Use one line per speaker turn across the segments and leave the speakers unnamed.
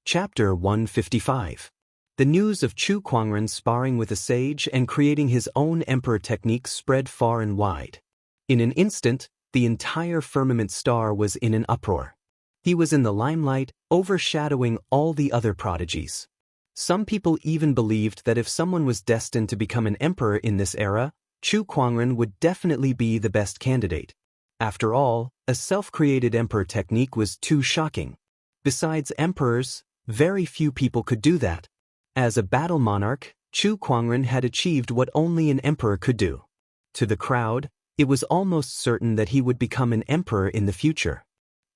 Chapter 155. The news of Chu Kuangren sparring with a sage and creating his own emperor techniques spread far and wide. In an instant, the entire firmament star was in an uproar. He was in the limelight, overshadowing all the other prodigies. Some people even believed that if someone was destined to become an emperor in this era, Chu Kuangren would definitely be the best candidate. After all, a self-created emperor technique was too shocking. Besides emperors, very few people could do that. As a battle monarch, Chu Kuangren had achieved what only an emperor could do. To the crowd, it was almost certain that he would become an emperor in the future.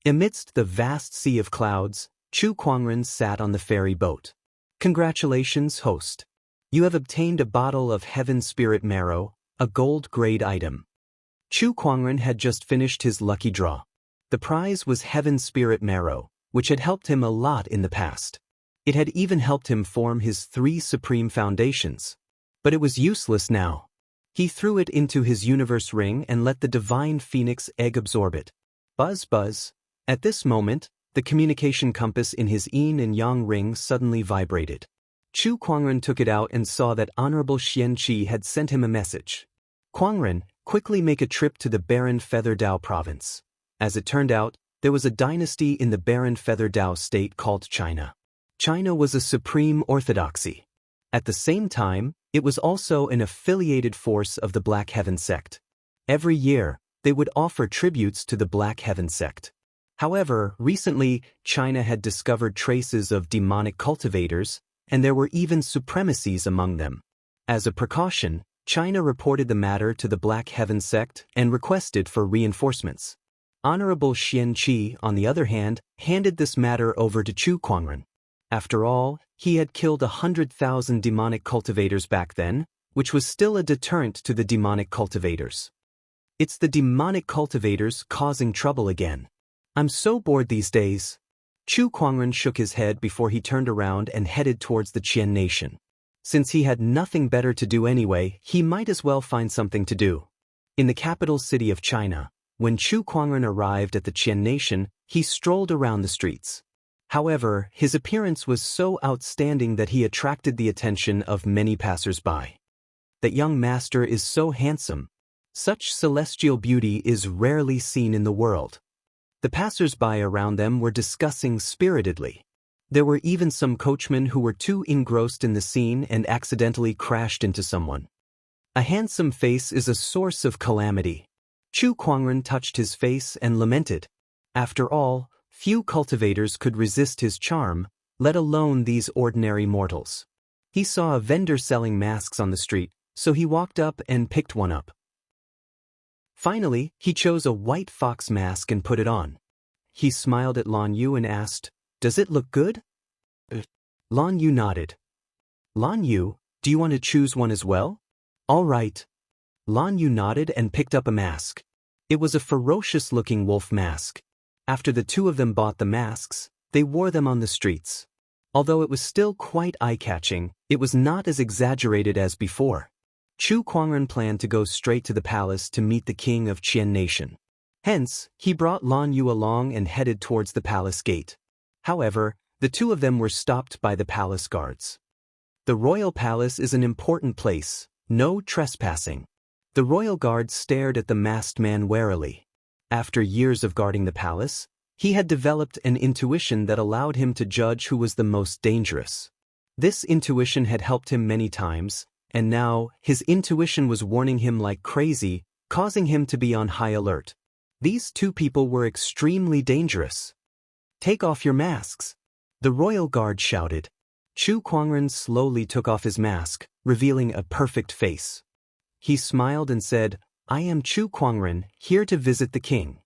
Amidst the vast sea of clouds, Chu Kuangren sat on the ferry boat. Congratulations, host. You have obtained a bottle of Heaven Spirit Marrow, a gold-grade item. Chu Kuangren had just finished his lucky draw. The prize was Heaven Spirit Marrow, which had helped him a lot in the past. It had even helped him form his 3 supreme foundations. But it was useless now. He threw it into his universe ring and let the divine phoenix egg absorb it. Buzz buzz. At this moment, the communication compass in his yin and yang ring suddenly vibrated. Chu Kuangren took it out and saw that Honorable Xianxia had sent him a message. Kuangren, quickly make a trip to the Barren Feather Dao province. As it turned out, there was a dynasty in the Barren Feather Dao state called China. China was a supreme orthodoxy. At the same time, it was also an affiliated force of the Black Heaven sect. Every year, they would offer tributes to the Black Heaven sect. However, recently, China had discovered traces of demonic cultivators, and there were even supremacies among them. As a precaution, China reported the matter to the Black Heaven sect and requested for reinforcements. Honorable Xianxia, on the other hand, handed this matter over to Chu Kuangren. After all, he had killed 100,000 demonic cultivators back then, which was still a deterrent to the demonic cultivators. It's the demonic cultivators causing trouble again. I'm so bored these days. Chu Kuangren shook his head before he turned around and headed towards the Qian nation. Since he had nothing better to do anyway, he might as well find something to do. In the capital city of China, when Chu Kuangren arrived at the Qian nation, he strolled around the streets. However, his appearance was so outstanding that he attracted the attention of many passers-by. That young master is so handsome. Such celestial beauty is rarely seen in the world. The passers-by around them were discussing spiritedly. There were even some coachmen who were too engrossed in the scene and accidentally crashed into someone. A handsome face is a source of calamity. Chu Kuangren touched his face and lamented. After all, few cultivators could resist his charm, let alone these ordinary mortals. He saw a vendor selling masks on the street, so he walked up and picked one up. Finally, he chose a white fox mask and put it on. He smiled at Lan Yu and asked, "Does it look good?" Lan Yu nodded. "Lan Yu, do you want to choose one as well?" "All right." Lan Yu nodded and picked up a mask. It was a ferocious-looking wolf mask. After the two of them bought the masks, they wore them on the streets. Although it was still quite eye-catching, it was not as exaggerated as before. Chu Kuangren planned to go straight to the palace to meet the king of Qian nation. Hence, he brought Lan Yu along and headed towards the palace gate. However, the two of them were stopped by the palace guards. The royal palace is an important place, no trespassing. The royal guards stared at the masked man warily. After years of guarding the palace, he had developed an intuition that allowed him to judge who was the most dangerous. This intuition had helped him many times, and now, his intuition was warning him like crazy, causing him to be on high alert. These two people were extremely dangerous. "Take off your masks," the royal guard shouted. Chu Kuangren slowly took off his mask, revealing a perfect face. He smiled and said, "I am Chu Kuangren, here to visit the king."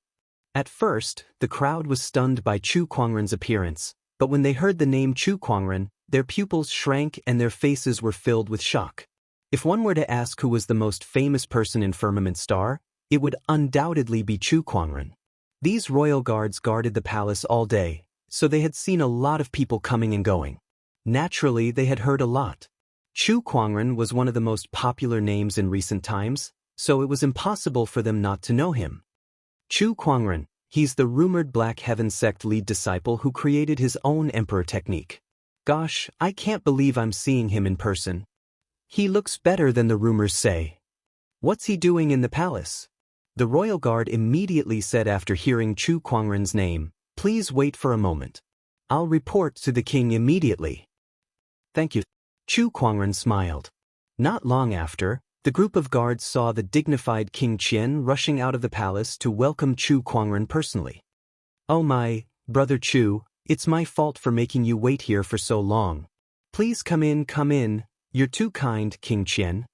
At first, the crowd was stunned by Chu Kuangren's appearance, but when they heard the name Chu Kuangren, their pupils shrank and their faces were filled with shock. If one were to ask who was the most famous person in Firmament Star, it would undoubtedly be Chu Kuangren. These royal guards guarded the palace all day, so they had seen a lot of people coming and going. Naturally, they had heard a lot. Chu Kuangren was one of the most popular names in recent times, so it was impossible for them not to know him. "Chu Kuangren, He's the rumored Black Heaven sect lead disciple who created his own emperor technique. Gosh, I can't believe I'm seeing him in person. He looks better than the rumors say. What's he doing in the palace? The royal guard immediately said after hearing Chu Kuangren's name, "Please wait for a moment. I'll report to the king immediately." "Thank you." Chu Kuangren smiled. Not long after, the group of guards saw the dignified King Qian rushing out of the palace to welcome Chu Kuangren personally. "Oh my, brother Chu, it's my fault for making you wait here for so long. Please come in, you're too kind, King Qian."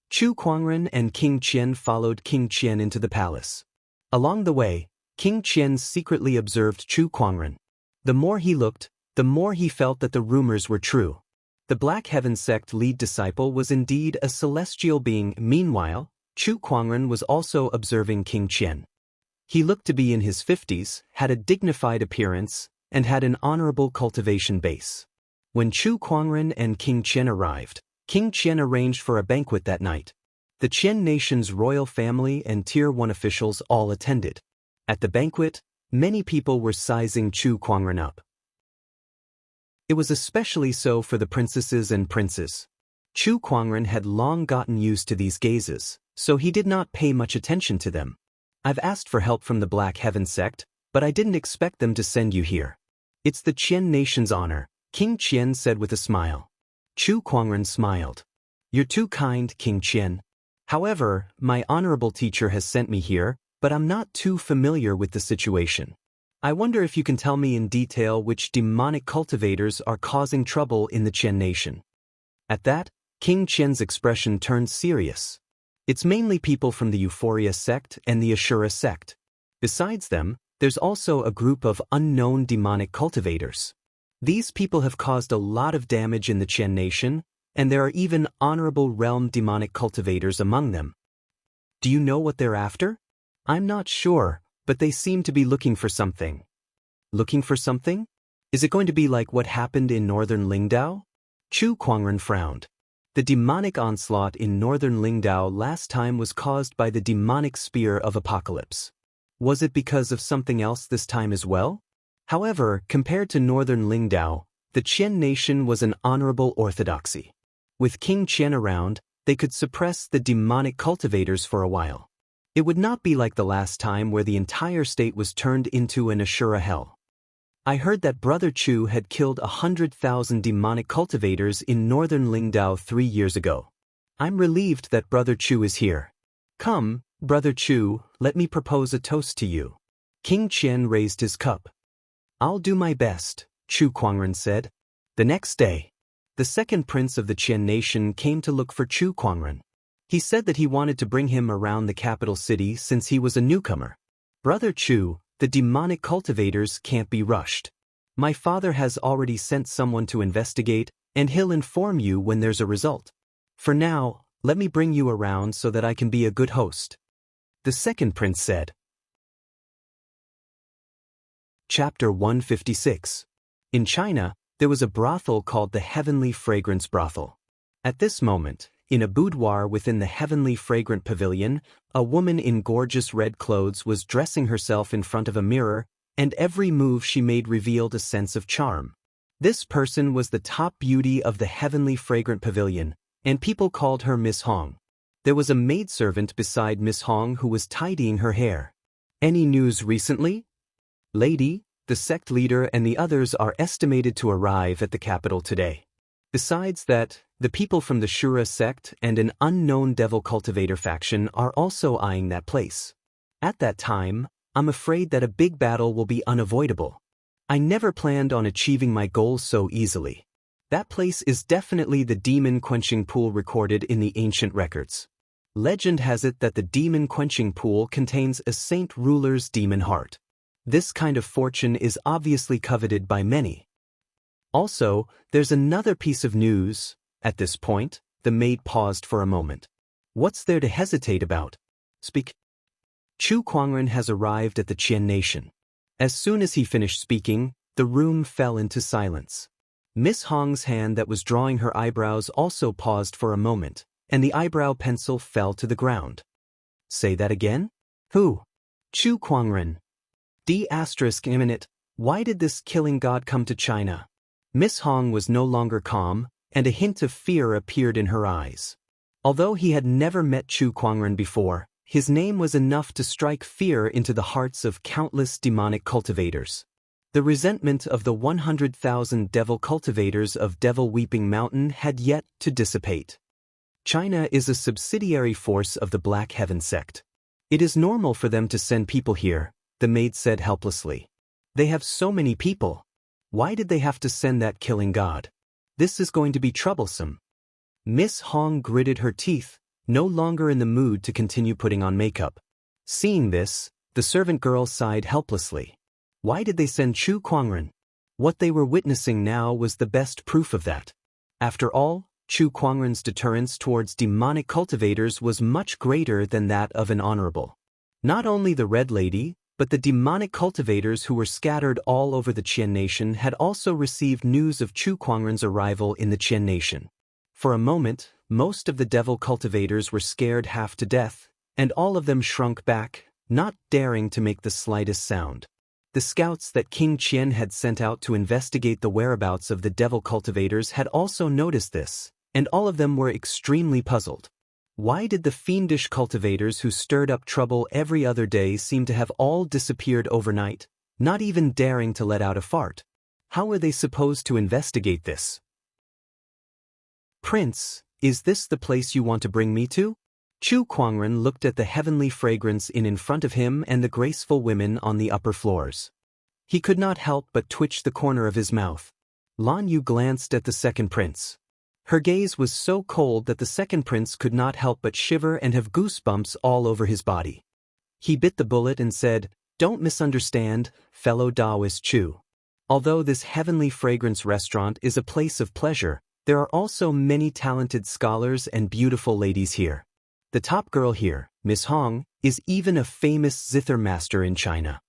Chu Kuangren and King Qian followed King Qian into the palace. Along the way, King Qian secretly observed Chu Kuangren. The more he looked, the more he felt that the rumors were true. The Black Heaven sect lead disciple was indeed a celestial being. Meanwhile, Chu Kuangren was also observing King Qian. He looked to be in his 50s, had a dignified appearance, and had an honorable cultivation base. When Chu Kuangren and King Qian arrived, King Qian arranged for a banquet that night. The Qian nation's royal family and Tier 1 officials all attended. At the banquet, many people were sizing Chu Kuangren up. It was especially so for the princesses and princes. Chu Kuangren had long gotten used to these gazes, so he did not pay much attention to them. "I've asked for help from the Black Heaven sect, but I didn't expect them to send you here. It's the Qian nation's honor," King Qian said with a smile. Chu Kuangren smiled. "You're too kind, King Qian. However, my honorable teacher has sent me here, but I'm not too familiar with the situation. I wonder if you can tell me in detail which demonic cultivators are causing trouble in the Qian nation." At that, King Qian's expression turned serious. "It's mainly people from the Euphoria sect and the Ashura sect. Besides them, there's also a group of unknown demonic cultivators. These people have caused a lot of damage in the Qian nation, and there are even honorable realm demonic cultivators among them. Do you know what they're after?" "I'm not sure, but they seem to be looking for something." "Looking for something? Is it going to be like what happened in northern Lingdao?" Chu Kuangren frowned. The demonic onslaught in northern Lingdao last time was caused by the demonic spear of apocalypse. Was it because of something else this time as well? However, compared to northern Lingdao, the Qian nation was an honorable orthodoxy. With King Qian around, they could suppress the demonic cultivators for a while. It would not be like the last time where the entire state was turned into an Ashura hell. "I heard that Brother Chu had killed 100,000 demonic cultivators in northern Lingdao 3 years ago. I'm relieved that Brother Chu is here. Come, Brother Chu, let me propose a toast to you." King Qian raised his cup. "I'll do my best," Chu Kuangren said. The next day, the second prince of the Qian nation came to look for Chu Kuangren. He said that he wanted to bring him around the capital city since he was a newcomer. "Brother Chu, the demonic cultivators can't be rushed. My father has already sent someone to investigate, and he'll inform you when there's a result. For now, let me bring you around so that I can be a good host," the second prince said. Chapter 156. In China, there was a brothel called the Heavenly Fragrance Brothel. At this moment, in a boudoir within the Heavenly Fragrant Pavilion, a woman in gorgeous red clothes was dressing herself in front of a mirror, and every move she made revealed a sense of charm. This person was the top beauty of the Heavenly Fragrant Pavilion, and people called her Miss Hong. There was a maidservant beside Miss Hong who was tidying her hair. "Any news recently?" "Lady, the sect leader and the others are estimated to arrive at the capital today. Besides that, the people from the Shura sect and an unknown devil cultivator faction are also eyeing that place. At that time, I'm afraid that a big battle will be unavoidable. I never planned on achieving my goals so easily. That place is definitely the demon quenching pool recorded in the ancient records. Legend has it that the demon quenching pool contains a saint ruler's demon heart. This kind of fortune is obviously coveted by many. Also, there's another piece of news." At this point, the maid paused for a moment. "What's there to hesitate about? Speak." "Chu Kuangren has arrived at the Qian nation." As soon as he finished speaking, the room fell into silence. Miss Hong's hand that was drawing her eyebrows also paused for a moment, and the eyebrow pencil fell to the ground. "Say that again? Who?" "Chu Kuangren." D***. Why did this killing god come to China? Miss Hong was no longer calm, and a hint of fear appeared in her eyes. Although he had never met Chu Kuangren before, his name was enough to strike fear into the hearts of countless demonic cultivators. The resentment of the 100,000 devil cultivators of Devil Weeping Mountain had yet to dissipate. China is a subsidiary force of the Black Heaven sect. It is normal for them to send people here, the maid said helplessly. They have so many people. Why did they have to send that killing god? This is going to be troublesome. Miss Hong gritted her teeth, no longer in the mood to continue putting on makeup. Seeing this, the servant girl sighed helplessly. Why did they send Chu Kuangren? What they were witnessing now was the best proof of that. After all, Chu Kuangren's deterrence towards demonic cultivators was much greater than that of an honorable. Not only the Red Lady, but the demonic cultivators who were scattered all over the Qian nation had also received news of Chu Kuangren's arrival in the Qian nation. For a moment, most of the devil cultivators were scared half to death, and all of them shrunk back, not daring to make the slightest sound. The scouts that King Qian had sent out to investigate the whereabouts of the devil cultivators had also noticed this, and all of them were extremely puzzled. Why did the fiendish cultivators who stirred up trouble every other day seem to have all disappeared overnight, not even daring to let out a fart? How were they supposed to investigate this? Prince, is this the place you want to bring me to? Chu Kuangren looked at the heavenly fragrance in front of him and the graceful women on the upper floors. He could not help but twitch the corner of his mouth. Lan Yu glanced at the second prince. Her gaze was so cold that the second prince could not help but shiver and have goosebumps all over his body. He bit the bullet and said, "Don't misunderstand, fellow Daoist Chu. Although this heavenly fragrance restaurant is a place of pleasure, there are also many talented scholars and beautiful ladies here. The top girl here, Miss Hong, is even a famous zither master in China."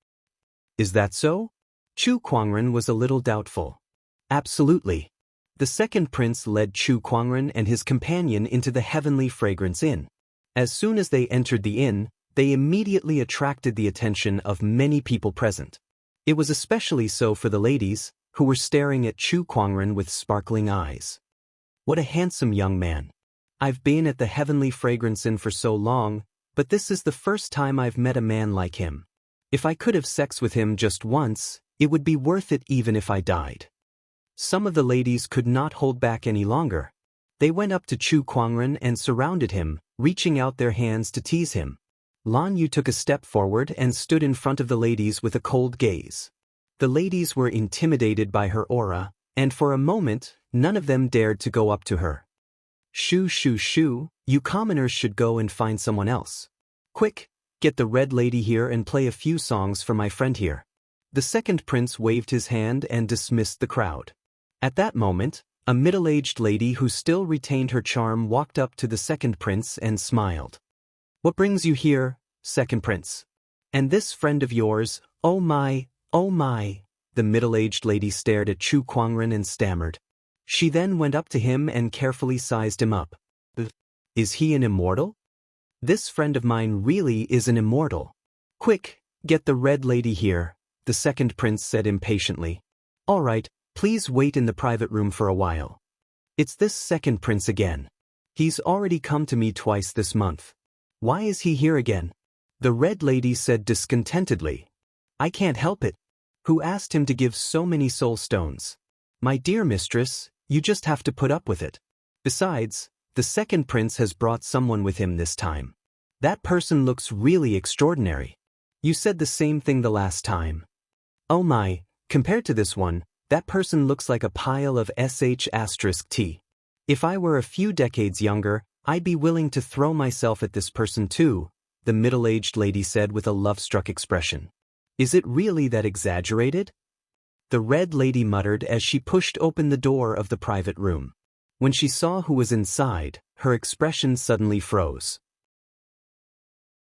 Is that so? Chu Kuangren was a little doubtful. Absolutely. The second prince led Chu Kuangren and his companion into the heavenly fragrance inn. As soon as they entered the inn, they immediately attracted the attention of many people present. It was especially so for the ladies, who were staring at Chu Kuangren with sparkling eyes. What a handsome young man. I've been at the heavenly fragrance inn for so long, but this is the first time I've met a man like him. If I could have sex with him just once, it would be worth it even if I died. Some of the ladies could not hold back any longer. They went up to Chu Kuangren and surrounded him, reaching out their hands to tease him. Lan Yu took a step forward and stood in front of the ladies with a cold gaze. The ladies were intimidated by her aura, and for a moment, none of them dared to go up to her. "Shoo shoo shoo, you commoners should go and find someone else. Quick, get the Red Lady here and play a few songs for my friend here." The second prince waved his hand and dismissed the crowd. At that moment, a middle-aged lady who still retained her charm walked up to the second prince and smiled. "What brings you here, second prince? And this friend of yours, oh my, oh my." The middle-aged lady stared at Chu Kuangren and stammered. She then went up to him and carefully sized him up. "Is he an immortal? This friend of mine really is an immortal. Quick, get the Red Lady here," the second prince said impatiently. "All right. Please wait in the private room for a while." It's this second prince again. He's already come to me twice this month. Why is he here again? The Red Lady said discontentedly. "I can't help it. Who asked him to give so many soul stones? My dear mistress, you just have to put up with it. Besides, the second prince has brought someone with him this time. That person looks really extraordinary. You said the same thing the last time. Oh my, compared to this one, that person looks like a pile of sh**t. If I were a few decades younger, I'd be willing to throw myself at this person too," the middle-aged lady said with a love-struck expression. "Is it really that exaggerated?" The Red Lady muttered as she pushed open the door of the private room. When she saw who was inside, her expression suddenly froze.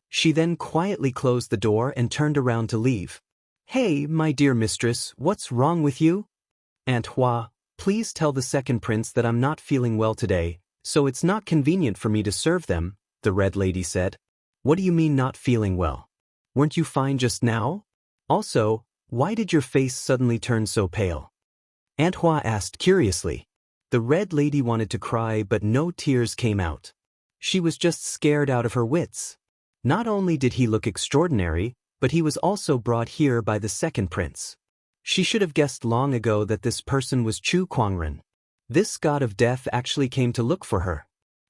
She then quietly closed the door and turned around to leave. "Hey, my dear mistress, what's wrong with you?" "Aunt Hua, please tell the second prince that I'm not feeling well today, so it's not convenient for me to serve them," the Red Lady said. "What do you mean not feeling well? Weren't you fine just now?" Also, why did your face suddenly turn so pale? Aunt Hua asked curiously. The Red Lady wanted to cry, but no tears came out. She was just scared out of her wits. Not only did he look extraordinary, but he was also brought here by the second prince. She should have guessed long ago that this person was Chu Kuangren. This god of death actually came to look for her.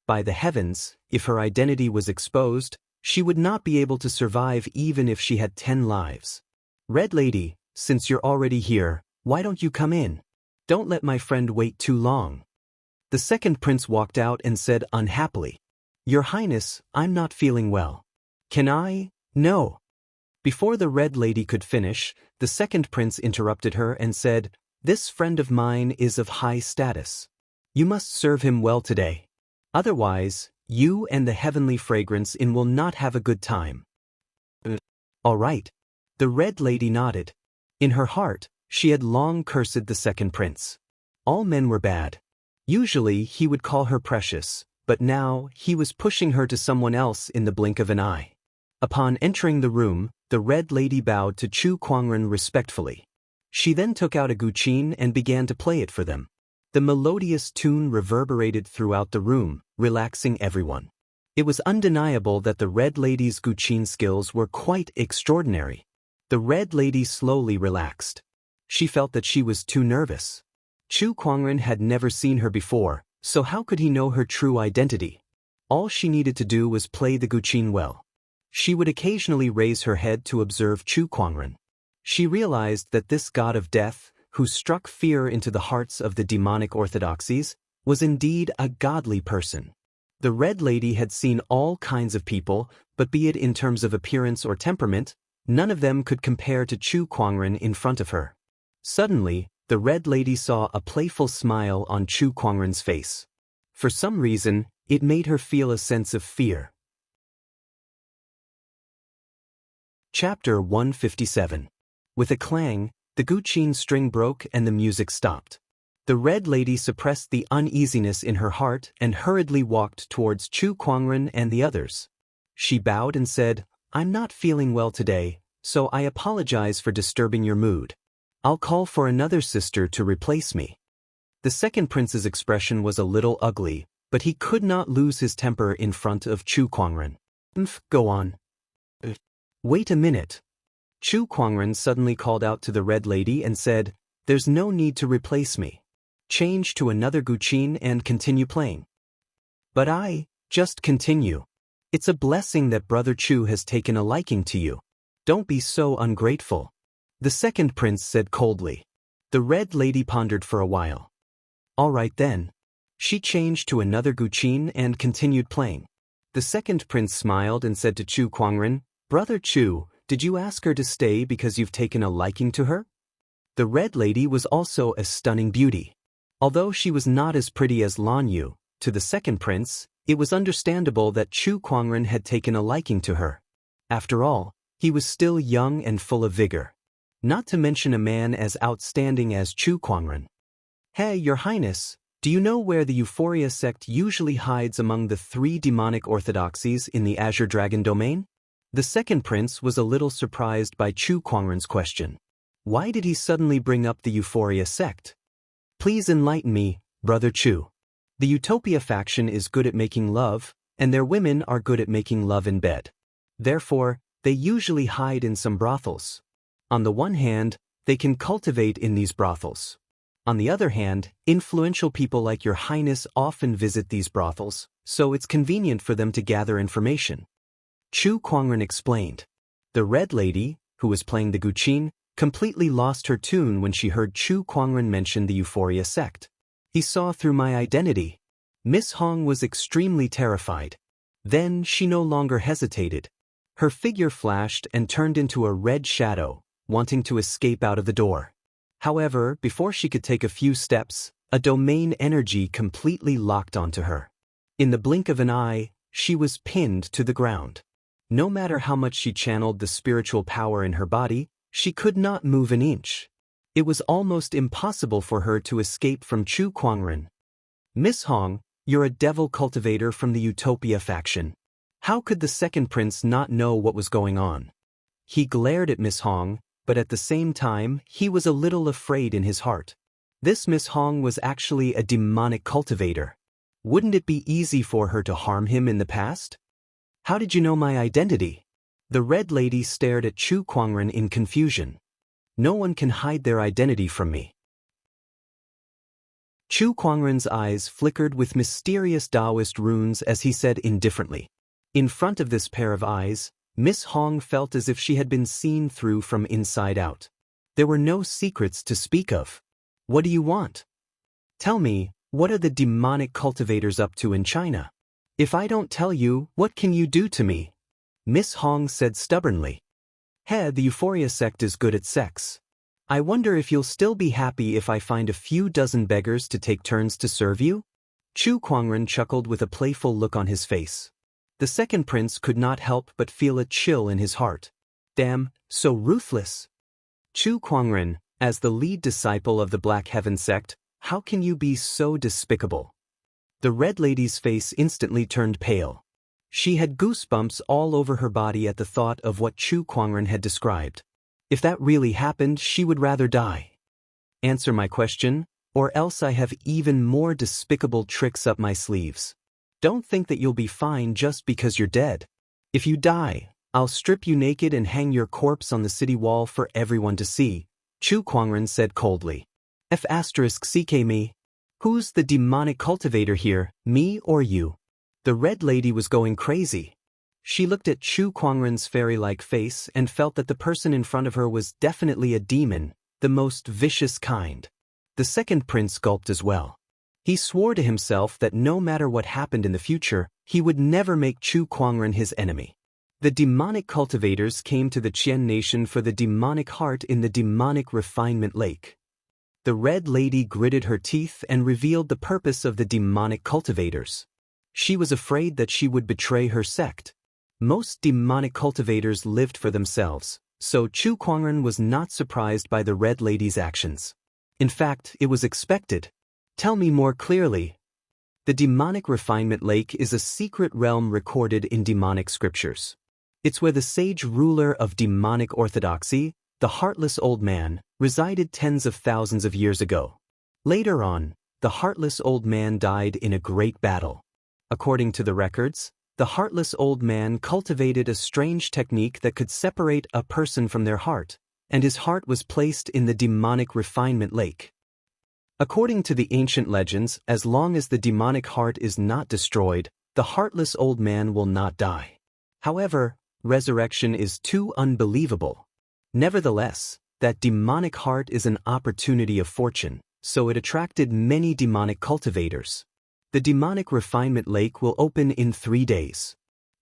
By the heavens, if her identity was exposed, she would not be able to survive even if she had 10 lives. Red Lady, since you're already here, why don't you come in? Don't let my friend wait too long. The second prince walked out and said unhappily, Your Highness, I'm not feeling well. Can I? No. Before the Red Lady could finish, the second prince interrupted her and said, This friend of mine is of high status. You must serve him well today. Otherwise, you and the heavenly fragrance in will not have a good time. All right. The Red Lady nodded. In her heart, she had long cursed the second prince. All men were bad. Usually he would call her precious, but now he was pushing her to someone else in the blink of an eye. Upon entering the room, the Red Lady bowed to Chu Kuangren respectfully. She then took out a guqin and began to play it for them. The melodious tune reverberated throughout the room, relaxing everyone. It was undeniable that the Red Lady's guqin skills were quite extraordinary. The Red Lady slowly relaxed. She felt that she was too nervous. Chu Kuangren had never seen her before, so how could he know her true identity? All she needed to do was play the guqin well. She would occasionally raise her head to observe Chu Kuangren. She realized that this god of death, who struck fear into the hearts of the demonic orthodoxies, was indeed a godly person. The Red Lady had seen all kinds of people, but be it in terms of appearance or temperament, none of them could compare to Chu Kuangren in front of her. Suddenly, the Red Lady saw a playful smile on Chu Kuangren's face. For some reason, it made her feel a sense of fear. Chapter 157. With a clang, the guqin string broke and the music stopped. The Red Lady suppressed the uneasiness in her heart and hurriedly walked towards Chu Kuangren and the others. She bowed and said, I'm not feeling well today, so I apologize for disturbing your mood. I'll call for another sister to replace me. The second prince's expression was a little ugly, but he could not lose his temper in front of Chu Kuangren. Go on. Wait a minute. Chu Kuangren suddenly called out to the Red Lady and said, There's no need to replace me. Change to another guqin and continue playing. But just continue. It's a blessing that Brother Chu has taken a liking to you. Don't be so ungrateful. The second prince said coldly. The Red Lady pondered for a while. All right then. She changed to another guqin and continued playing. The second prince smiled and said to Chu Kuangren, Brother Chu, did you ask her to stay because you've taken a liking to her? The Red Lady was also a stunning beauty. Although she was not as pretty as Lan Yu, to the second prince, it was understandable that Chu Kuangren had taken a liking to her. After all, he was still young and full of vigor. Not to mention a man as outstanding as Chu Kuangren. Hey, Your Highness, do you know where the Euphoria sect usually hides among the 3 demonic orthodoxies in the Azure Dragon domain? The second prince was a little surprised by Chu Kuangren's question. Why did he suddenly bring up the Euphoria sect? Please enlighten me, Brother Chu. The Utopia faction is good at making love, and their women are good at making love in bed. Therefore, they usually hide in some brothels. On the one hand, they can cultivate in these brothels. On the other hand, influential people like Your Highness often visit these brothels, so it's convenient for them to gather information. Chu Kuangren explained. The Red Lady, who was playing the guqin, completely lost her tune when she heard Chu Kuangren mention the Euphoria sect. He saw through my identity. Miss Hong was extremely terrified. Then she no longer hesitated. Her figure flashed and turned into a red shadow, wanting to escape out of the door. However, before she could take a few steps, a domain energy completely locked onto her. In the blink of an eye, she was pinned to the ground. No matter how much she channeled the spiritual power in her body, she could not move an inch. It was almost impossible for her to escape from Chu Kuangren. Miss Hong, you're a devil cultivator from the Utopia faction. How could the second prince not know what was going on? He glared at Miss Hong, but at the same time, he was a little afraid in his heart. This Miss Hong was actually a demonic cultivator. Wouldn't it be easy for her to harm him in the past? How did you know my identity? The Red Lady stared at Chu Kuangren in confusion. No one can hide their identity from me. Chu Kuangren's eyes flickered with mysterious Daoist runes as he said indifferently. In front of this pair of eyes, Miss Hong felt as if she had been seen through from inside out. There were no secrets to speak of. What do you want? Tell me, what are the demonic cultivators up to in China? If I don't tell you, what can you do to me? Miss Hong said stubbornly. The Euphoria sect is good at sex. I wonder if you'll still be happy if I find a few dozen beggars to take turns to serve you? Chu Kuangren chuckled with a playful look on his face. The second prince could not help but feel a chill in his heart. Damn, so ruthless. Chu Kuangren, as the lead disciple of the Black Heaven sect, how can you be so despicable? The Red Lady's face instantly turned pale. She had goosebumps all over her body at the thought of what Chu Kuangren had described. If that really happened, she would rather die. Answer my question, or else I have even more despicable tricks up my sleeves. Don't think that you'll be fine just because you're dead. If you die, I'll strip you naked and hang your corpse on the city wall for everyone to see, Chu Kuangren said coldly. F***ck me. Who's the demonic cultivator here, me or you? The Red Lady was going crazy. She looked at Chu Kuangren's fairy-like face and felt that the person in front of her was definitely a demon, the most vicious kind. The second prince gulped as well. He swore to himself that no matter what happened in the future, he would never make Chu Kuangren his enemy. The demonic cultivators came to the Qian nation for the demonic heart in the demonic refinement lake. The Red Lady gritted her teeth and revealed the purpose of the demonic cultivators. She was afraid that she would betray her sect. Most demonic cultivators lived for themselves, so Chu Kuangren was not surprised by the Red Lady's actions. In fact, it was expected. Tell me more clearly. The demonic refinement lake is a secret realm recorded in demonic scriptures. It's where the sage ruler of demonic orthodoxy, the heartless old man, resided tens of thousands of years ago. Later on, the heartless old man died in a great battle. According to the records, the heartless old man cultivated a strange technique that could separate a person from their heart, and his heart was placed in the demonic refinement lake. According to the ancient legends, as long as the demonic heart is not destroyed, the heartless old man will not die. However, resurrection is too unbelievable. Nevertheless, that demonic heart is an opportunity of fortune, so it attracted many demonic cultivators. The demonic refinement lake will open in 3 days.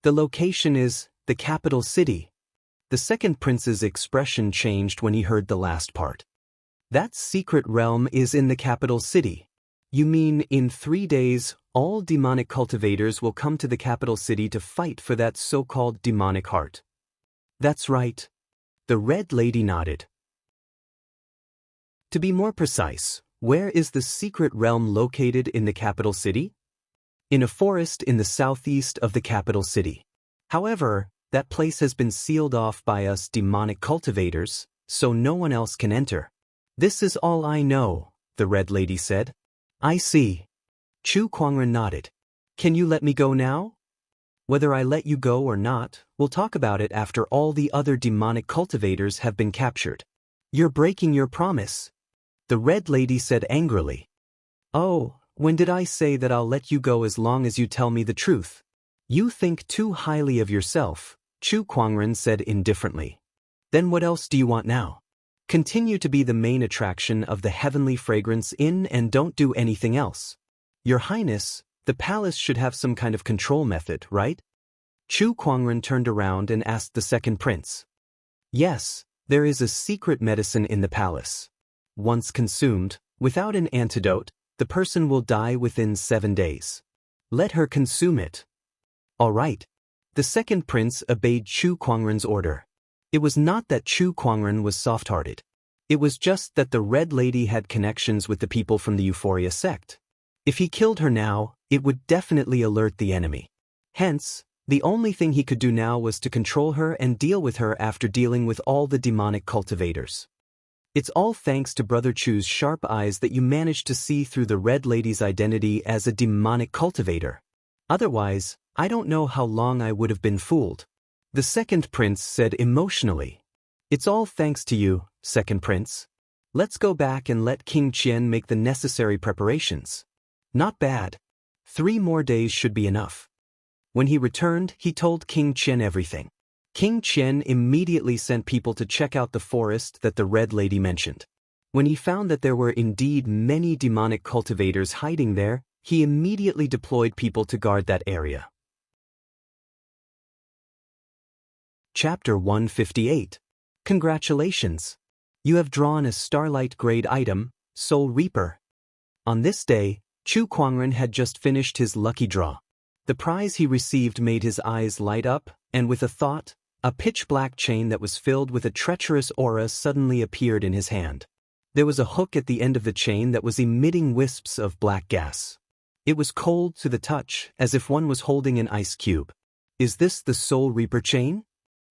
The location is the capital city. The second prince's expression changed when he heard the last part. That secret realm is in the capital city. You mean in 3 days, all demonic cultivators will come to the capital city to fight for that so-called demonic heart? That's right. The Red Lady nodded. To be more precise, where is the secret realm located in the capital city? In a forest in the southeast of the capital city. However, that place has been sealed off by us demonic cultivators, so no one else can enter. This is all I know, the Red Lady said. I see. Chu Kuangren nodded. Can you let me go now? Whether I let you go or not, we'll talk about it after all the other demonic cultivators have been captured. You're breaking your promise. The Red Lady said angrily. Oh, when did I say that I'll let you go as long as you tell me the truth? You think too highly of yourself, Chu Kuangren said indifferently. Then what else do you want now? Continue to be the main attraction of the heavenly fragrance inn and don't do anything else. Your Highness, the palace should have some kind of control method, right? Chu Kuangren turned around and asked the second prince. Yes, there is a secret medicine in the palace. Once consumed, without an antidote, the person will die within 7 days. Let her consume it. All right. The second prince obeyed Chu Kuangren's order. It was not that Chu Kuangren was soft-hearted. It was just that the Red Lady had connections with the people from the Euphoria sect. If he killed her now, it would definitely alert the enemy. Hence, The only thing he could do now was to control her and deal with her after dealing with all the demonic cultivators. It's all thanks to Brother Chu's sharp eyes that you managed to see through the Red Lady's identity as a demonic cultivator. Otherwise, I don't know how long I would have been fooled. The second prince said emotionally. It's all thanks to you, second prince. Let's go back and let King Qian make the necessary preparations. Not bad. 3 more days should be enough. When he returned, he told King Qian everything. King Qian immediately sent people to check out the forest that the Red Lady mentioned. When he found that there were indeed many demonic cultivators hiding there, he immediately deployed people to guard that area. Chapter 158. Congratulations! You have drawn a Starlight grade item, Soul Reaper. On this day, Chu Kuangren had just finished his lucky draw. The prize he received made his eyes light up, and with a thought, a pitch-black chain that was filled with a treacherous aura suddenly appeared in his hand. There was a hook at the end of the chain that was emitting wisps of black gas. It was cold to the touch, as if one was holding an ice cube. Is this the Soul Reaper chain?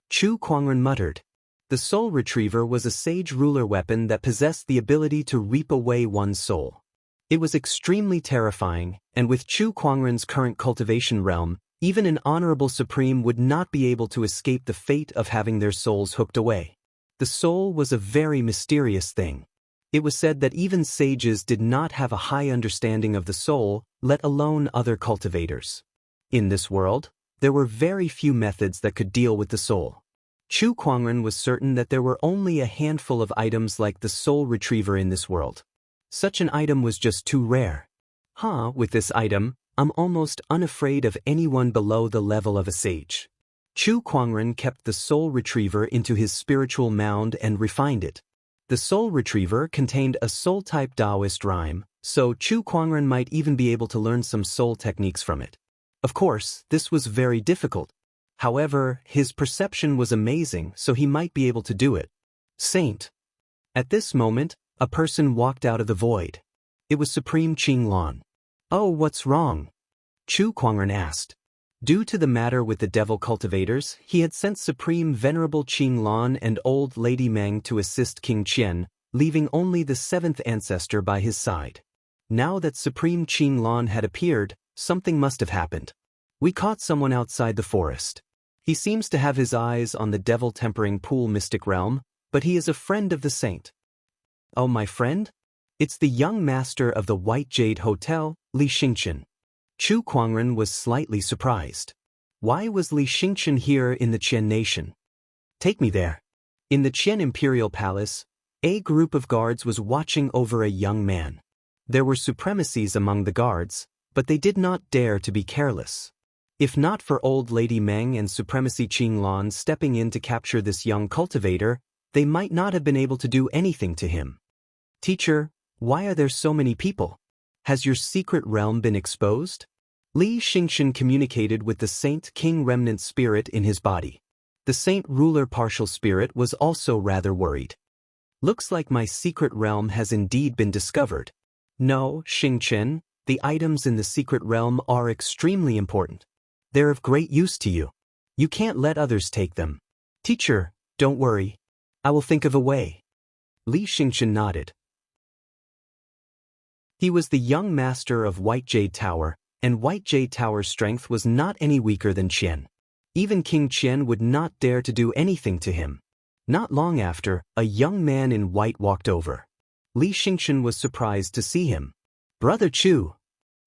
Chu Kuangren muttered. The Soul Retriever was a sage ruler weapon that possessed the ability to reap away one's soul. It was extremely terrifying, and with Chu Kuangren's current cultivation realm, even an honorable supreme would not be able to escape the fate of having their souls hooked away. The soul was a very mysterious thing. It was said that even sages did not have a high understanding of the soul, let alone other cultivators. In this world, there were very few methods that could deal with the soul. Chu Kuangren was certain that there were only a handful of items like the Soul Retriever in this world. Such an item was just too rare. With this item, I'm almost unafraid of anyone below the level of a sage. Chu Kuangren kept the Soul Retriever into his spiritual mound and refined it. The Soul Retriever contained a soul-type Daoist rhyme, so Chu Kuangren might even be able to learn some soul techniques from it. Of course, this was very difficult. However, his perception was amazing, so he might be able to do it. Saint. At this moment, a person walked out of the void. It was Supreme Qinglan. Oh, what's wrong? Chu Kuangren asked. Due to the matter with the devil cultivators, he had sent Supreme Venerable Qinglan and Old Lady Meng to assist King Qian, leaving only the 7th ancestor by his side. Now that Supreme Qinglan had appeared, something must have happened. We caught someone outside the forest. He seems to have his eyes on the devil tempering pool mystic realm, but he is a friend of the saint. Oh, my friend? It's the young master of the White Jade Hotel, Li Xingqian. Chu Kuangren was slightly surprised. Why was Li Xingqian here in the Qian nation? Take me there. In the Qian Imperial Palace, a group of guards was watching over a young man. There were supremacies among the guards, but they did not dare to be careless. If not for Old Lady Meng and Supremacy Qinglan stepping in to capture this young cultivator, they might not have been able to do anything to him. Teacher, why are there so many people? Has your secret realm been exposed? Li Xingqian communicated with the Saint King Remnant Spirit in his body. The Saint Ruler Partial Spirit was also rather worried. Looks like my secret realm has indeed been discovered. No, Xingqian, the items in the secret realm are extremely important. They're of great use to you. You can't let others take them. Teacher, don't worry. I will think of a way. Li Xingqian nodded. He was the young master of White Jade Tower, and White Jade Tower's strength was not any weaker than Qian. Even King Qian would not dare to do anything to him. Not long after, a young man in white walked over. Li Xingqian was surprised to see him. Brother Chu.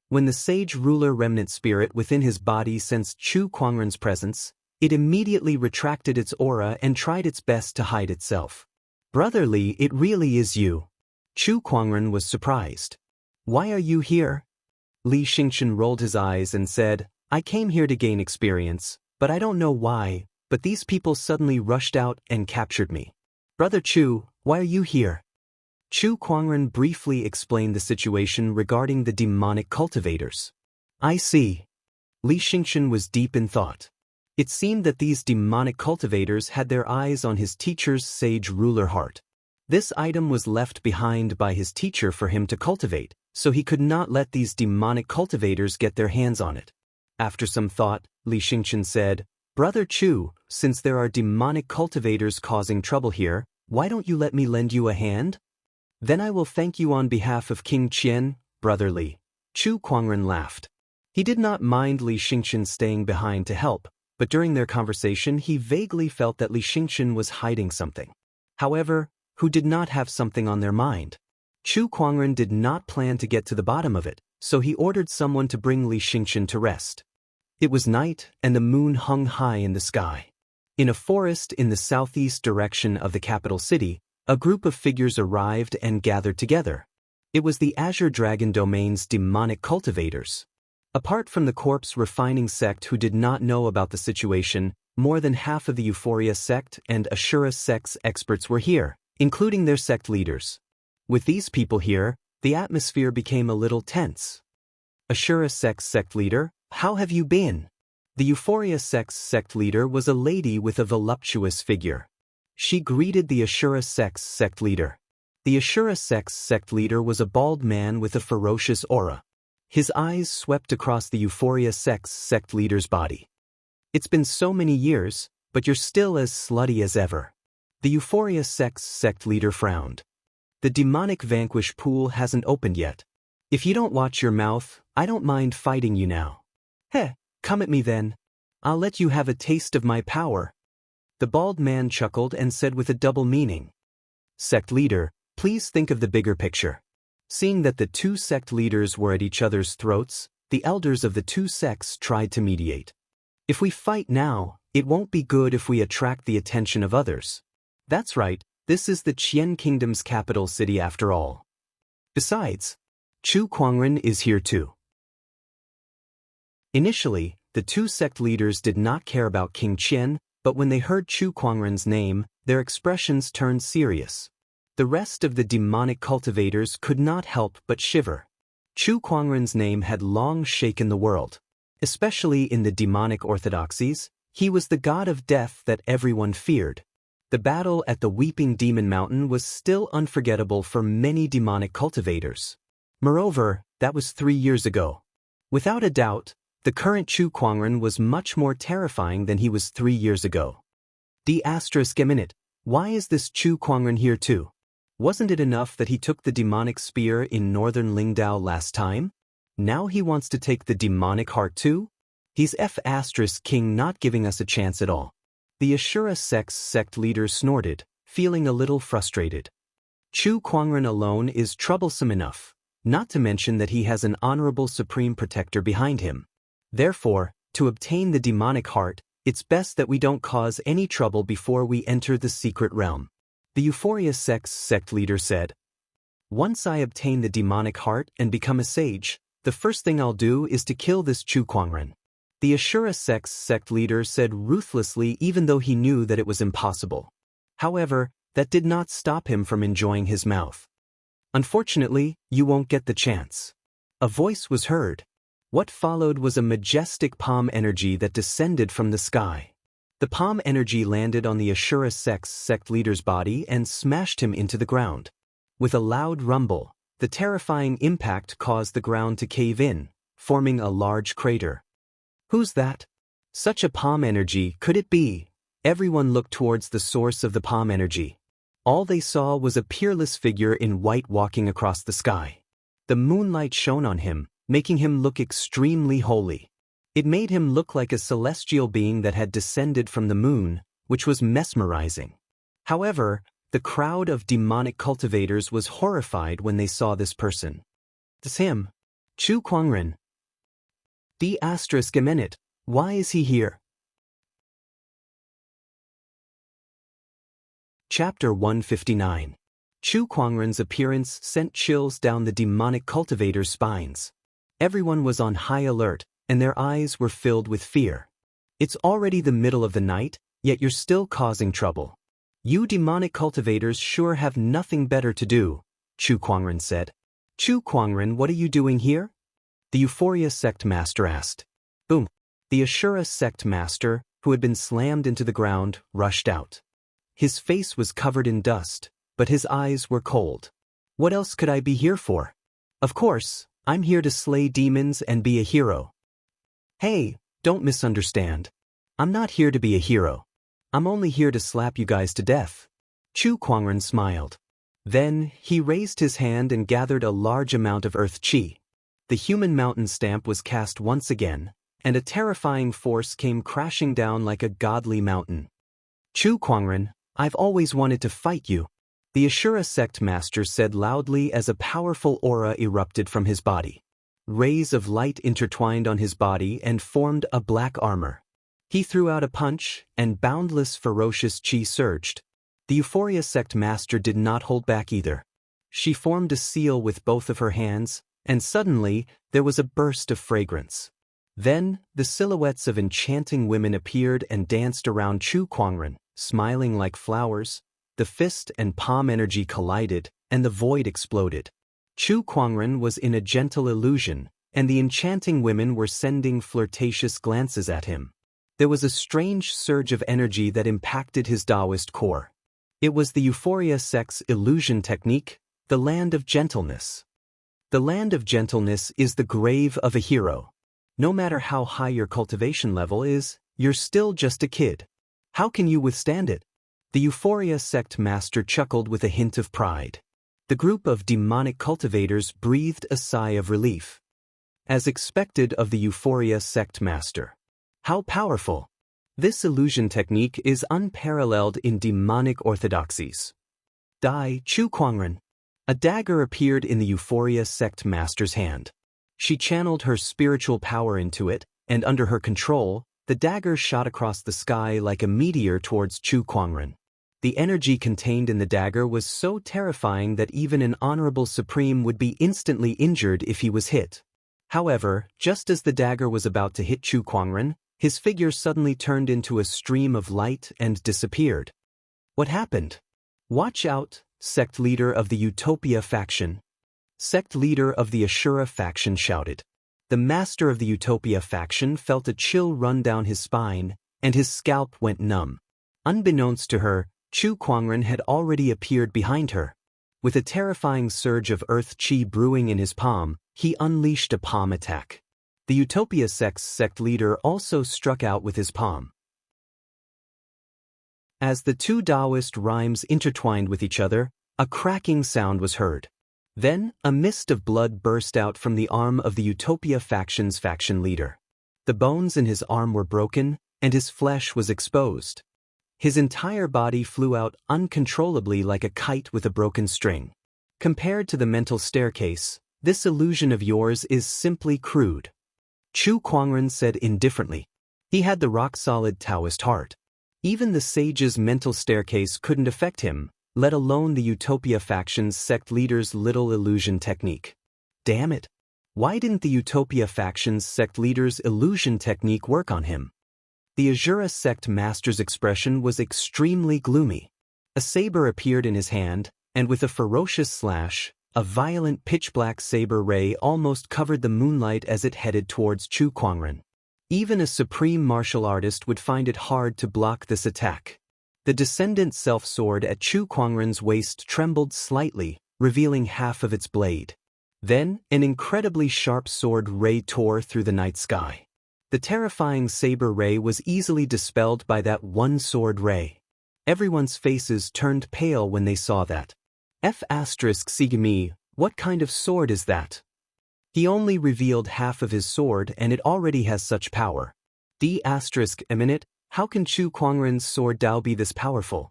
When the sage ruler remnant spirit within his body sensed Chu Kuangren's presence, it immediately retracted its aura and tried its best to hide itself. Brother Li, it really is you. Chu Kuangren was surprised. Why are you here? Li Xingqian rolled his eyes and said, I came here to gain experience, but I don't know why, but these people suddenly rushed out and captured me. Brother Chu, why are you here? Chu Kuangren briefly explained the situation regarding the demonic cultivators. I see. Li Xingqian was deep in thought. It seemed that these demonic cultivators had their eyes on his teacher's sage ruler heart. This item was left behind by his teacher for him to cultivate, so he could not let these demonic cultivators get their hands on it. After some thought, Li Xingqian said, "Brother Chu, since there are demonic cultivators causing trouble here, why don't you let me lend you a hand? Then I will thank you on behalf of King Qian, Brother Li." Chu Kuangren laughed. He did not mind Li Xingqian staying behind to help, but during their conversation he vaguely felt that Li Xingqian was hiding something. However, who did not have something on their mind? Chu Kuangren did not plan to get to the bottom of it, so he ordered someone to bring Li Xingqian to rest. It was night, and the moon hung high in the sky. In a forest in the southeast direction of the capital city, a group of figures arrived and gathered together. It was the Azure Dragon Domain's demonic cultivators. Apart from the corpse refining sect who did not know about the situation, more than half of the Euphoria sect and Ashura sect's experts were here, including their sect leaders. With these people here, the atmosphere became a little tense. Ashura sect's sect leader, how have you been? The Euphoria sect's sect leader was a lady with a voluptuous figure. She greeted the Ashura sect's sect leader. The Ashura sect's sect leader was a bald man with a ferocious aura. His eyes swept across the Euphoria sect's sect leader's body. "It's been so many years, but you're still as slutty as ever." The Euphoria sect's sect leader frowned. "The demonic vanquish pool hasn't opened yet. If you don't watch your mouth, I don't mind fighting you now." "Heh, come at me then. I'll let you have a taste of my power." The bald man chuckled and said with a double meaning, "Sect leader, please think of the bigger picture." Seeing that the two sect leaders were at each other's throats, the elders of the two sects tried to mediate. "If we fight now, it won't be good if we attract the attention of others. That's right, this is the Qian Kingdom's capital city after all. Besides, Chu Kuangren is here too." Initially, the two sect leaders did not care about King Qian, but when they heard Chu Kuangren's name, their expressions turned serious. The rest of the demonic cultivators could not help but shiver. Chu Kuangren's name had long shaken the world. Especially in the demonic orthodoxies, he was the god of death that everyone feared. The battle at the Weeping Demon Mountain was still unforgettable for many demonic cultivators. Moreover, that was 3 years ago. Without a doubt, the current Chu Kuangren was much more terrifying than he was 3 years ago. ***, why is this Chu Kuangren here too? Wasn't it enough that he took the demonic spear in northern Lingdao last time? Now he wants to take the demonic heart too? He's **king not giving us a chance at all." The Ashura sect's sect leader snorted, feeling a little frustrated. Chu Kuangren alone is troublesome enough, not to mention that he has an honorable supreme protector behind him. Therefore, to obtain the demonic heart, it's best that we don't cause any trouble before we enter the secret realm. The Euphoria sect's sect leader said, "Once I obtain the demonic heart and become a sage, the first thing I'll do is to kill this Chu Kuangren." The Ashura sect's sect leader said ruthlessly, even though he knew that it was impossible. However, that did not stop him from enjoying his mouth. "Unfortunately, you won't get the chance." A voice was heard. What followed was a majestic palm energy that descended from the sky. The palm energy landed on the Ashura sect's sect leader's body and smashed him into the ground. With a loud rumble, the terrifying impact caused the ground to cave in, forming a large crater. "Who's that? Such a palm energy, could it be?" Everyone looked towards the source of the palm energy. All they saw was a peerless figure in white walking across the sky. The moonlight shone on him, making him look extremely holy. It made him look like a celestial being that had descended from the moon, which was mesmerizing. However, the crowd of demonic cultivators was horrified when they saw this person. "It's him. Chu Kuangren. Why is he here?" Chapter 159. Chu Kuangren's appearance sent chills down the demonic cultivators' spines. Everyone was on high alert, and their eyes were filled with fear. "It's already the middle of the night, yet you're still causing trouble. You demonic cultivators sure have nothing better to do," Chu Kuangren said. "Chu Kuangren, what are you doing here?" The Euphoria sect master asked. Boom! The Ashura sect master, who had been slammed into the ground, rushed out. His face was covered in dust, but his eyes were cold. "What else could I be here for? Of course, I'm here to slay demons and be a hero." "Hey, Don't misunderstand. I'm not here to be a hero. I'm only here to slap you guys to death. Chu Kuangren smiled. Then, he raised his hand and gathered a large amount of earth qi. The human mountain stamp was cast once again, and a terrifying force came crashing down like a godly mountain. Chu Kuangren, I've always wanted to fight you, the Ashura sect master said loudly as a powerful aura erupted from his body. Rays of light intertwined on his body and formed a black armor. He threw out a punch, and boundless ferocious qi surged. The Euphoria sect master did not hold back either. She formed a seal with both of her hands, and suddenly, there was a burst of fragrance. Then, the silhouettes of enchanting women appeared and danced around Chu Kuangren, smiling like flowers. The fist and palm energy collided, and the void exploded. Chu Kuangren was in a gentle illusion, and the enchanting women were sending flirtatious glances at him. There was a strange surge of energy that impacted his Daoist core. It was the Euphoria sect's illusion technique, the land of gentleness. The land of gentleness is the grave of a hero. No matter how high your cultivation level is, you're still just a kid. How can you withstand it? The Euphoria sect master chuckled with a hint of pride. The group of demonic cultivators breathed a sigh of relief. As expected of the Euphoria sect master. How powerful! This illusion technique is unparalleled in demonic orthodoxies. Dai Chu Kuangren. A dagger appeared in the Euphoria sect master's hand. She channeled her spiritual power into it, and under her control, the dagger shot across the sky like a meteor towards Chu Kuangren. The energy contained in the dagger was so terrifying that even an honorable supreme would be instantly injured if he was hit. However, just as the dagger was about to hit Chu Kuangren, his figure suddenly turned into a stream of light and disappeared. What happened? Watch out, sect leader of the Utopia faction. Sect leader of the Ashura faction shouted. The master of the Utopia faction felt a chill run down his spine, and his scalp went numb. Unbeknownst to her, Chu Kuangren had already appeared behind her. With a terrifying surge of earth qi brewing in his palm, he unleashed a palm attack. The Utopia sect's sect leader also struck out with his palm. As the two Daoist rhymes intertwined with each other, a cracking sound was heard. Then, a mist of blood burst out from the arm of the Utopia faction's faction leader. The bones in his arm were broken, and his flesh was exposed. His entire body flew out uncontrollably like a kite with a broken string. Compared to the mental staircase, this illusion of yours is simply crude. Chu Kuangren said indifferently. He had the rock-solid Taoist heart. Even the sage's mental staircase couldn't affect him, let alone the Utopia faction's sect leader's little illusion technique. Damn it! Why didn't the Utopia faction's sect leader's illusion technique work on him? The Ashura sect master's expression was extremely gloomy. A saber appeared in his hand, and with a ferocious slash, a violent pitch-black saber ray almost covered the moonlight as it headed towards Chu Kuangren. Even a supreme martial artist would find it hard to block this attack. The descendant self-sword at Chu Kuangren's waist trembled slightly, revealing half of its blade. Then, an incredibly sharp sword ray tore through the night sky. The terrifying saber ray was easily dispelled by that one sword ray. Everyone's faces turned pale when they saw that. Sigimi, what kind of sword is that? He only revealed half of his sword and it already has such power. Eminent, how can Chu Kuangren's sword Dao be this powerful?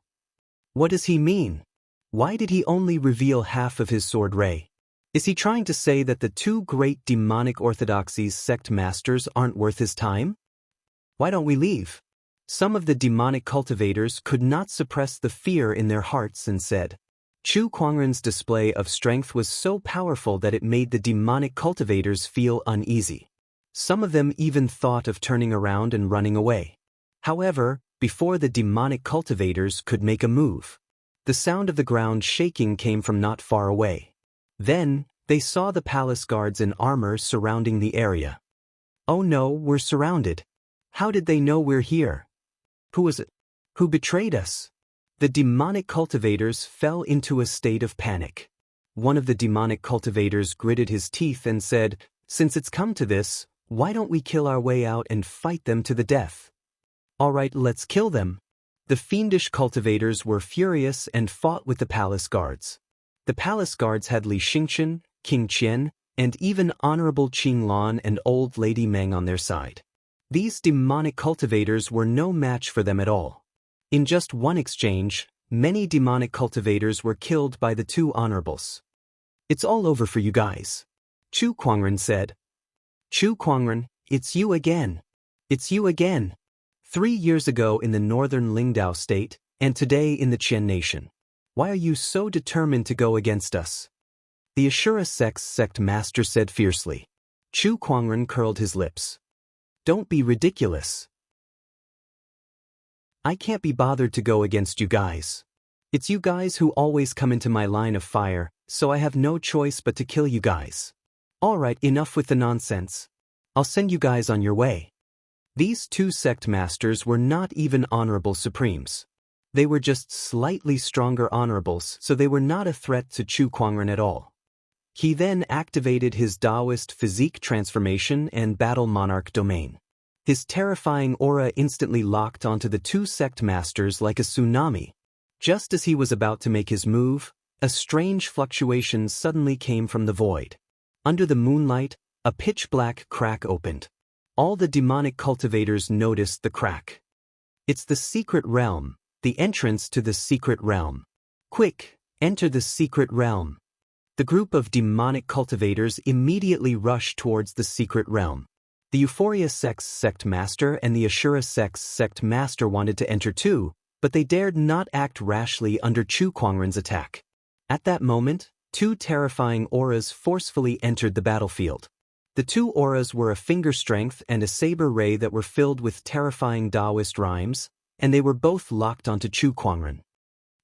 What does he mean? Why did he only reveal half of his sword ray? Is he trying to say that the two great demonic orthodoxies sect masters aren't worth his time? Why don't we leave? Some of the demonic cultivators could not suppress the fear in their hearts and said. Chu Kuangren's display of strength was so powerful that it made the demonic cultivators feel uneasy. Some of them even thought of turning around and running away. However, before the demonic cultivators could make a move, the sound of the ground shaking came from not far away. Then, they saw the palace guards in armor surrounding the area. Oh no, we're surrounded. How did they know we're here? Who was it? Who betrayed us? The demonic cultivators fell into a state of panic. One of the demonic cultivators gritted his teeth and said, since it's come to this, Why don't we kill our way out and fight them to the death? All right, let's kill them. The fiendish cultivators were furious and fought with the palace guards. The palace guards had Li Xingchen, King Qian, and even Honorable Qing Lan and Old Lady Meng on their side. These demonic cultivators were no match for them at all. In just one exchange, many demonic cultivators were killed by the two honorables. It's all over for you guys, Chu Kuangren said. Chu Kuangren, it's you again. It's you again. 3 years ago in the northern Lingdao state, and today in the Qian nation. Why are you so determined to go against us? The Ashura sect master said fiercely. Chu Kuangren curled his lips. Don't be ridiculous. I can't be bothered to go against you guys. It's you guys who always come into my line of fire, so I have no choice but to kill you guys. All right, enough with the nonsense. I'll send you guys on your way. These two sect masters were not even honorable supremes. They were just slightly stronger honorables, so they were not a threat to Chu Kuangren at all. He then activated his Daoist physique transformation and battle monarch domain. His terrifying aura instantly locked onto the two sect masters like a tsunami. Just as he was about to make his move, a strange fluctuation suddenly came from the void. Under the moonlight, a pitch-black crack opened. All the demonic cultivators noticed the crack. It's the secret realm, the entrance to the secret realm. Quick, enter the secret realm. The group of demonic cultivators immediately rushed towards the secret realm. The Euphoria sect master and the Ashura sect master wanted to enter too, but they dared not act rashly under Chu Kuangren's attack. At that moment, two terrifying auras forcefully entered the battlefield. The two auras were a finger strength and a saber ray that were filled with terrifying Daoist rhymes, and they were both locked onto Chu Kuangren.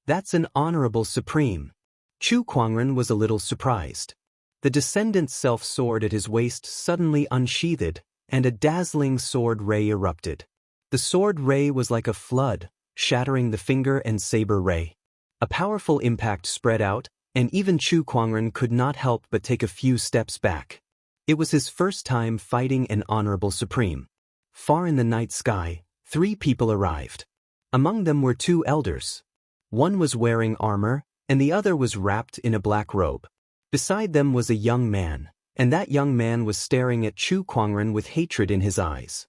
That's an honorable supreme. Chu Kuangren was a little surprised. The descendant's self-sword at his waist suddenly unsheathed, and a dazzling sword ray erupted. The sword ray was like a flood, shattering the finger and saber ray. A powerful impact spread out, and even Chu Kuangren could not help but take a few steps back. It was his first time fighting an honorable supreme. Far in the night sky, 3 people arrived. Among them were 2 elders. One was wearing armor, and the other was wrapped in a black robe. Beside them was a young man, and that young man was staring at Chu Kuangren with hatred in his eyes.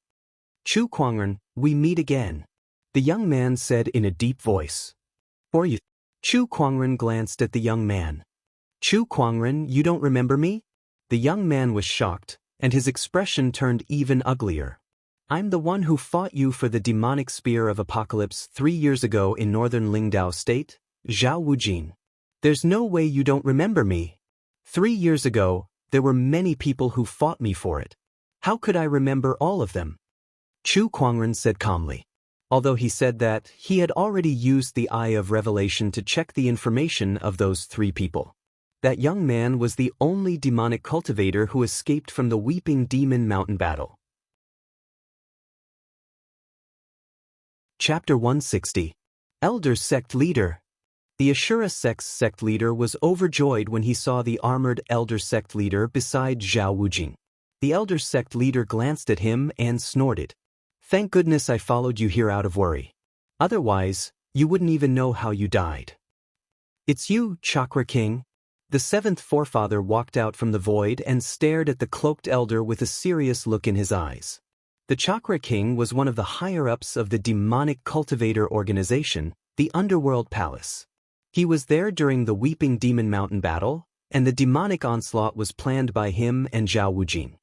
Chu Kuangren, we meet again, the young man said in a deep voice. Or you? Chu Kuangren glanced at the young man. Chu Kuangren, you don't remember me? The young man was shocked, and his expression turned even uglier. I'm the one who fought you for the demonic spear of apocalypse 3 years ago in northern Lingdao state, Zhao Wujin. There's no way you don't remember me. 3 years ago, there were many people who fought me for it. How could I remember all of them? Chu Kuangren said calmly. Although he said that, he had already used the Eye of Revelation to check the information of those 3 people. That young man was the only demonic cultivator who escaped from the Weeping Demon Mountain battle. Chapter 160. Elder Sect Leader. The Ashura sect leader was overjoyed when he saw the armored Elder Sect leader beside Zhao Wujing. The Elder Sect leader glanced at him and snorted. Thank goodness I followed you here out of worry. Otherwise, you wouldn't even know how you died. It's you, Chakra King. The 7th forefather walked out from the void and stared at the cloaked elder with a serious look in his eyes. The Chakra King was one of the higher-ups of the demonic cultivator organization, the Underworld Palace. He was there during the Weeping Demon Mountain battle, and the demonic onslaught was planned by him and Zhao Wujing.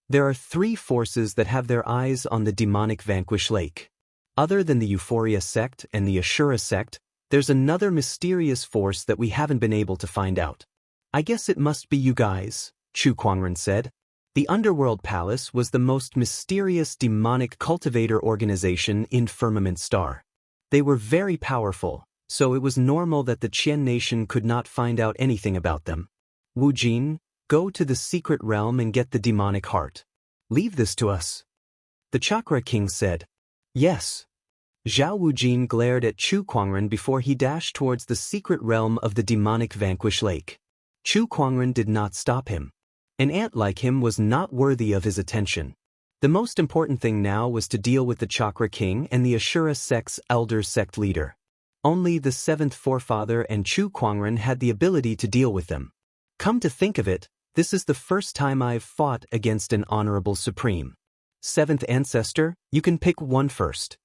There are 3 forces that have their eyes on the demonic Vanquish Lake. Other than the Euphoria sect and the Ashura sect, there's another mysterious force that we haven't been able to find out. I guess it must be you guys, Chu Kuangren said. The Underworld Palace was the most mysterious demonic cultivator organization in Firmament Star. They were very powerful, so it was normal that the Qian nation could not find out anything about them. Wu Jin, go to the secret realm and get the demonic heart. Leave this to us. The Chakra King said. Yes. Zhao Wujin glared at Chu Kuangren before he dashed towards the secret realm of the demonic Vanquish Lake. Chu Kuangren did not stop him. An ant like him was not worthy of his attention. The most important thing now was to deal with the Chakra King and the Ashura sect's elder sect leader. Only the seventh forefather and Chu Kuangren had the ability to deal with them. Come to think of it, this is the first time I've fought against an honorable supreme. Seventh ancestor, you can pick one first.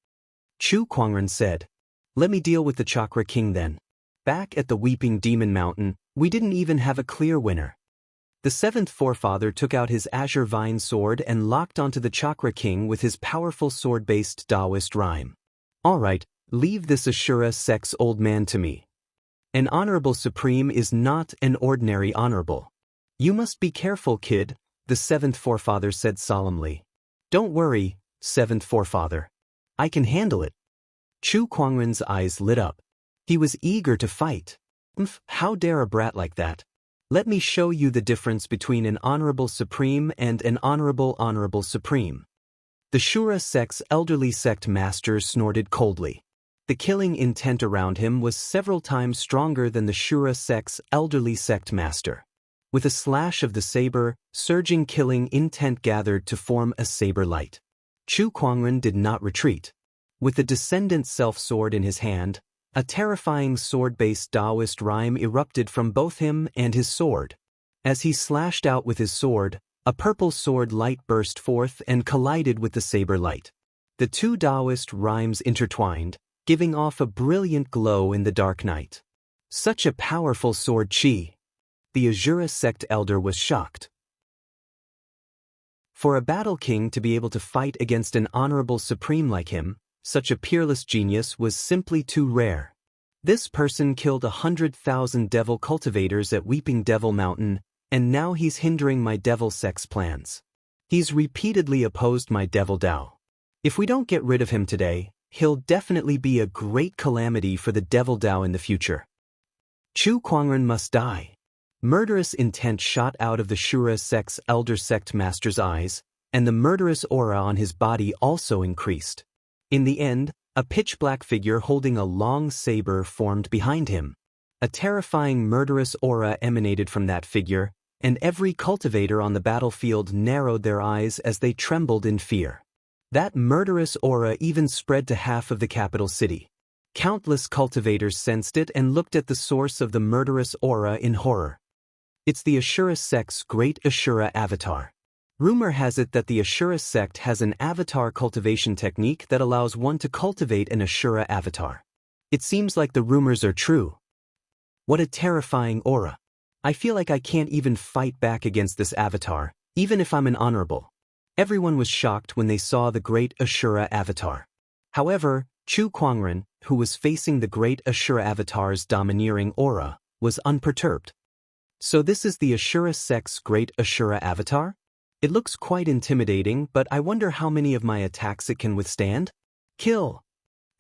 Chu Kuangren said. Let me deal with the Chakra King then. Back at the Weeping Demon Mountain, we didn't even have a clear winner. The seventh forefather took out his azure vine sword and locked onto the Chakra King with his powerful sword-based Daoist rhyme. Alright, leave this Ashura sect's old man to me. An honorable supreme is not an ordinary honorable. You must be careful, kid, the seventh forefather said solemnly. Don't worry, seventh forefather. I can handle it. Chu Kuangren's eyes lit up. He was eager to fight. How dare a brat like that? Let me show you the difference between an honorable supreme and an honorable supreme. The Shura sect's elderly sect master snorted coldly. The killing intent around him was several times stronger than the Shura sect's elderly sect master. With a slash of the saber, surging killing intent gathered to form a saber light. Chu Kuangren did not retreat. With the descendant self-sword in his hand, a terrifying sword-based Daoist rhyme erupted from both him and his sword. As he slashed out with his sword, a purple sword light burst forth and collided with the saber light. The two Daoist rhymes intertwined, giving off a brilliant glow in the dark night. Such a powerful sword chi! The Ashura sect elder was shocked. For a battle king to be able to fight against an honorable supreme like him, such a peerless genius was simply too rare. This person killed 100,000 devil cultivators at Weeping Devil Mountain, and now he's hindering my devil sect's plans. He's repeatedly opposed my devil Dao. If we don't get rid of him today, he'll definitely be a great calamity for the devil Dao in the future. Chu Kuangren must die. Murderous intent shot out of the Shura sect's elder sect master's eyes, and the murderous aura on his body also increased. In the end, a pitch-black figure holding a long saber formed behind him. A terrifying murderous aura emanated from that figure, and every cultivator on the battlefield narrowed their eyes as they trembled in fear. That murderous aura even spread to half of the capital city. Countless cultivators sensed it and looked at the source of the murderous aura in horror. It's the Ashura sect's great Ashura avatar. Rumor has it that the Ashura sect has an avatar cultivation technique that allows one to cultivate an Ashura avatar. It seems like the rumors are true. What a terrifying aura. I feel like I can't even fight back against this avatar, even if I'm an honorable. Everyone was shocked when they saw the great Ashura avatar. However, Chu Kuangren, who was facing the great Ashura avatar's domineering aura, was unperturbed. So this is the Ashura sect's great Ashura avatar? It looks quite intimidating, but I wonder how many of my attacks it can withstand? Kill!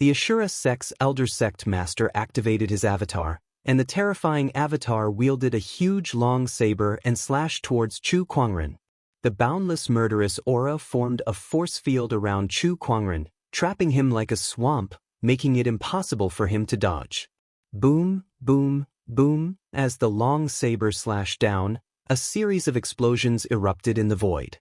The Ashura sect's elder sect master activated his avatar, and the terrifying avatar wielded a huge long saber and slashed towards Chu Kuangren. The boundless murderous aura formed a force field around Chu Kuangren, trapping him like a swamp, making it impossible for him to dodge. Boom, boom, boom, as the long saber slashed down, a series of explosions erupted in the void.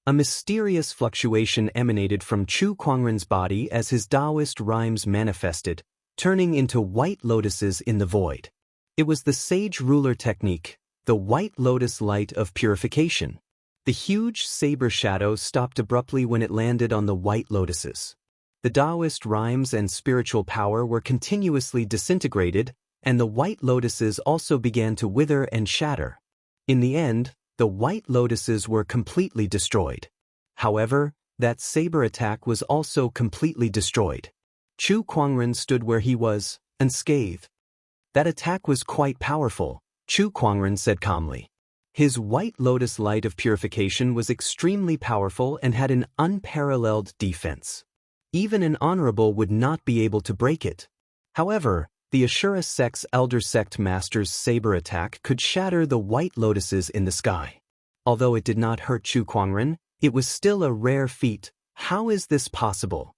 A mysterious fluctuation emanated from Chu Kuangren's body as his Daoist rhymes manifested, turning into white lotuses in the void. It was the sage ruler technique, the white lotus light of purification. The huge saber shadow stopped abruptly when it landed on the white lotuses. The Daoist rhymes and spiritual power were continuously disintegrated, and the white lotuses also began to wither and shatter. In the end, the white lotuses were completely destroyed. However, that saber attack was also completely destroyed. Chu Kuangren stood where he was, unscathed. That attack was quite powerful, Chu Kuangren said calmly. His white lotus light of purification was extremely powerful and had an unparalleled defense. Even an honorable would not be able to break it. However, the Ashura sect's elder sect master's saber attack could shatter the white lotuses in the sky. Although it did not hurt Chu Kuangren, it was still a rare feat. How is this possible?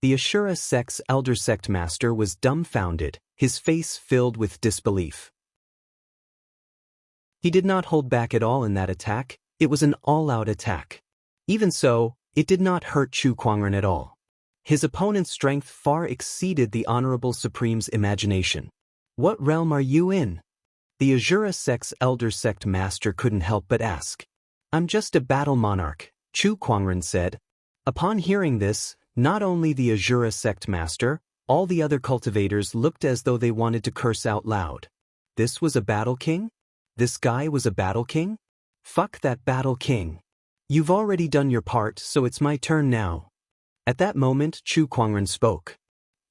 The Ashura sect's elder sect master was dumbfounded, his face filled with disbelief. He did not hold back at all in that attack, It was an all-out attack. Even so, it did not hurt Chu Kuangren at all. His opponent's strength far exceeded the Honorable Supreme's imagination. What realm are you in? The Azura sect's elder sect master couldn't help but ask. I'm just a battle monarch, Chu Kuangren said. Upon hearing this, not only the Azura sect master, all the other cultivators looked as though they wanted to curse out loud. This was a battle king? This guy was a battle king? Fuck that battle king. You've already done your part, so it's my turn now. At that moment, Chu Kuangren spoke.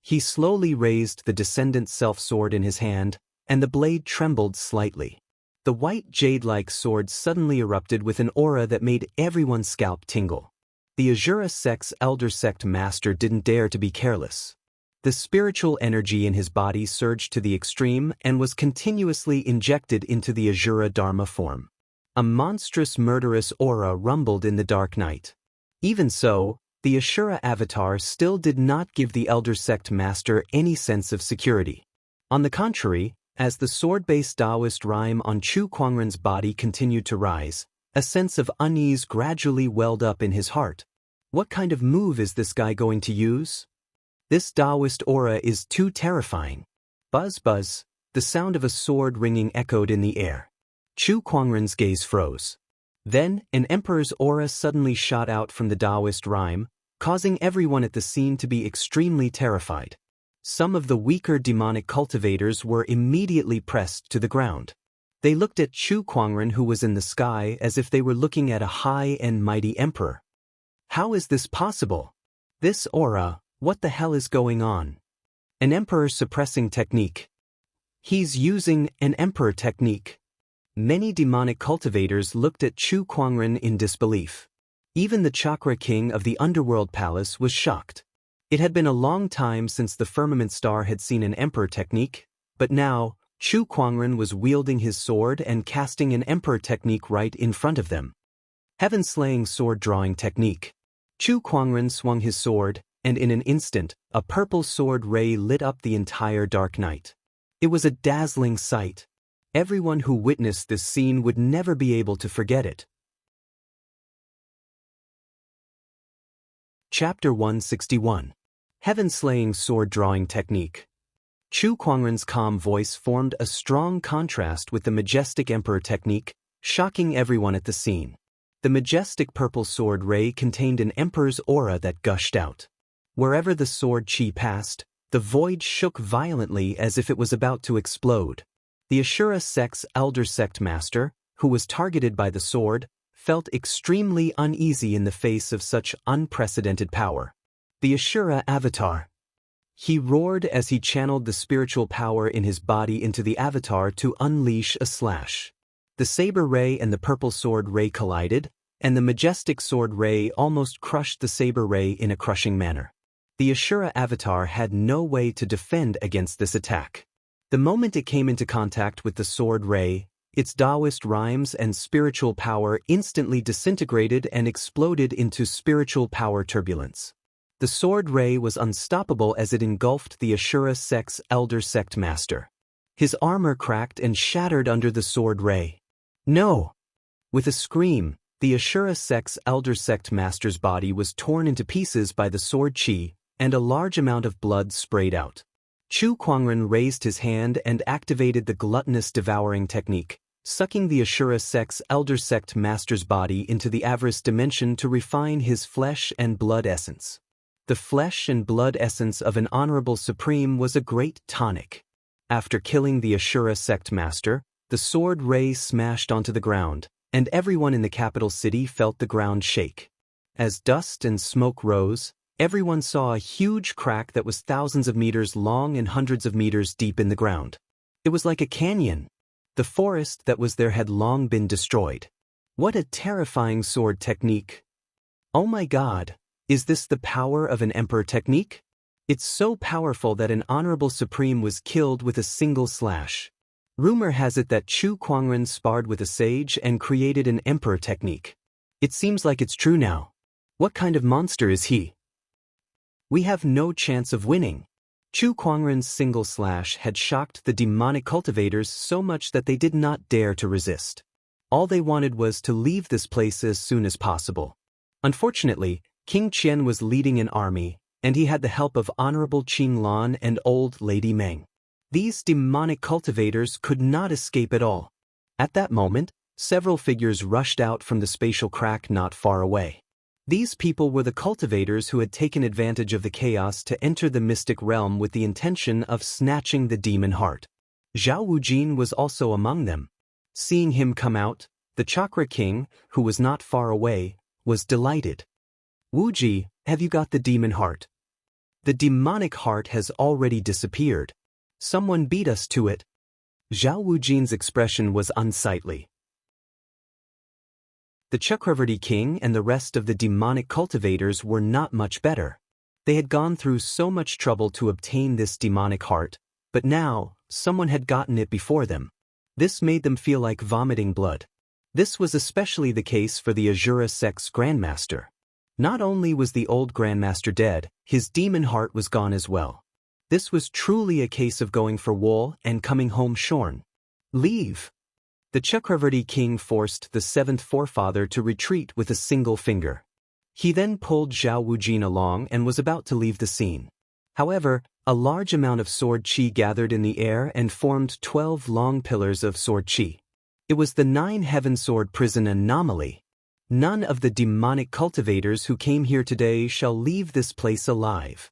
He slowly raised the descendant self-sword in his hand, and the blade trembled slightly. The white jade-like sword suddenly erupted with an aura that made everyone's scalp tingle. The Azura sect's elder sect master didn't dare to be careless. The spiritual energy in his body surged to the extreme and was continuously injected into the Azura Dharma form. A monstrous murderous aura rumbled in the dark night. Even so, the Ashura avatar still did not give the elder sect master any sense of security. On the contrary, as the sword-based Daoist rhyme on Chu Kuangren's body continued to rise, a sense of unease gradually welled up in his heart. What kind of move is this guy going to use? This Daoist aura is too terrifying. Buzz buzz, the sound of a sword ringing echoed in the air. Chu Kuangren's gaze froze. Then, an emperor's aura suddenly shot out from the Daoist rhyme, causing everyone at the scene to be extremely terrified. Some of the weaker demonic cultivators were immediately pressed to the ground. They looked at Chu Kuangren, who was in the sky, as if they were looking at a high and mighty emperor. How is this possible? This aura, what the hell is going on? An emperor suppressing technique. He's using an emperor technique. Many demonic cultivators looked at Chu Kuangren in disbelief. Even the Chakra King of the Underworld Palace was shocked. It had been a long time since the Firmament Star had seen an emperor technique, but now, Chu Kuangren was wielding his sword and casting an emperor technique right in front of them. Heaven-slaying sword-drawing technique. Chu Kuangren swung his sword, and in an instant, a purple sword ray lit up the entire dark night. It was a dazzling sight. Everyone who witnessed this scene would never be able to forget it. Chapter 161. Heaven-slaying sword-drawing technique. Chu Kuangren's calm voice formed a strong contrast with the majestic emperor technique, shocking everyone at the scene. The majestic purple sword ray contained an emperor's aura that gushed out. Wherever the sword chi passed, the void shook violently as if it was about to explode. The Ashura sect's elder sect master, who was targeted by the sword, felt extremely uneasy in the face of such unprecedented power. The Ashura avatar. He roared as he channeled the spiritual power in his body into the avatar to unleash a slash. The saber ray and the purple sword ray collided, and the majestic sword ray almost crushed the saber ray in a crushing manner. The Ashura avatar had no way to defend against this attack. The moment it came into contact with the sword ray, its Daoist rhymes and spiritual power instantly disintegrated and exploded into spiritual power turbulence. The sword ray was unstoppable as it engulfed the Ashura sect's elder sect master. His armor cracked and shattered under the sword ray. No! With a scream, the Ashura sect's elder sect master's body was torn into pieces by the sword chi, and a large amount of blood sprayed out. Chu Kuangren raised his hand and activated the gluttonous devouring technique, sucking the Ashura sect's elder sect master's body into the avarice dimension to refine his flesh and blood essence. The flesh and blood essence of an honorable supreme was a great tonic. After killing the Ashura sect master, the sword ray smashed onto the ground, and everyone in the capital city felt the ground shake. As dust and smoke rose, everyone saw a huge crack that was thousands of meters long and hundreds of meters deep in the ground. It was like a canyon. The forest that was there had long been destroyed. What a terrifying sword technique. Oh my God, is this the power of an emperor technique? It's so powerful that an honorable supreme was killed with a single slash. Rumor has it that Chu Kuangren sparred with a sage and created an emperor technique. It seems like it's true now. What kind of monster is he? We have no chance of winning. Chu Kuangren's single slash had shocked the demonic cultivators so much that they did not dare to resist. All they wanted was to leave this place as soon as possible. Unfortunately, King Qian was leading an army, and he had the help of Honorable Qing Lan and Old Lady Meng. These demonic cultivators could not escape at all. At that moment, several figures rushed out from the spatial crack not far away. These people were the cultivators who had taken advantage of the chaos to enter the mystic realm with the intention of snatching the demon heart. Zhao Wujin was also among them. Seeing him come out, the Chakra King, who was not far away, was delighted. "Wuji, have you got the demon heart?" "The demonic heart has already disappeared. Someone beat us to it." Zhao Wujin's expression was unsightly. The Chakravarti King and the rest of the demonic cultivators were not much better. They had gone through so much trouble to obtain this demonic heart, but now, someone had gotten it before them. This made them feel like vomiting blood. This was especially the case for the Azura Sect's Grandmaster. Not only was the old Grandmaster dead, his demon heart was gone as well. This was truly a case of going for wool and coming home shorn. "Leave!" The Chakravarti King forced the seventh forefather to retreat with a single finger. He then pulled Zhao Wujin along and was about to leave the scene. However, a large amount of sword qi gathered in the air and formed 12 long pillars of sword qi. It was the 9-heaven sword prison anomaly. "None of the demonic cultivators who came here today shall leave this place alive,"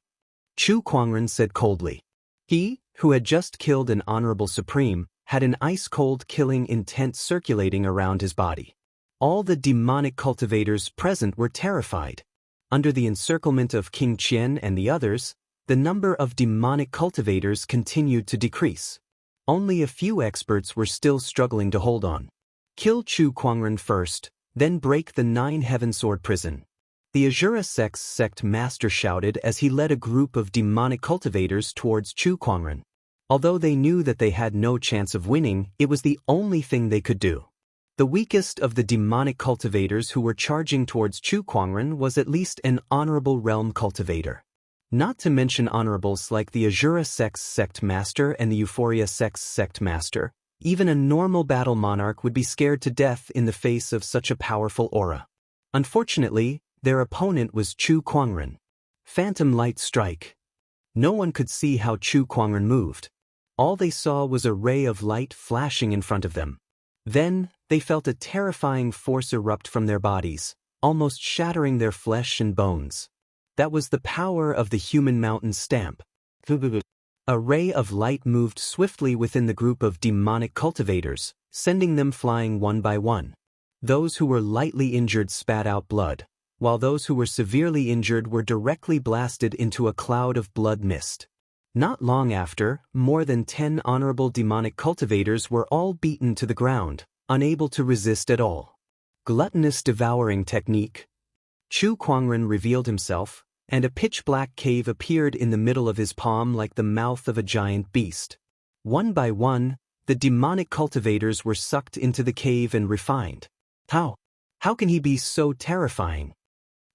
Chu Kuangren said coldly. He, who had just killed an honorable supreme, had an ice-cold killing intent circulating around his body. All the demonic cultivators present were terrified. Under the encirclement of King Qian and the others, the number of demonic cultivators continued to decrease. Only a few experts were still struggling to hold on. "Kill Chu Kuangren first, then break the 9-heaven sword prison," the Azura Sect's sect master shouted as he led a group of demonic cultivators towards Chu Kuangren. Although they knew that they had no chance of winning, it was the only thing they could do. The weakest of the demonic cultivators who were charging towards Chu Kuangren was at least an honorable realm cultivator. Not to mention honorables like the Azura Sect's sect master and the Euphoria Sect's sect master, even a normal battle monarch would be scared to death in the face of such a powerful aura. Unfortunately, their opponent was Chu Kuangren. Phantom light strike. No one could see how Chu Kuangren moved. All they saw was a ray of light flashing in front of them. Then, they felt a terrifying force erupt from their bodies, almost shattering their flesh and bones. That was the power of the human mountain stamp. A ray of light moved swiftly within the group of demonic cultivators, sending them flying one by one. Those who were lightly injured spat out blood, while those who were severely injured were directly blasted into a cloud of blood mist. Not long after, more than 10 honorable demonic cultivators were all beaten to the ground, unable to resist at all. Gluttonous devouring technique. Chu Kuangren revealed himself, and a pitch-black cave appeared in the middle of his palm like the mouth of a giant beast. One by one, the demonic cultivators were sucked into the cave and refined. How can he be so terrifying?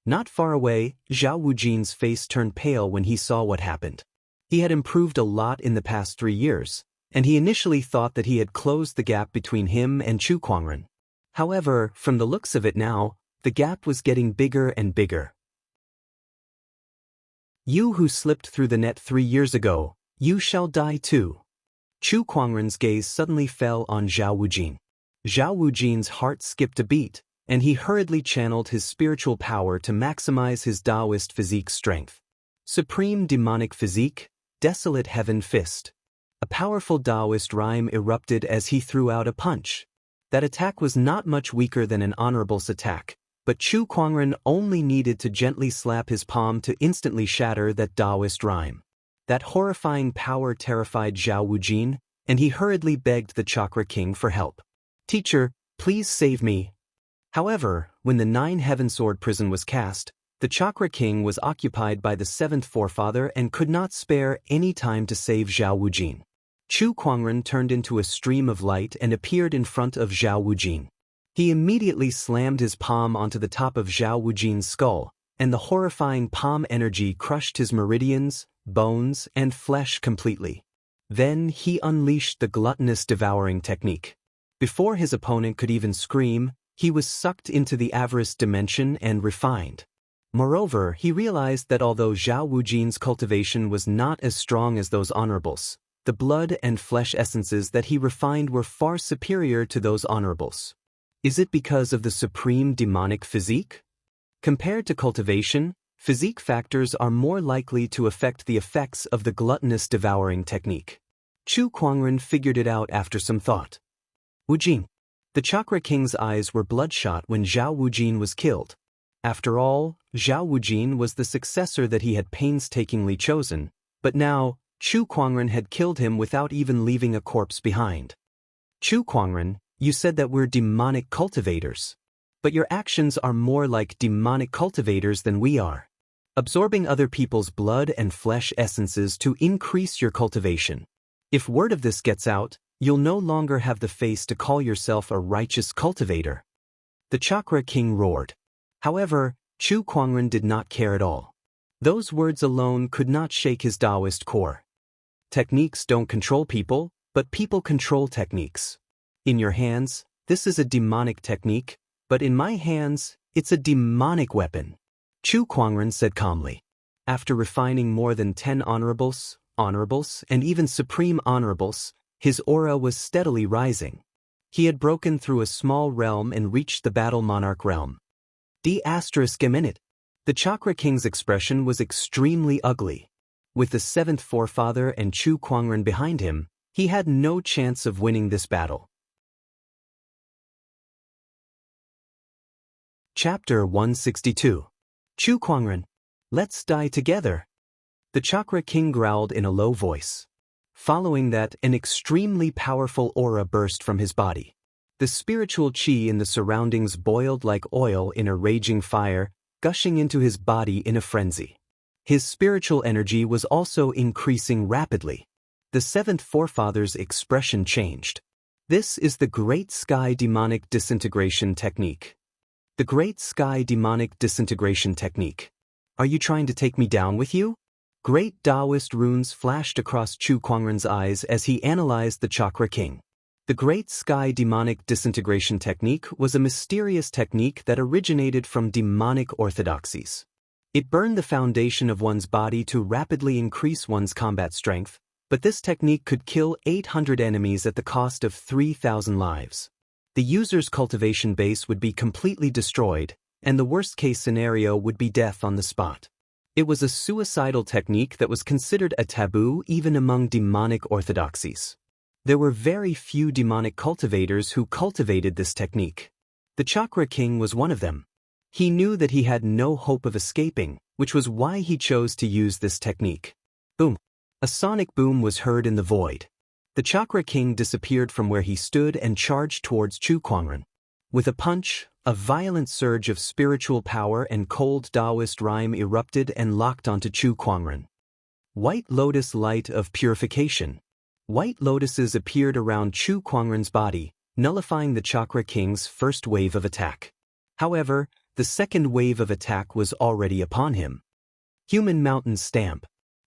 Not far away, Zhao Wujin's face turned pale when he saw what happened. He had improved a lot in the past 3 years, and he initially thought that he had closed the gap between him and Chu Kuangren. However, from the looks of it now, the gap was getting bigger and bigger. "You who slipped through the net 3 years ago, you shall die too." Chu Kuangren's gaze suddenly fell on Zhao Wujin. Zhao Wujin's heart skipped a beat, and he hurriedly channeled his spiritual power to maximize his Daoist physique strength. Supreme demonic physique, desolate heaven fist. A powerful Daoist rhyme erupted as he threw out a punch. That attack was not much weaker than an honorable's attack, but Chu Kuangren only needed to gently slap his palm to instantly shatter that Daoist rhyme. That horrifying power terrified Zhao Wujin, and he hurriedly begged the Chakra King for help. "Teacher, please save me." However, when the 9-heaven sword prison was cast, the Chakra King was occupied by the 7th forefather and could not spare any time to save Zhao Wujin. Chu Kuangren turned into a stream of light and appeared in front of Zhao Wujin. He immediately slammed his palm onto the top of Zhao Wujin's skull, and the horrifying palm energy crushed his meridians, bones, and flesh completely. Then he unleashed the gluttonous devouring technique. Before his opponent could even scream, he was sucked into the avarice dimension and refined. Moreover, he realized that although Zhao Wujin's cultivation was not as strong as those honorables, the blood and flesh essences that he refined were far superior to those honorables. Is it because of the supreme demonic physique? Compared to cultivation, physique factors are more likely to affect the effects of the gluttonous devouring technique. Chu Kuangren figured it out after some thought. Wujin. The Chakra King's eyes were bloodshot when Zhao Wujin was killed. After all, Zhao Wujin was the successor that he had painstakingly chosen, but now, Chu Kuangren had killed him without even leaving a corpse behind. Chu Kuangren, you said that we're demonic cultivators. But your actions are more like demonic cultivators than we are. Absorbing other people's blood and flesh essences to increase your cultivation. If word of this gets out, you'll no longer have the face to call yourself a righteous cultivator. The Chakra King roared. However, Chu Kuangren did not care at all. Those words alone could not shake his Daoist core. Techniques don't control people, but people control techniques. In your hands, this is a demonic technique, but in my hands, it's a demonic weapon. Chu Kuangren said calmly. After refining more than 10 honorables, and even supreme honorables, his aura was steadily rising. He had broken through a small realm and reached the Battle Monarch realm. D****. The Chakra King's expression was extremely ugly. With the seventh forefather and Chu Kuangren behind him, he had no chance of winning this battle. Chapter 162. Chu Kuangren. Let's die together. The Chakra King growled in a low voice. Following that, an extremely powerful aura burst from his body. The spiritual qi in the surroundings boiled like oil in a raging fire, gushing into his body in a frenzy. His spiritual energy was also increasing rapidly. The seventh forefather's expression changed. This is the Great Sky Demonic Disintegration Technique. The Great Sky Demonic Disintegration Technique. Are you trying to take me down with you? Great Daoist runes flashed across Chu Kuangren's eyes as he analyzed the Chakra King. The Great Sky Demonic Disintegration Technique was a mysterious technique that originated from demonic orthodoxies. It burned the foundation of one's body to rapidly increase one's combat strength, but this technique could kill 800 enemies at the cost of 3,000 lives. The user's cultivation base would be completely destroyed, and the worst-case scenario would be death on the spot. It was a suicidal technique that was considered a taboo even among demonic orthodoxies. There were very few demonic cultivators who cultivated this technique. The Chakra King was one of them. He knew that he had no hope of escaping, which was why he chose to use this technique. Boom! A sonic boom was heard in the void. The Chakra King disappeared from where he stood and charged towards Chu Kuangren. With a punch, a violent surge of spiritual power and cold Daoist rhyme erupted and locked onto Chu Kuangren. White Lotus Light of Purification. White lotuses appeared around Chu Kuangren's body, nullifying the Chakra King's first wave of attack. However, the second wave of attack was already upon him. Human Mountain Stamp.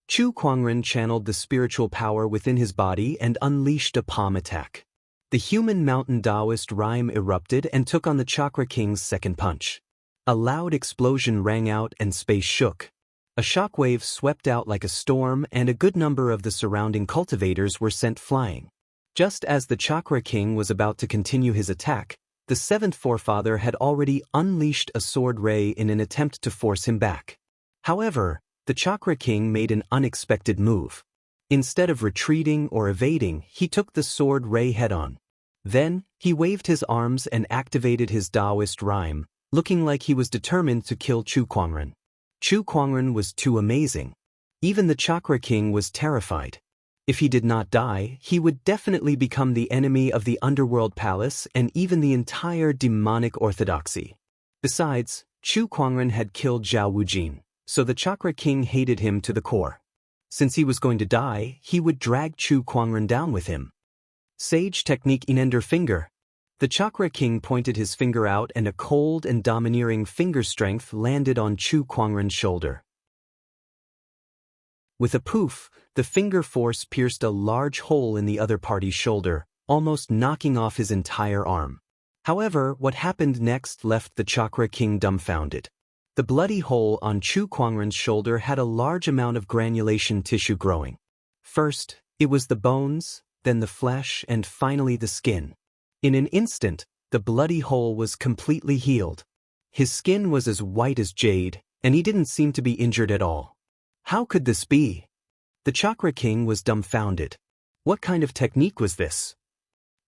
Chu Kuangren channeled the spiritual power within his body and unleashed a palm attack. The Human Mountain Daoist rhyme erupted and took on the Chakra King's second punch. A loud explosion rang out and space shook. A shockwave swept out like a storm and a good number of the surrounding cultivators were sent flying. Just as the Chakra King was about to continue his attack, the seventh forefather had already unleashed a sword ray in an attempt to force him back. However, the Chakra King made an unexpected move. Instead of retreating or evading, he took the sword ray head-on. Then, he waved his arms and activated his Daoist rhyme, looking like he was determined to kill Chu Kuangren. Chu Kuangren was too amazing. Even the Chakra King was terrified. If he did not die, he would definitely become the enemy of the Underworld Palace and even the entire demonic orthodoxy. Besides, Chu Kuangren had killed Zhao Wujin, so the Chakra King hated him to the core. Since he was going to die, he would drag Chu Kuangren down with him. Sage Technique Inender Finger. The Chakra King pointed his finger out and a cold and domineering finger strength landed on Chu Kuangren's shoulder. With a poof, the finger force pierced a large hole in the other party's shoulder, almost knocking off his entire arm. However, what happened next left the Chakra King dumbfounded. The bloody hole on Chu Kuangren's shoulder had a large amount of granulation tissue growing. First, it was the bones, then the flesh, and finally the skin. In an instant, the bloody hole was completely healed. His skin was as white as jade, and he didn't seem to be injured at all. How could this be? The Chakra King was dumbfounded. What kind of technique was this?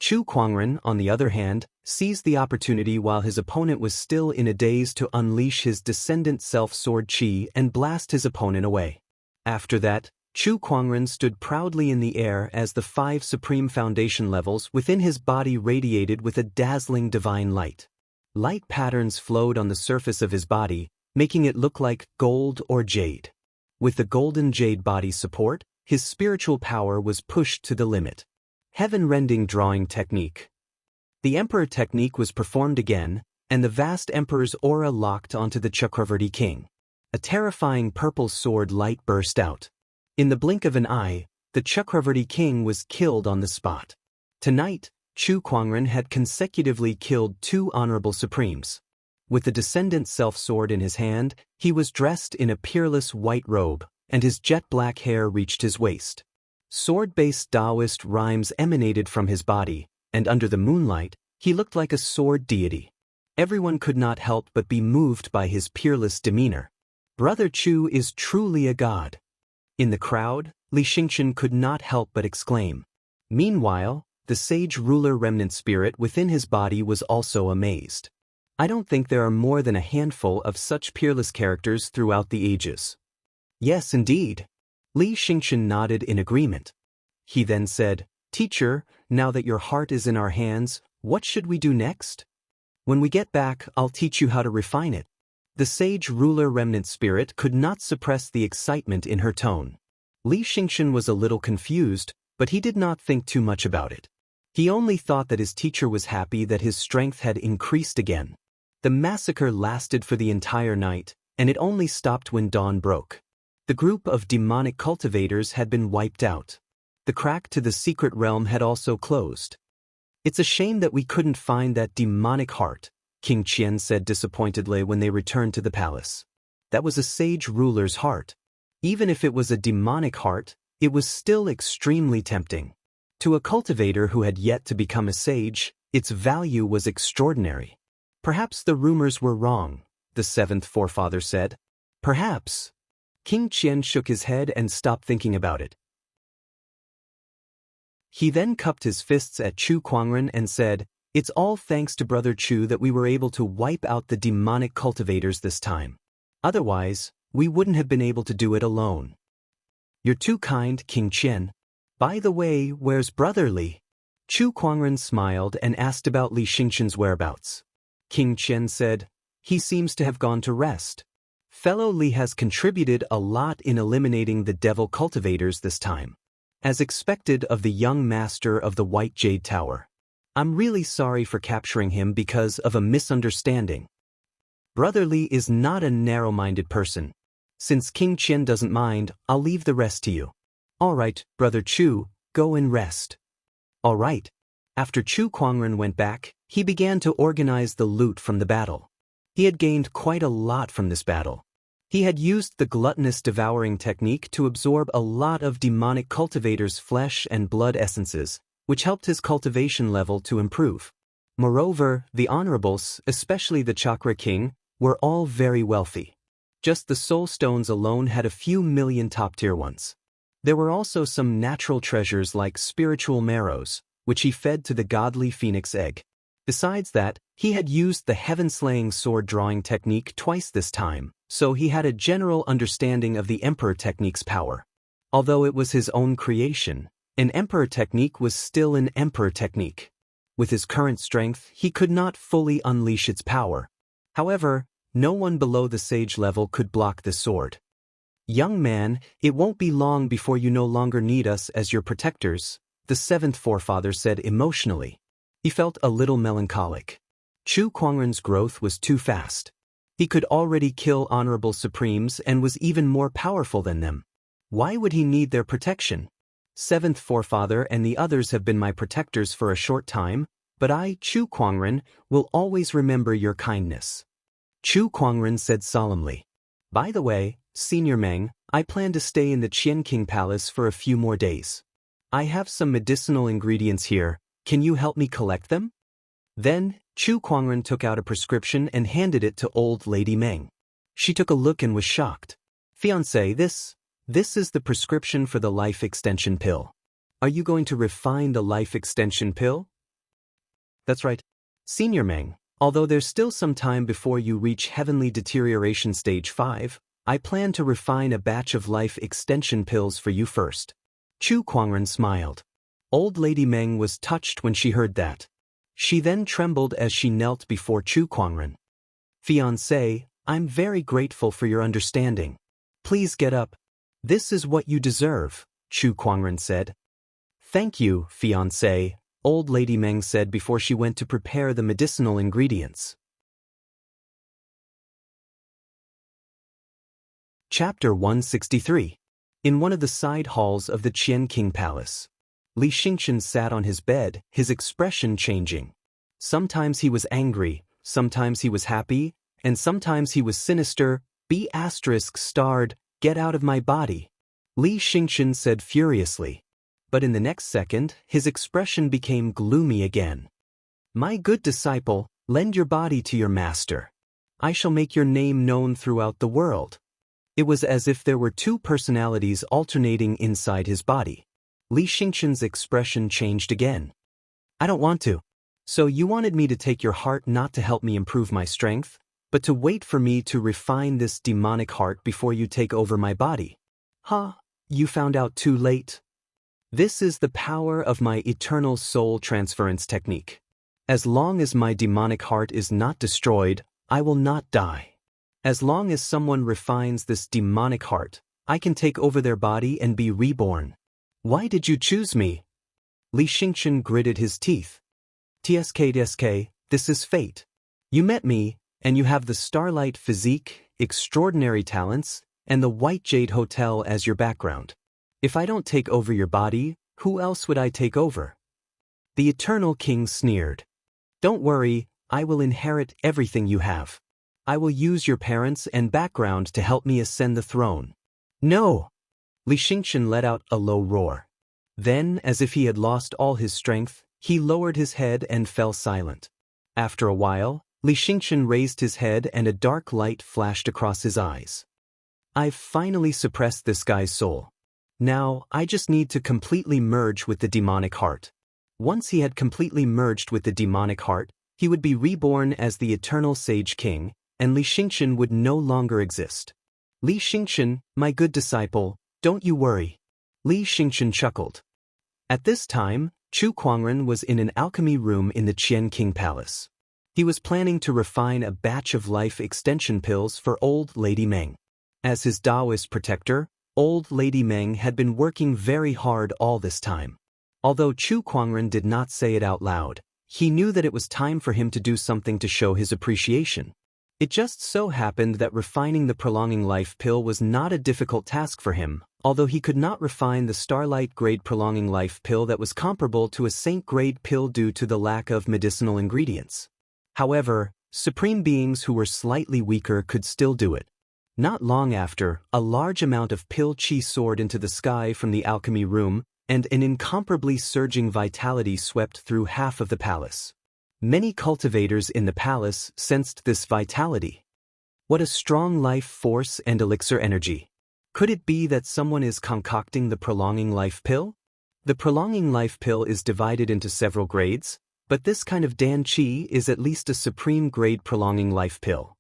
Chu Kuangren, on the other hand, seized the opportunity while his opponent was still in a daze to unleash his descendant self-sword chi and blast his opponent away. After that, Chu Kuangren stood proudly in the air as the 5 supreme foundation levels within his body radiated with a dazzling divine light. Light patterns flowed on the surface of his body, making it look like gold or jade. With the golden jade body's support, his spiritual power was pushed to the limit. Heaven-rending drawing technique. The Emperor technique was performed again, and the vast Emperor's aura locked onto the Chakravarti King. A terrifying purple sword light burst out. In the blink of an eye, the Chakravarti King was killed on the spot. Tonight, Chu Kuangren had consecutively killed 2 honorable supremes. With the descendant self-sword in his hand, he was dressed in a peerless white robe, and his jet-black hair reached his waist. Sword-based Daoist rhymes emanated from his body, and under the moonlight, he looked like a sword deity. Everyone could not help but be moved by his peerless demeanor. Brother Chu is truly a god. In the crowd, Li Xingqian could not help but exclaim. Meanwhile, the sage ruler remnant spirit within his body was also amazed. I don't think there are more than a handful of such peerless characters throughout the ages. Yes, indeed. Li Xingqian nodded in agreement. He then said, Teacher, now that your heart is in our hands, what should we do next? When we get back, I'll teach you how to refine it. The sage ruler remnant spirit could not suppress the excitement in her tone. Li Xingqian was a little confused, but he did not think too much about it. He only thought that his teacher was happy that his strength had increased again. The massacre lasted for the entire night, and it only stopped when dawn broke. The group of demonic cultivators had been wiped out. The crack to the secret realm had also closed. It's a shame that we couldn't find that demonic heart, King Qian said disappointedly when they returned to the palace. That was a sage ruler's heart. Even if it was a demonic heart, it was still extremely tempting. To a cultivator who had yet to become a sage, its value was extraordinary. Perhaps the rumors were wrong, the 7th forefather said. Perhaps. King Qian shook his head and stopped thinking about it. He then cupped his fists at Chu Kuangren and said, It's all thanks to Brother Chu that we were able to wipe out the demonic cultivators this time. Otherwise, we wouldn't have been able to do it alone. You're too kind, King Qian. By the way, where's Brother Li? Chu Kuangren smiled and asked about Li Xingqian's whereabouts. King Qian said, He seems to have gone to rest. Fellow Li has contributed a lot in eliminating the devil cultivators this time. As expected of the young master of the White Jade Tower. I'm really sorry for capturing him because of a misunderstanding. Brother Li is not a narrow-minded person. Since King Qian doesn't mind, I'll leave the rest to you. All right, Brother Chu, go and rest. All right. After Chu Kuangren went back, he began to organize the loot from the battle. He had gained quite a lot from this battle. He had used the gluttonous devouring technique to absorb a lot of demonic cultivators' flesh and blood essences, which helped his cultivation level to improve. Moreover, the honorables, especially the Chakra King, were all very wealthy. Just the soul stones alone had a few million top-tier ones. There were also some natural treasures like spiritual marrows, which he fed to the godly phoenix egg. Besides that, he had used the heaven-slaying sword-drawing technique twice this time, so he had a general understanding of the Emperor technique's power. Although it was his own creation, an Emperor technique was still an Emperor technique. With his current strength, he could not fully unleash its power. However, no one below the sage level could block the sword. Young man, it won't be long before you no longer need us as your protectors, the 7th forefather said emotionally. He felt a little melancholic. Chu Kuangren's growth was too fast. He could already kill honorable supremes and was even more powerful than them. Why would he need their protection? seventh forefather and the others have been my protectors for a short time, but I, Chu Kuangren, will always remember your kindness. Chu Kuangren said solemnly. By the way, Senior Meng, I plan to stay in the Qianqing Palace for a few more days. I have some medicinal ingredients here, can you help me collect them? Then, Chu Kuangren took out a prescription and handed it to old lady Meng. She took a look and was shocked. Fiancé, this is the prescription for the life extension pill. Are you going to refine the life extension pill? That's right. Senior Meng, although there's still some time before you reach heavenly deterioration stage 5, I plan to refine a batch of life extension pills for you first. Chu Kuangren smiled. Old lady Meng was touched when she heard that. She then trembled as she knelt before Chu Kuangren. Fiancé, I'm very grateful for your understanding. Please get up. This is what you deserve, Chu Kuangren said. Thank you, fiancé, old lady Meng said before she went to prepare the medicinal ingredients. Chapter 163. In one of the side halls of the Qianqing Palace. Li Xingqian sat on his bed, his expression changing. Sometimes he was angry, sometimes he was happy, and sometimes he was sinister. B****, get out of my body, Li Xingqian said furiously. But in the next second, his expression became gloomy again. My good disciple, lend your body to your master. I shall make your name known throughout the world. It was as if there were two personalities alternating inside his body. Li Xingqian's expression changed again. I don't want to. So you wanted me to take your heart not to help me improve my strength, but to wait for me to refine this demonic heart before you take over my body. Huh, you found out too late. This is the power of my eternal soul transference technique. As long as my demonic heart is not destroyed, I will not die. As long as someone refines this demonic heart, I can take over their body and be reborn. Why did you choose me? Li Xingqian gritted his teeth. TSK, this is fate. You met me, and you have the starlight physique, extraordinary talents, and the White Jade Hotel as your background. If I don't take over your body, who else would I take over? The Eternal King sneered. Don't worry, I will inherit everything you have. I will use your parents and background to help me ascend the throne. No! Li Xingqian let out a low roar. Then, as if he had lost all his strength, he lowered his head and fell silent. After a while, Li Xingqian raised his head and a dark light flashed across his eyes. I've finally suppressed this guy's soul. Now, I just need to completely merge with the demonic heart. Once he had completely merged with the demonic heart, he would be reborn as the Eternal Sage King, and Li Xingqian would no longer exist. Li Xingqian, my good disciple, don't you worry. Li Xingqian chuckled. At this time, Chu Kuangren was in an alchemy room in the Qianqing Palace. He was planning to refine a batch of life extension pills for old lady Meng. As his Daoist protector, old lady Meng had been working very hard all this time. Although Chu Kuangren did not say it out loud, he knew that it was time for him to do something to show his appreciation. It just so happened that refining the prolonging life pill was not a difficult task for him, although he could not refine the starlight grade prolonging life pill that was comparable to a saint grade pill due to the lack of medicinal ingredients. However, supreme beings who were slightly weaker could still do it. Not long after, a large amount of pill chi soared into the sky from the alchemy room, and an incomparably surging vitality swept through half of the palace. Many cultivators in the palace sensed this vitality. What a strong life force and elixir energy. Could it be that someone is concocting the prolonging life pill? The prolonging life pill is divided into several grades, but this kind of Dan Qi is at least a supreme grade prolonging life pill.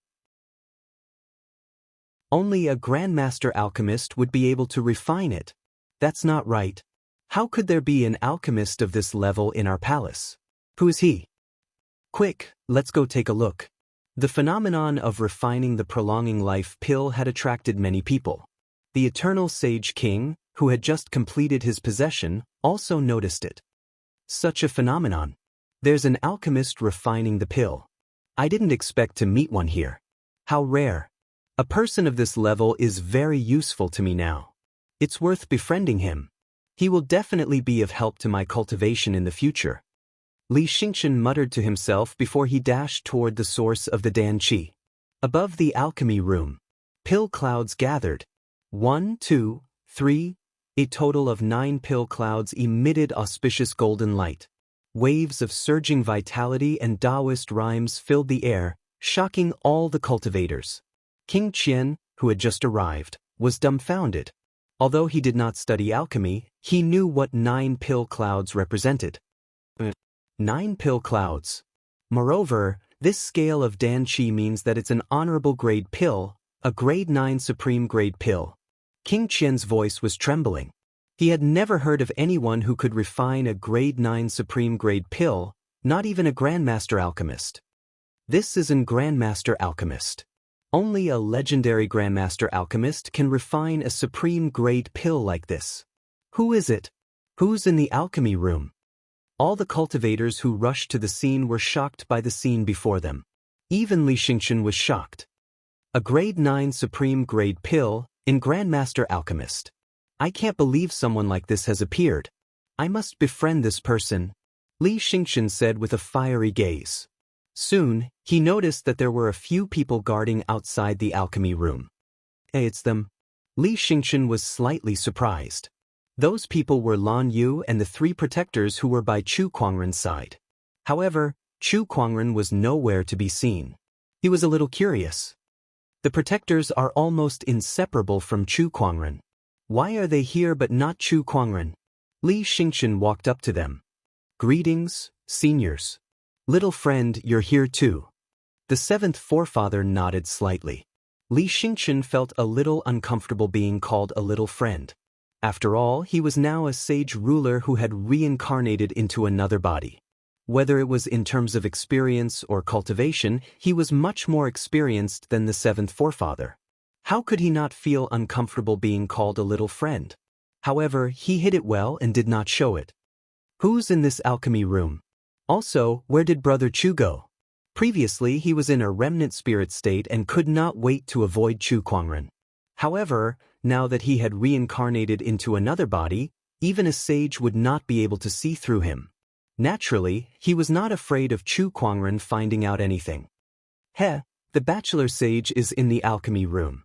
Only a grandmaster alchemist would be able to refine it. That's not right. How could there be an alchemist of this level in our palace? Who is he? Quick, let's go take a look. The phenomenon of refining the prolonging life pill had attracted many people. The Eternal Sage King, who had just completed his possession, also noticed it. Such a phenomenon. There's an alchemist refining the pill. I didn't expect to meet one here. How rare. A person of this level is very useful to me now. It's worth befriending him. He will definitely be of help to my cultivation in the future. Li Xingchen muttered to himself before he dashed toward the source of the Dan Qi. Above the alchemy room, pill clouds gathered. 1, 2, 3, a total of 9 pill clouds emitted auspicious golden light. Waves of surging vitality and Daoist rhymes filled the air, shocking all the cultivators. King Qian, who had just arrived, was dumbfounded. Although he did not study alchemy, he knew what 9 pill clouds represented. 9 pill clouds. Moreover, this scale of Dan Qi means that it's an honorable grade pill, a grade 9 supreme grade pill. King Qian's voice was trembling. He had never heard of anyone who could refine a grade 9 supreme grade pill, not even a grandmaster alchemist. This is an grandmaster alchemist. Only a legendary grandmaster alchemist can refine a supreme grade pill like this. Who is it? Who's in the alchemy room? All the cultivators who rushed to the scene were shocked by the scene before them. Even Li Xingchen was shocked. A grade 9 supreme grade pill in grandmaster alchemist. I can't believe someone like this has appeared. I must befriend this person, Li Xingchen said with a fiery gaze. Soon, he noticed that there were a few people guarding outside the alchemy room. Hey, it's them. Li Xingchen was slightly surprised. Those people were Lan Yu and the 3 protectors who were by Chu Kuangren's side. However, Chu Kuangren was nowhere to be seen. He was a little curious. The protectors are almost inseparable from Chu Kuangren. Why are they here but not Chu Kuangren? Li Xingchen walked up to them. Greetings, seniors. Little friend, you're here too. The 7th forefather nodded slightly. Li Xingchen felt a little uncomfortable being called a little friend. After all, he was now a sage ruler who had reincarnated into another body. Whether it was in terms of experience or cultivation, he was much more experienced than the 7th forefather. How could he not feel uncomfortable being called a little friend? However, he hid it well and did not show it. Who's in this alchemy room? Also, where did Brother Chu go? Previously, he was in a remnant spirit state and could not wait to avoid Chu Kuangren. However, now that he had reincarnated into another body, even a sage would not be able to see through him. Naturally, he was not afraid of Chu Kuangren finding out anything. The bachelor sage is in the alchemy room.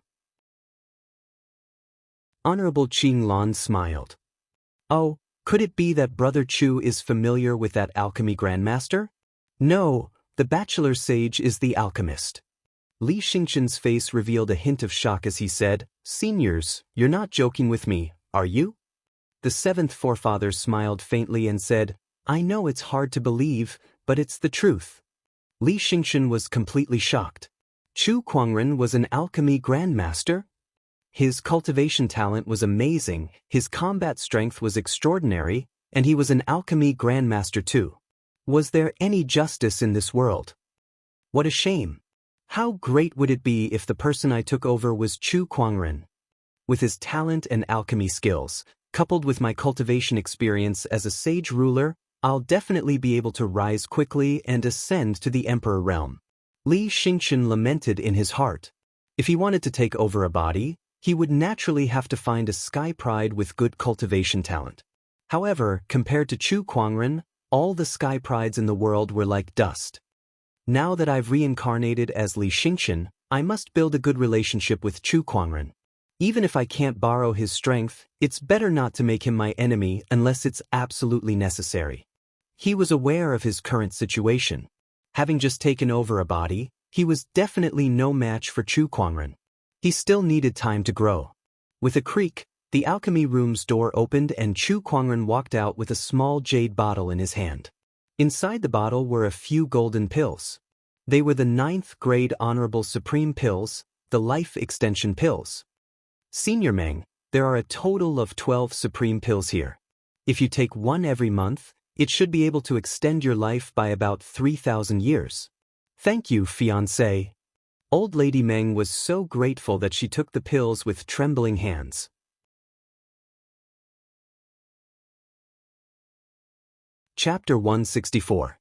Honorable Qing Lan smiled. Oh, could it be that Brother Chu is familiar with that alchemy grandmaster? No, the bachelor sage is the alchemist. Li Xingchen's face revealed a hint of shock as he said, Seniors, you're not joking with me, are you? The 7th forefather smiled faintly and said, I know it's hard to believe, but it's the truth. Li Xingchen was completely shocked. Chu Kuangren was an alchemy grandmaster? His cultivation talent was amazing, his combat strength was extraordinary, and he was an alchemy grandmaster too. Was there any justice in this world? What a shame. How great would it be if the person I took over was Chu Kuangren? With his talent and alchemy skills, coupled with my cultivation experience as a sage ruler, I'll definitely be able to rise quickly and ascend to the emperor realm. Li Xingchen lamented in his heart. If he wanted to take over a body, he would naturally have to find a sky pride with good cultivation talent. However, compared to Chu Kuangren, all the sky prides in the world were like dust. Now that I've reincarnated as Li Xingchen, I must build a good relationship with Chu Kuangren. Even if I can't borrow his strength, it's better not to make him my enemy unless it's absolutely necessary. He was aware of his current situation. Having just taken over a body, he was definitely no match for Chu Kuangren. He still needed time to grow. With a creak, the alchemy room's door opened and Chu Kuangren walked out with a small jade bottle in his hand. Inside the bottle were a few golden pills. They were the 9th grade honorable supreme pills, the life extension pills. Senior Meng, there are a total of 12 supreme pills here. If you take one every month, it should be able to extend your life by about 3,000 years. Thank you, fiancé. Old Lady Meng was so grateful that she took the pills with trembling hands. Chapter 164.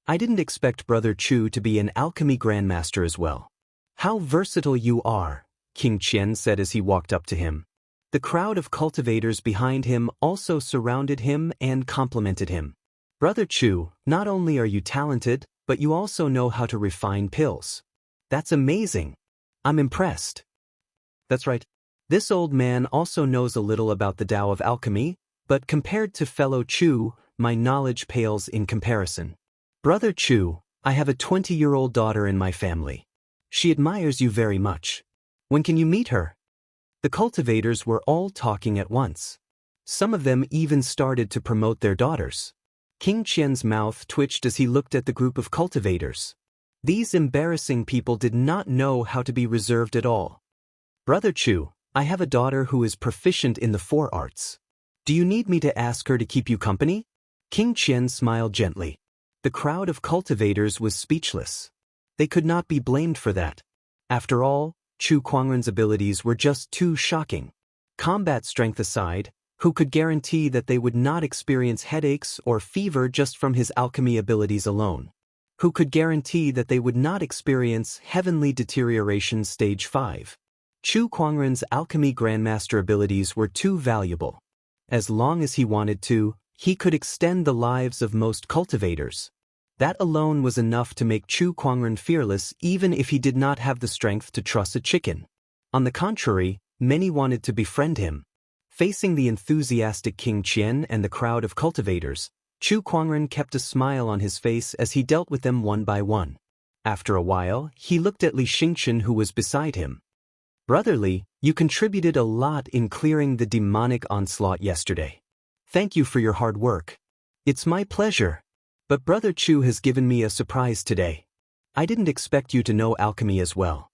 I didn't expect Brother Chu to be an alchemy grandmaster as well. How versatile you are, King Qian said as he walked up to him. The crowd of cultivators behind him also surrounded him and complimented him. Brother Chu, not only are you talented, but you also know how to refine pills. That's amazing. I'm impressed. That's right. This old man also knows a little about the Tao of alchemy, but compared to fellow Chu, my knowledge pales in comparison. Brother Chu, I have a 20-year-old daughter in my family. She admires you very much. When can you meet her? The cultivators were all talking at once. Some of them even started to promote their daughters. King Qian's mouth twitched as he looked at the group of cultivators. These embarrassing people did not know how to be reserved at all. Brother Chu, I have a daughter who is proficient in the 4 arts. Do you need me to ask her to keep you company? King Qian smiled gently. The crowd of cultivators was speechless. They could not be blamed for that. After all, Chu Kuangren's abilities were just too shocking. Combat strength aside, who could guarantee that they would not experience headaches or fever just from his alchemy abilities alone? Who could guarantee that they would not experience heavenly deterioration stage 5? Chu Kuangren's alchemy grandmaster abilities were too valuable. As long as he wanted to, he could extend the lives of most cultivators. That alone was enough to make Chu Kuangren fearless even if he did not have the strength to truss a chicken. On the contrary, many wanted to befriend him. Facing the enthusiastic King Qian and the crowd of cultivators, Chu Kuangren kept a smile on his face as he dealt with them one by one. After a while, he looked at Li Xingchen who was beside him. Brother Li, you contributed a lot in clearing the demonic onslaught yesterday. Thank you for your hard work. It's my pleasure. But Brother Chu has given me a surprise today. I didn't expect you to know alchemy as well.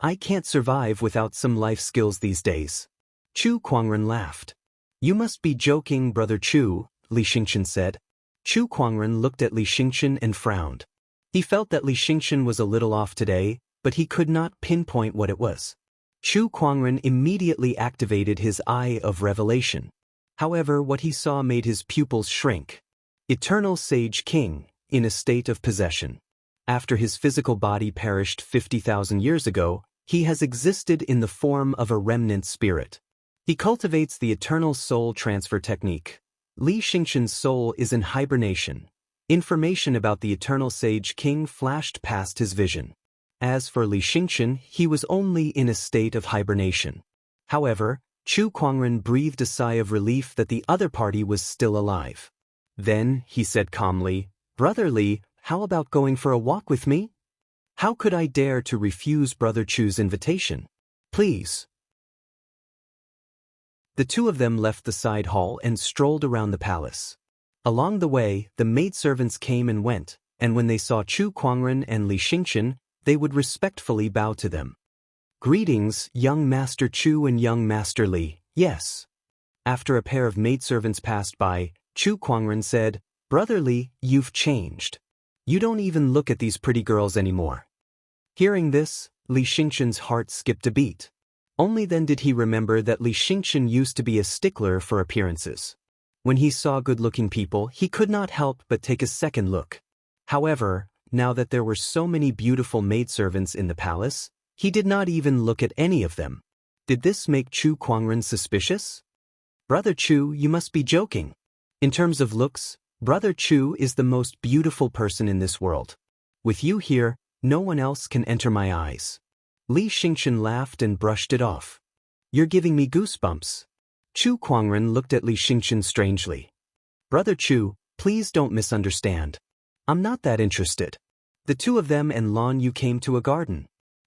I can't survive without some life skills these days. Chu Kuangren laughed. You must be joking, Brother Chu, Li Xingchen said. Chu Kuangren looked at Li Xingchen and frowned. He felt that Li Xingchen was a little off today, but he could not pinpoint what it was. Chu Kuangren immediately activated his Eye of Revelation. However, what he saw made his pupils shrink. Eternal Sage King, in a state of possession. After his physical body perished 50,000 years ago, he has existed in the form of a remnant spirit. He cultivates the eternal soul transfer technique. Li Xingchen's soul is in hibernation. Information about the Eternal Sage King flashed past his vision. As for Li Xingchen, he was only in a state of hibernation. However, Chu Kuangren breathed a sigh of relief that the other party was still alive. Then, he said calmly, Brother Li, how about going for a walk with me? How could I dare to refuse Brother Chu's invitation? Please. The two of them left the side hall and strolled around the palace. Along the way, the maidservants came and went, and when they saw Chu Kuangren and Li Xingchen, they would respectfully bow to them. Greetings, young Master Chu and young Master Li. Yes. After a pair of maidservants passed by, Chu Kuangren said, Brother Li, you've changed. You don't even look at these pretty girls anymore. Hearing this, Li Xingchen's heart skipped a beat. Only then did he remember that Li Xingchen used to be a stickler for appearances. When he saw good-looking people, he could not help but take a second look. However, now that there were so many beautiful maidservants in the palace, he did not even look at any of them. Did this make Chu Kuangren suspicious? Brother Chu, you must be joking. In terms of looks, Brother Chu is the most beautiful person in this world. With you here, no one else can enter my eyes. Li Xingchen laughed and brushed it off. You're giving me goosebumps. Chu Kuangren looked at Li Xingchen strangely. Brother Chu, please don't misunderstand. I'm not that interested. The two of them and Lan Yu came to a garden.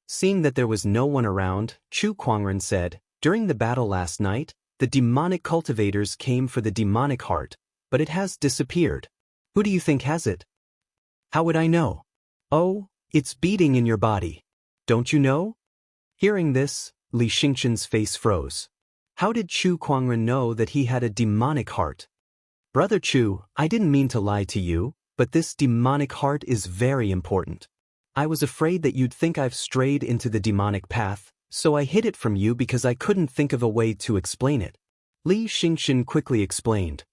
Seeing that there was no one around, Chu Kuangren said, During the battle last night, the demonic cultivators came for the demonic heart, but it has disappeared. Who do you think has it? How would I know? Oh, it's beating in your body. Don't you know? Hearing this, Li Xingchen's face froze. How did Chu Kuangren know that he had a demonic heart? Brother Chu, I didn't mean to lie to you, but this demonic heart is very important. I was afraid that you'd think I've strayed into the demonic path, so I hid it from you because I couldn't think of a way to explain it. Li Xingchen quickly explained.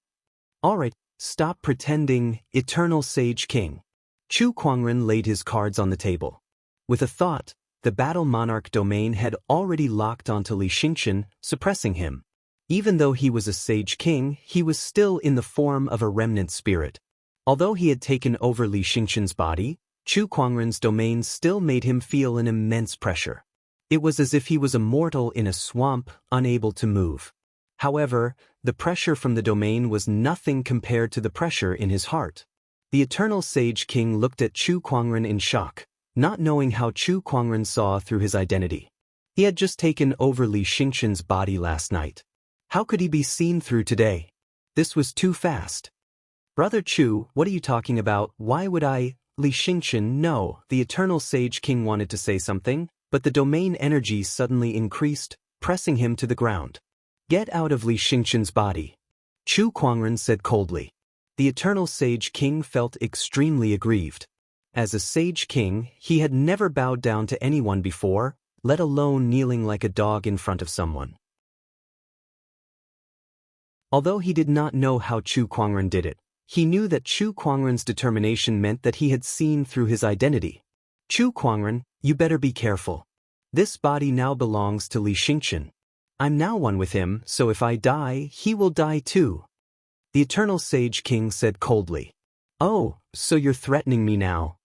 Alright, stop pretending, Eternal Sage King. Chu Kuangren laid his cards on the table. With a thought, the battle monarch domain had already locked onto Li Xingqian, suppressing him. Even though he was a sage king, he was still in the form of a remnant spirit. Although he had taken over Li Xingqian's body, Chu Kuangren's domain still made him feel an immense pressure. It was as if he was a mortal in a swamp, unable to move. However, the pressure from the domain was nothing compared to the pressure in his heart. The Eternal Sage King looked at Chu Kuangren in shock, not knowing how Chu Kuangren saw through his identity. He had just taken over Li Xingqian's body last night. How could he be seen through today? This was too fast. Brother Chu, what are you talking about? Why would I? Li Xingqian, no. The Eternal Sage King wanted to say something, but the domain energy suddenly increased, pressing him to the ground. Get out of Li Xingqian's body. Chu Kuangren said coldly. The Eternal Sage King felt extremely aggrieved. As a Sage King, he had never bowed down to anyone before, let alone kneeling like a dog in front of someone. Although he did not know how Chu Kuangren did it, he knew that Chu Kuangren's determination meant that he had seen through his identity. Chu Kuangren, you better be careful. This body now belongs to Li Xingqian. I'm now one with him, so if I die, he will die too. The Eternal Sage King said coldly. Oh, so you're threatening me now.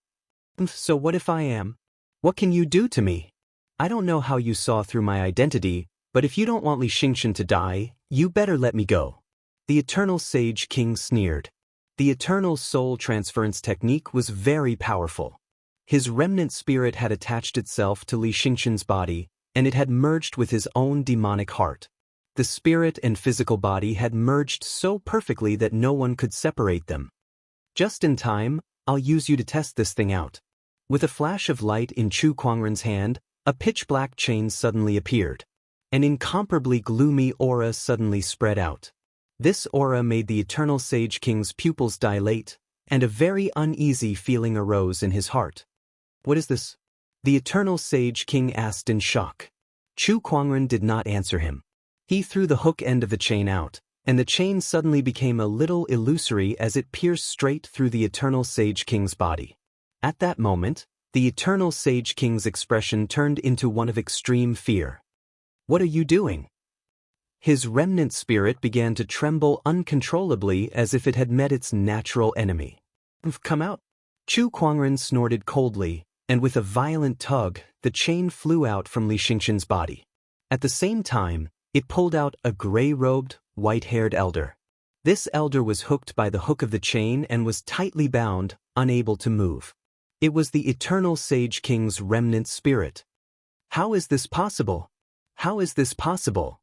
So what if I am? What can you do to me? I don't know how you saw through my identity, but if you don't want Li Xingqian to die, you better let me go. The Eternal Sage King sneered. The Eternal Soul Transference technique was very powerful. His remnant spirit had attached itself to Li Xingqian's body, and it had merged with his own demonic heart. The spirit and physical body had merged so perfectly that no one could separate them. Just in time, I'll use you to test this thing out. With a flash of light in Chu Kuangren's hand, a pitch-black chain suddenly appeared. An incomparably gloomy aura suddenly spread out. This aura made the Eternal Sage King's pupils dilate, and a very uneasy feeling arose in his heart. What is this? The Eternal Sage King asked in shock. Chu Kuangren did not answer him. He threw the hook end of the chain out, and the chain suddenly became a little illusory as it pierced straight through the Eternal Sage King's body. At that moment, the Eternal Sage King's expression turned into one of extreme fear. What are you doing? His remnant spirit began to tremble uncontrollably as if it had met its natural enemy. Come out. Chu Kuangren snorted coldly, and with a violent tug, the chain flew out from Li Xingqian's body. At the same time, it pulled out a gray-robed, white-haired elder. This elder was hooked by the hook of the chain and was tightly bound, unable to move. It was the Eternal Sage King's remnant spirit. How is this possible? How is this possible?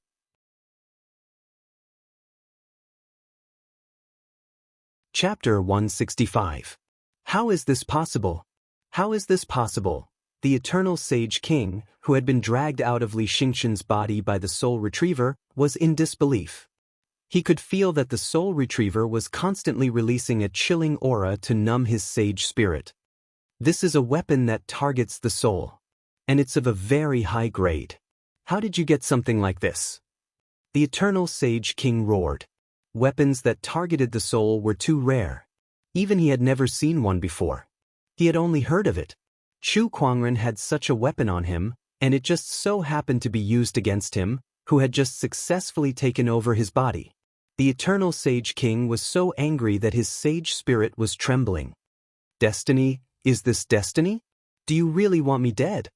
Chapter 165. How is this possible? How is this possible? The Eternal Sage King, who had been dragged out of Li Xingqian's body by the Soul Retriever, was in disbelief. He could feel that the Soul Retriever was constantly releasing a chilling aura to numb his sage spirit. This is a weapon that targets the soul. And it's of a very high grade. How did you get something like this? The Eternal Sage King roared. Weapons that targeted the soul were too rare. Even he had never seen one before. He had only heard of it. Chu Kuangren had such a weapon on him, and it just so happened to be used against him, who had just successfully taken over his body. The Eternal Sage King was so angry that his sage spirit was trembling. Destiny? Is this destiny? Do you really want me dead?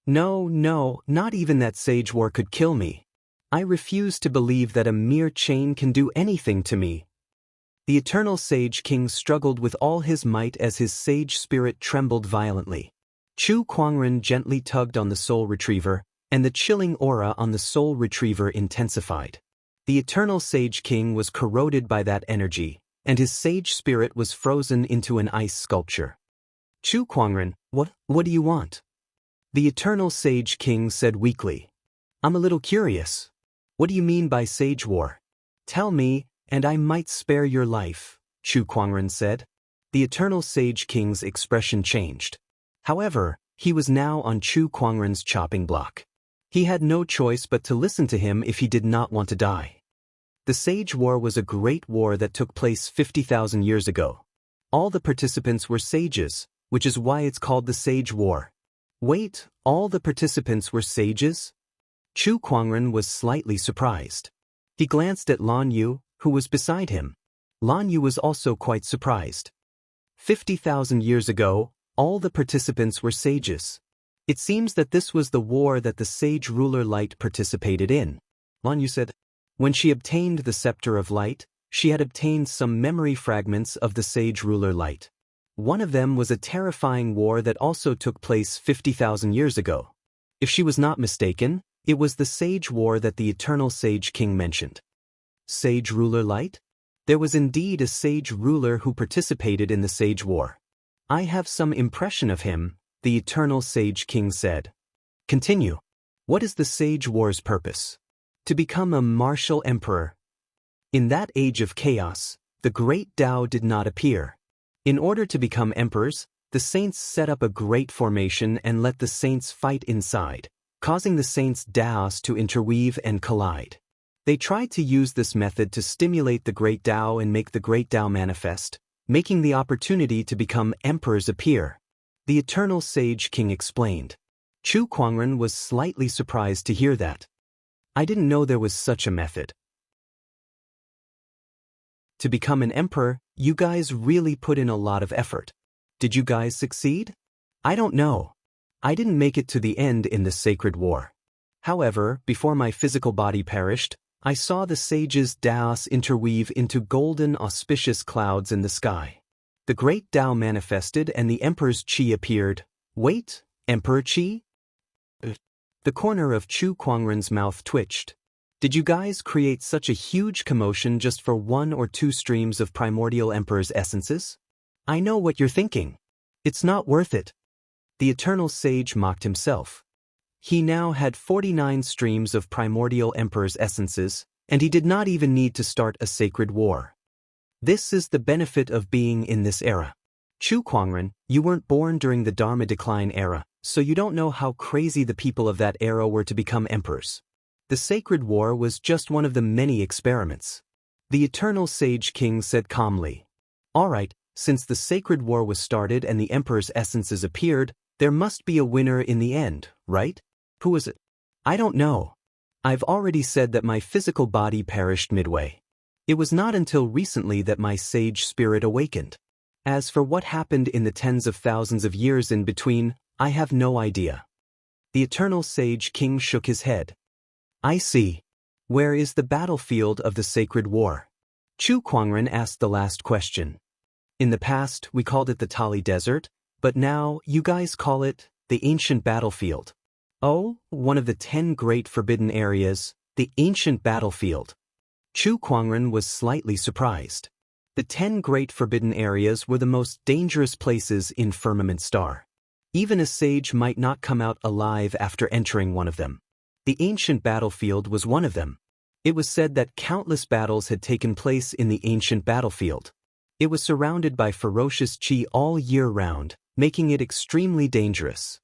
No, not even that sage war could kill me. I refuse to believe that a mere chain can do anything to me. The Eternal Sage King struggled with all his might as his sage spirit trembled violently. Chu Kuangren gently tugged on the Soul Retriever, and the chilling aura on the Soul Retriever intensified. The Eternal Sage King was corroded by that energy, and his sage spirit was frozen into an ice sculpture. Chu Kuangren, what do you want? The Eternal Sage King said weakly. I'm a little curious. What do you mean by sage war? Tell me, and I might spare your life, Chu Kuangren said. The Eternal Sage King's expression changed. However, he was now on Chu Kuangren's chopping block. He had no choice but to listen to him if he did not want to die. The Sage War was a great war that took place 50,000 years ago. All the participants were sages, which is why it's called the Sage War. Wait, all the participants were sages? Chu Kuangren was slightly surprised. He glanced at Lan Yu, who was beside him. Lan Yu was also quite surprised. 50,000 years ago, all the participants were sages. It seems that this was the war that the sage ruler Light participated in. Lan Yu said, when she obtained the scepter of light, she had obtained some memory fragments of the sage ruler Light. One of them was a terrifying war that also took place 50,000 years ago. If she was not mistaken, it was the sage war that the eternal sage king mentioned. Sage ruler Light? There was indeed a sage ruler who participated in the sage war. I have some impression of him, the eternal sage king said. Continue. What is the sage war's purpose? To become a martial emperor. In that age of chaos, the great Tao did not appear. In order to become emperors, the saints set up a great formation and let the saints fight inside, causing the saints' Daoist to interweave and collide. They tried to use this method to stimulate the great Tao and make the great Tao manifest, making the opportunity to become emperors appear. The eternal sage king explained. Chu Kuangren was slightly surprised to hear that. I didn't know there was such a method. To become an emperor, you guys really put in a lot of effort. Did you guys succeed? I don't know. I didn't make it to the end in the sacred war. However, before my physical body perished, I saw the sage's Daoist interweave into golden auspicious clouds in the sky. The great Tao manifested and the emperor's qi appeared. Wait, emperor qi? The corner of Chu Kuangren's mouth twitched. Did you guys create such a huge commotion just for 1 or 2 streams of primordial emperor's essences? I know what you're thinking. It's not worth it. The eternal sage mocked himself. He now had 49 streams of primordial emperor's essences, and he did not even need to start a sacred war. This is the benefit of being in this era. Chu Kuangren, you weren't born during the Dharma decline era, so you don't know how crazy the people of that era were to become emperors. The sacred war was just one of the many experiments. The eternal sage king said calmly. All right, since the sacred war was started and the emperor's essences appeared, there must be a winner in the end, right? Who is it? I don't know. I've already said that my physical body perished midway. It was not until recently that my sage spirit awakened. As for what happened in the tens of thousands of years in between, I have no idea. The eternal sage king shook his head. I see. Where is the battlefield of the sacred war? Chu Kuangren asked the last question. In the past, we called it the Tali Desert, but now you guys call it the ancient battlefield. Oh, one of the 10 great forbidden areas, the ancient battlefield. Chu Kuangren was slightly surprised. The 10 great forbidden areas were the most dangerous places in Firmament Star. Even a sage might not come out alive after entering one of them. The ancient battlefield was one of them. It was said that countless battles had taken place in the ancient battlefield. It was surrounded by ferocious qi all year round, making it extremely dangerous.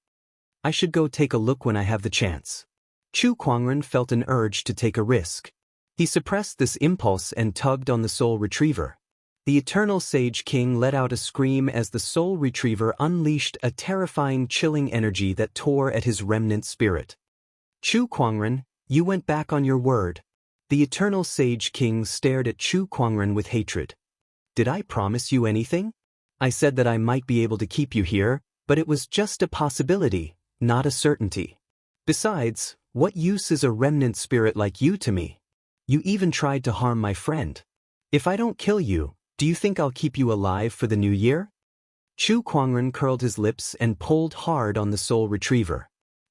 I should go take a look when I have the chance. Chu Kuangren felt an urge to take a risk. He suppressed this impulse and tugged on the soul retriever. The eternal sage king let out a scream as the soul retriever unleashed a terrifying chilling energy that tore at his remnant spirit. Chu Kuangren, you went back on your word. The eternal sage king stared at Chu Kuangren with hatred. Did I promise you anything? I said that I might be able to keep you here, but it was just a possibility, not a certainty. Besides, what use is a remnant spirit like you to me? You even tried to harm my friend. If I don't kill you, do you think I'll keep you alive for the new year? Chu Kuangren curled his lips and pulled hard on the soul retriever.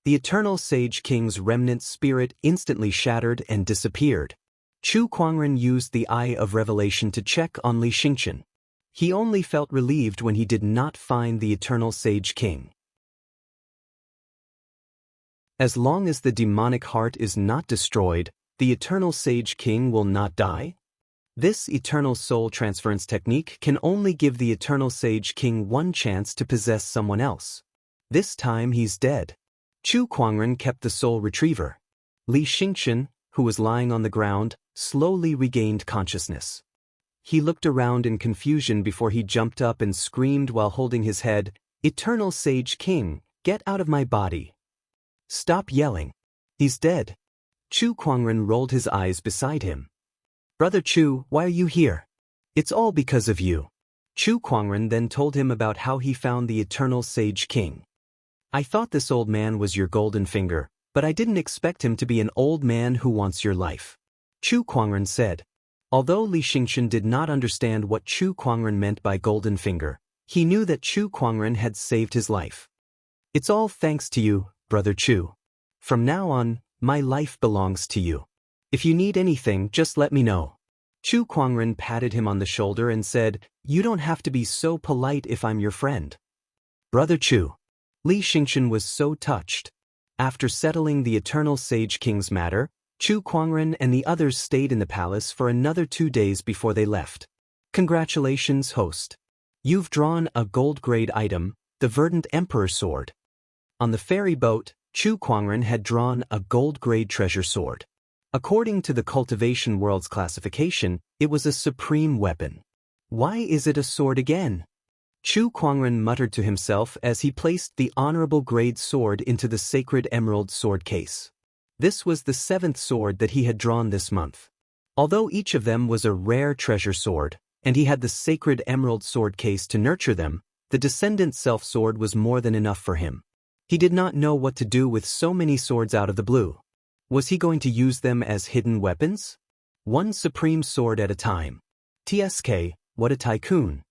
The eternal sage king's remnant spirit instantly shattered and disappeared. Chu Kuangren used the Eye of Revelation to check on Li Xingqian. He only felt relieved when he did not find the eternal sage king. As long as the demonic heart is not destroyed, the eternal sage king will not die? This eternal soul transference technique can only give the eternal sage king one chance to possess someone else. This time he's dead. Chu Kuangren kept the soul retriever. Li Xingqian, who was lying on the ground, slowly regained consciousness. He looked around in confusion before he jumped up and screamed while holding his head, "Eternal Sage King, Get out of my body. Stop yelling. He's dead. Chu Kuangren rolled his eyes beside him. Brother Chu, why are you here? It's all because of you. Chu Kuangren then told him about how he found the eternal sage king. I thought this old man was your golden finger, but I didn't expect him to be an old man who wants your life. Chu Kuangren said. Although Li Xingchen did not understand what Chu Kuangren meant by golden finger, he knew that Chu Kuangren had saved his life. It's all thanks to you, Brother Chu. From now on, my life belongs to you. If you need anything, just let me know. Chu Kuangren patted him on the shoulder and said, You don't have to be so polite if I'm your friend. Brother Chu. Li Xingchen was so touched. After settling the Eternal Sage King's matter, Chu Kuangren and the others stayed in the palace for another 2 days before they left. Congratulations, host. You've drawn a gold-grade item, the Verdant Emperor Sword. On the ferry boat, Chu Kuangren had drawn a gold-grade treasure sword. According to the Cultivation World's classification, it was a supreme weapon. Why is it a sword again? Chu Kuangren muttered to himself as he placed the honorable grade sword into the sacred emerald sword case. This was the 7th sword that he had drawn this month. Although each of them was a rare treasure sword, and he had the sacred emerald sword case to nurture them, the descendant self-sword was more than enough for him. He did not know what to do with so many swords out of the blue. Was he going to use them as hidden weapons? One supreme sword at a time. TSK, what a tycoon.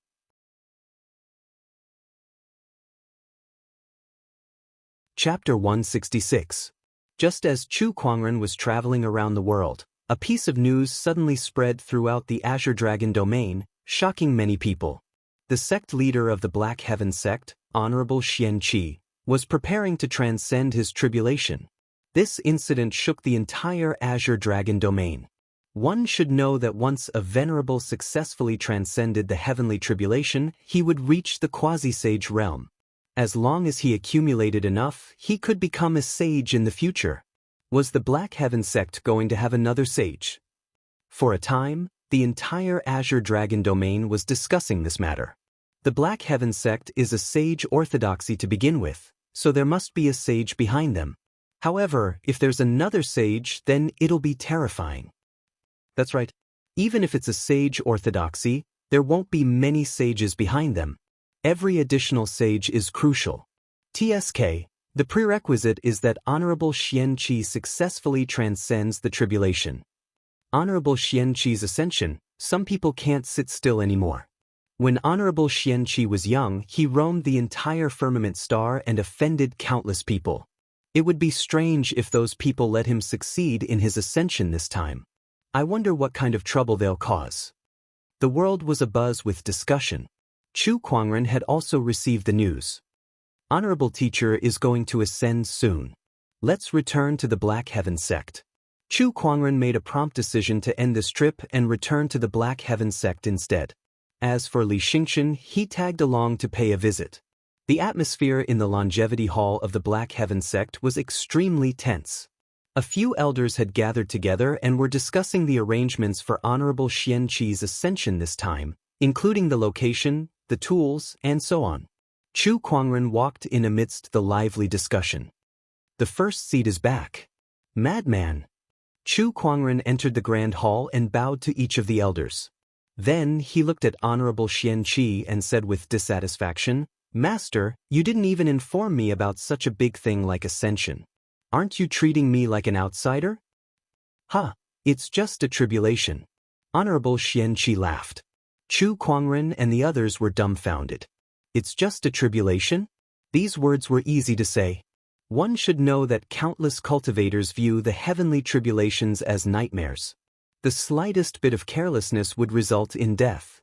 Chapter 166. Just as Chu Kuangren was traveling around the world, a piece of news suddenly spread throughout the Azure Dragon domain, shocking many people. The sect leader of the Black Heaven sect, Honorable Xianxia, was preparing to transcend his tribulation. This incident shook the entire Azure Dragon domain. One should know that once a venerable successfully transcended the heavenly tribulation, he would reach the quasi-sage realm. As long as he accumulated enough, he could become a sage in the future. Was the Black Heaven sect going to have another sage? For a time, the entire Azure Dragon domain was discussing this matter. The Black Heaven sect is a sage orthodoxy to begin with, so there must be a sage behind them. However, if there's another sage, then it'll be terrifying. That's right. Even if it's a sage orthodoxy, there won't be many sages behind them. Every additional sage is crucial. TSK, the prerequisite is that Honorable Xianxia successfully transcends the tribulation. Honorable Xianxi's ascension, some people can't sit still anymore. When Honorable Xianxia was young, he roamed the entire firmament star and offended countless people. It would be strange if those people let him succeed in his ascension this time. I wonder what kind of trouble they'll cause. The world was abuzz with discussion. Chu Kuangren had also received the news. Honorable Teacher is going to ascend soon. Let's return to the Black Heaven sect. Chu Kuangren made a prompt decision to end this trip and return to the Black Heaven sect instead. As for Li Xingchen, he tagged along to pay a visit. The atmosphere in the Longevity Hall of the Black Heaven sect was extremely tense. A few elders had gathered together and were discussing the arrangements for Honorable Xianxi's ascension this time, including the location, the tools, and so on. Chu Kuangren walked in amidst the lively discussion. The first seat is back. Madman. Chu Kuangren entered the grand hall and bowed to each of the elders. Then he looked at Honorable Xianxia and said with dissatisfaction, Master, you didn't even inform me about such a big thing like ascension. Aren't you treating me like an outsider? Ha, it's just a tribulation. Honorable Xianxia laughed. Chu Kuangren and the others were dumbfounded. It's just a tribulation? These words were easy to say. One should know that countless cultivators view the heavenly tribulations as nightmares. The slightest bit of carelessness would result in death.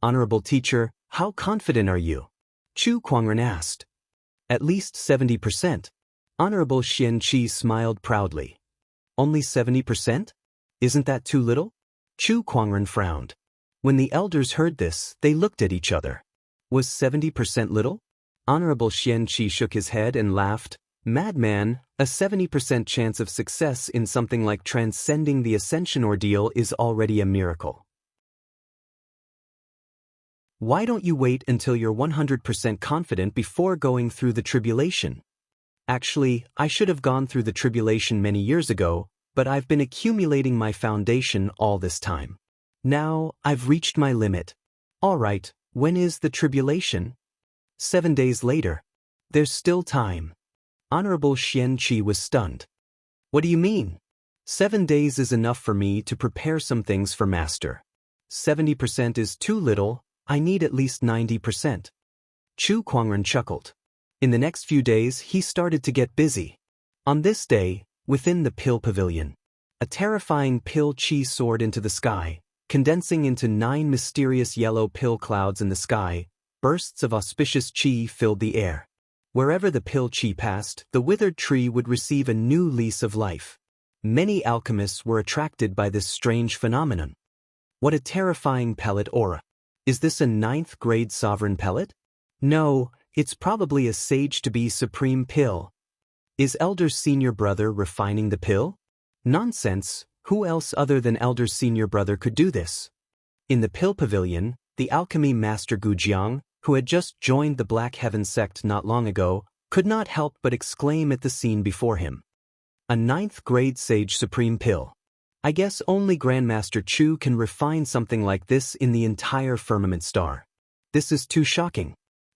Honorable Teacher, how confident are you? Chu Kuangren asked. At least 70%. Honorable Xianxia smiled proudly. Only 70%? Isn't that too little? Chu Kuangren frowned. When the elders heard this, they looked at each other. Was 70% little? Honorable Xianxia shook his head and laughed. Madman, a 70% chance of success in something like transcending the ascension ordeal is already a miracle. Why don't you wait until you're 100% confident before going through the tribulation? Actually, I should have gone through the tribulation many years ago, but I've been accumulating my foundation all this time. Now, I've reached my limit. All right, when is the tribulation? 7 days later. There's still time. Honorable Xianxia was stunned. What do you mean? 7 days is enough for me to prepare some things for master. 70% is too little, I need at least 90%. Chu Kuangren chuckled. In the next few days he started to get busy. On this day, within the pill pavilion, a terrifying pill chi soared into the sky, condensing into 9 mysterious yellow pill clouds in the sky. Bursts of auspicious chi filled the air. Wherever the pill chi passed, the withered tree would receive a new lease of life. Many alchemists were attracted by this strange phenomenon. What a terrifying pellet aura. Is this a 9th grade sovereign pellet? No, it's probably a sage-to-be supreme pill. Is Elder's senior brother refining the pill? Nonsense, who else other than Elder's senior brother could do this? In the pill pavilion, the alchemy master Gujiang, who had just joined the Black Heaven sect not long ago, could not help but exclaim at the scene before him. A 9th grade sage supreme pill. I guess only Grandmaster Chu can refine something like this in the entire firmament star. This is too shocking.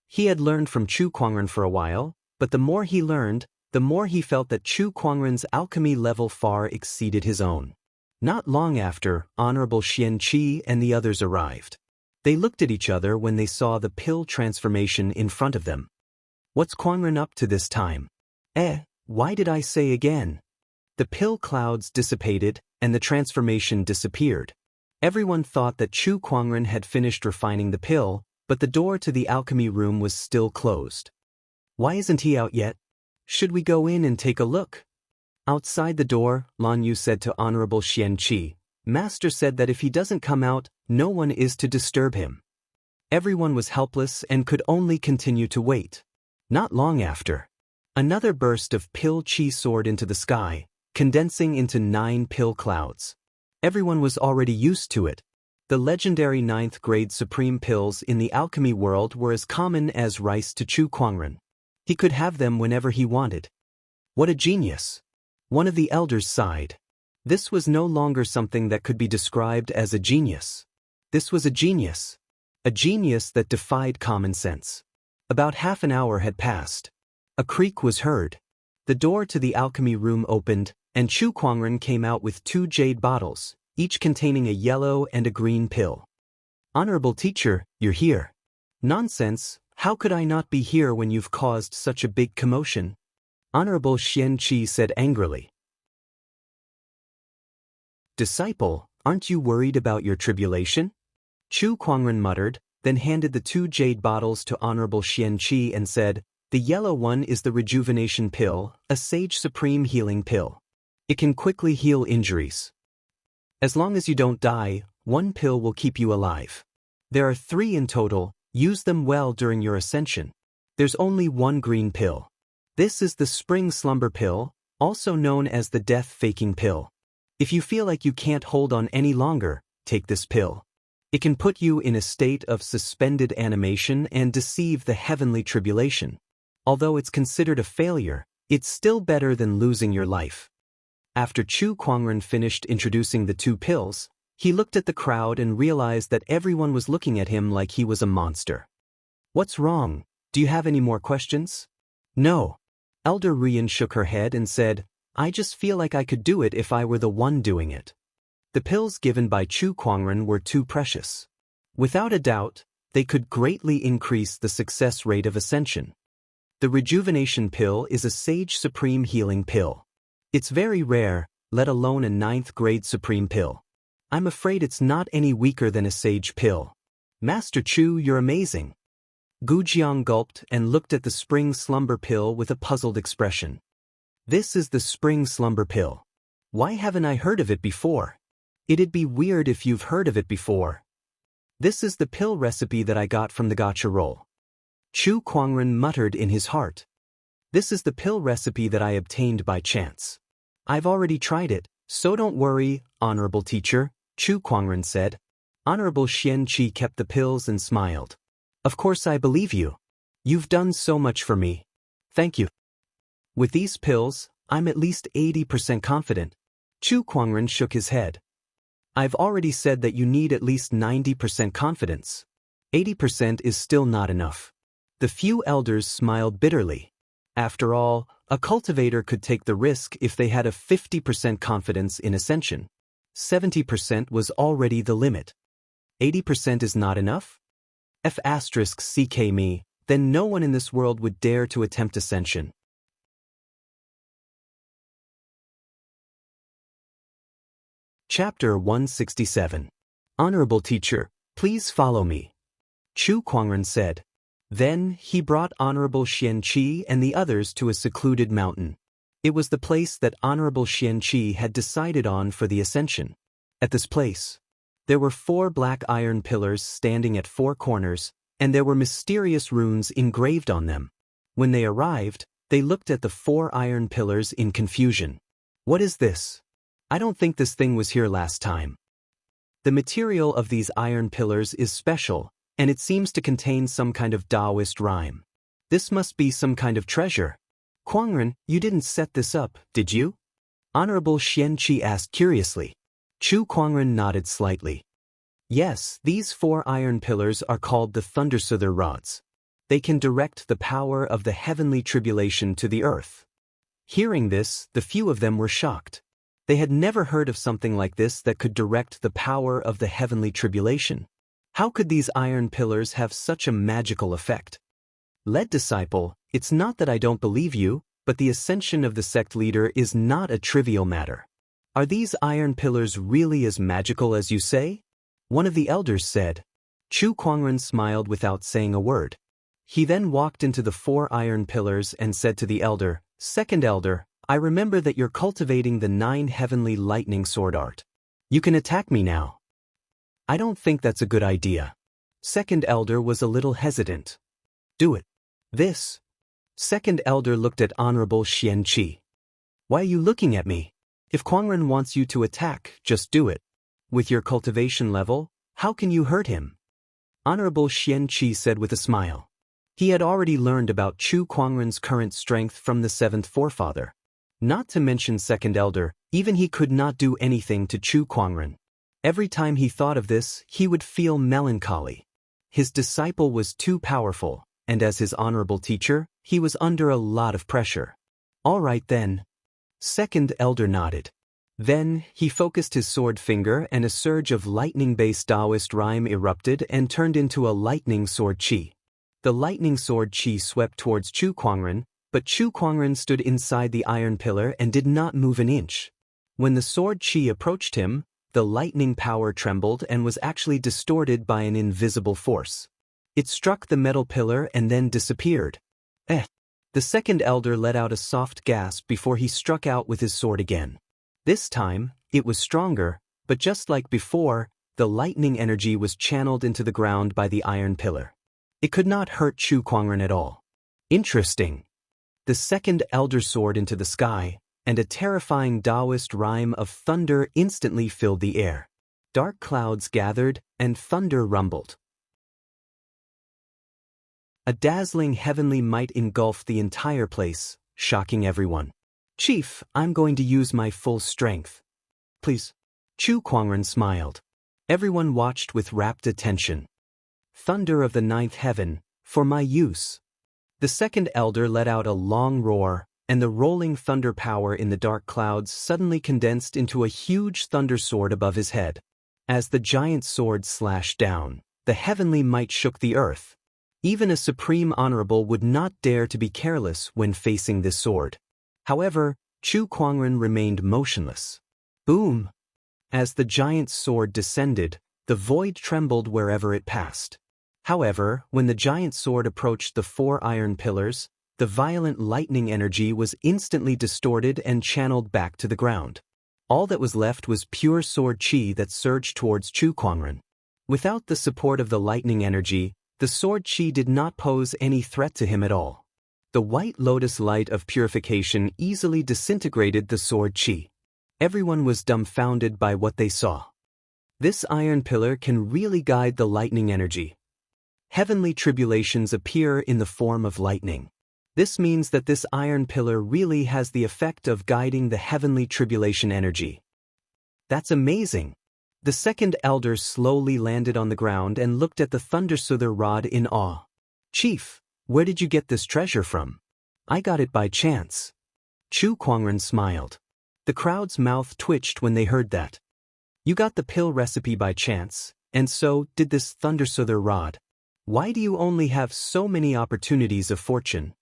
He had learned from Chu Kuangren for a while, but the more he learned, the more he felt that Chu Kuangren's alchemy level far exceeded his own. Not long after, Honorable Xianxia and the others arrived. They looked at each other when they saw the pill transformation in front of them. What's Kuangren up to this time? Why did I say again? The pill clouds dissipated, and the transformation disappeared. Everyone thought that Chu Kuangren had finished refining the pill, but the door to the alchemy room was still closed. Why isn't he out yet? Should we go in and take a look? Outside the door, Lan Yu said to Honorable Xianxia, Master said that if he doesn't come out, no one is to disturb him. Everyone was helpless and could only continue to wait. Not long after, another burst of pill chi soared into the sky, condensing into 9 pill clouds. Everyone was already used to it. The legendary 9th grade supreme pills in the alchemy world were as common as rice to Chu Kuangren. He could have them whenever he wanted. What a genius! One of the elders sighed. This was no longer something that could be described as a genius. This was a genius. A genius that defied common sense. About half an hour had passed. A creak was heard. The door to the alchemy room opened, and Chu Kuangren came out with 2 jade bottles, each containing a yellow and a green pill. Honorable teacher, you're here. Nonsense, how could I not be here when you've caused such a big commotion? Honorable Xianxia said angrily. Disciple, aren't you worried about your tribulation? Chu Kuangren muttered, then handed the 2 jade bottles to Honorable Xianxia and said, the yellow one is the rejuvenation pill, a sage supreme healing pill. It can quickly heal injuries. As long as you don't die, 1 pill will keep you alive. There are 3 in total, use them well during your ascension. There's only 1 green pill. This is the spring slumber pill, also known as the death-faking pill. If you feel like you can't hold on any longer, take this pill. It can put you in a state of suspended animation and deceive the heavenly tribulation. Although it's considered a failure, it's still better than losing your life. After Chu Kuangren finished introducing the 2 pills, he looked at the crowd and realized that everyone was looking at him like he was a monster. What's wrong? Do you have any more questions? No. Elder Rian shook her head and said, I just feel like I could do it if I were the one doing it. The pills given by Chu Kuangren were too precious. Without a doubt, they could greatly increase the success rate of ascension. The rejuvenation pill is a sage supreme healing pill. It's very rare, let alone a 9th grade supreme pill. I'm afraid it's not any weaker than a sage pill. Master Chu, you're amazing. Gujiang gulped and looked at the spring slumber pill with a puzzled expression. This is the spring slumber pill. Why haven't I heard of it before? It'd be weird if you've heard of it before. This is the pill recipe that I got from the gacha roll. Chu Kuangren muttered in his heart. This is the pill recipe that I obtained by chance. I've already tried it, so don't worry, honorable teacher, Chu Kuangren said. Honorable Xianxia kept the pills and smiled. Of course I believe you. You've done so much for me. Thank you. With these pills, I'm at least 80% confident. Chu Kuangren shook his head. I've already said that you need at least 90% confidence. 80% is still not enough. The few elders smiled bitterly. After all, a cultivator could take the risk if they had a 50% confidence in ascension. 70% was already the limit. 80% is not enough? If asterisks CK me, then no one in this world would dare to attempt ascension. Chapter 167. Honorable Teacher, please follow me. Chu Kuangren said. Then he brought Honorable Xianxia and the others to a secluded mountain. It was the place that Honorable Xianxia had decided on for the ascension. At this place, there were 4 black iron pillars standing at 4 corners, and there were mysterious runes engraved on them. When they arrived, they looked at the 4 iron pillars in confusion. What is this? I don't think this thing was here last time. The material of these iron pillars is special, and it seems to contain some kind of Daoist rhyme. This must be some kind of treasure. Kuangren, you didn't set this up, did you? Honorable Xianxia asked curiously. Chu Kuangren nodded slightly. Yes, these 4 iron pillars are called the Thundersuther rods. They can direct the power of the heavenly tribulation to the earth. Hearing this, the few of them were shocked. They had never heard of something like this that could direct the power of the heavenly tribulation. How could these iron pillars have such a magical effect? Led disciple, it's not that I don't believe you, but the ascension of the sect leader is not a trivial matter. Are these iron pillars really as magical as you say? One of the elders said. Chu Kuangren smiled without saying a word. He then walked into the 4 iron pillars and said to the elder, Second elder, I remember that you're cultivating the 9 heavenly lightning sword art. You can attack me now. I don't think that's a good idea. Second elder was a little hesitant. Do it. This. Second elder looked at Honorable Xianxia. Why are you looking at me? If Kuangren wants you to attack, just do it. With your cultivation level, how can you hurt him? Honorable Xianxia said with a smile. He had already learned about Chu Kuangren's current strength from the 7th forefather. Not to mention second elder, even he could not do anything to Chu Kuangren. Every time he thought of this, he would feel melancholy. His disciple was too powerful, and as his honorable teacher, he was under a lot of pressure. All right then. Second elder nodded. Then, he focused his sword finger and a surge of lightning-based Daoist rhyme erupted and turned into a lightning sword chi. The lightning sword chi swept towards Chu Kuangren, but Chu Kuangren stood inside the iron pillar and did not move an inch. When the sword chi approached him, the lightning power trembled and was actually distorted by an invisible force. It struck the metal pillar and then disappeared. The second elder let out a soft gasp before he struck out with his sword again. This time, it was stronger, but just like before, the lightning energy was channeled into the ground by the iron pillar. It could not hurt Chu Kuangren at all. Interesting. The second elder soared into the sky, and a terrifying Daoist rhyme of thunder instantly filled the air. Dark clouds gathered, and thunder rumbled. A dazzling heavenly might engulfed the entire place, shocking everyone. Chief, I'm going to use my full strength. Please. Chu Kuangren smiled. Everyone watched with rapt attention. Thunder of the 9th heaven, for my use. The second elder let out a long roar, and the rolling thunder power in the dark clouds suddenly condensed into a huge thunder sword above his head. As the giant sword slashed down, the heavenly might shook the earth. Even a supreme honorable would not dare to be careless when facing this sword. However, Chu Kuangren remained motionless. Boom! As the giant sword descended, the void trembled wherever it passed. However, when the giant sword approached the 4 iron pillars, the violent lightning energy was instantly distorted and channeled back to the ground. All that was left was pure sword chi that surged towards Chu Kuangren. Without the support of the lightning energy, the sword chi did not pose any threat to him at all. The white lotus light of purification easily disintegrated the sword chi. Everyone was dumbfounded by what they saw. This iron pillar can really guide the lightning energy. Heavenly tribulations appear in the form of lightning. This means that this iron pillar really has the effect of guiding the heavenly tribulation energy. That's amazing. The second elder slowly landed on the ground and looked at the Thundersoother rod in awe. Chief, where did you get this treasure from? I got it by chance. Chu Kuangren smiled. The crowd's mouth twitched when they heard that. You got the pill recipe by chance, and so did this Thundersoother rod. Why do you only have so many opportunities of fortune?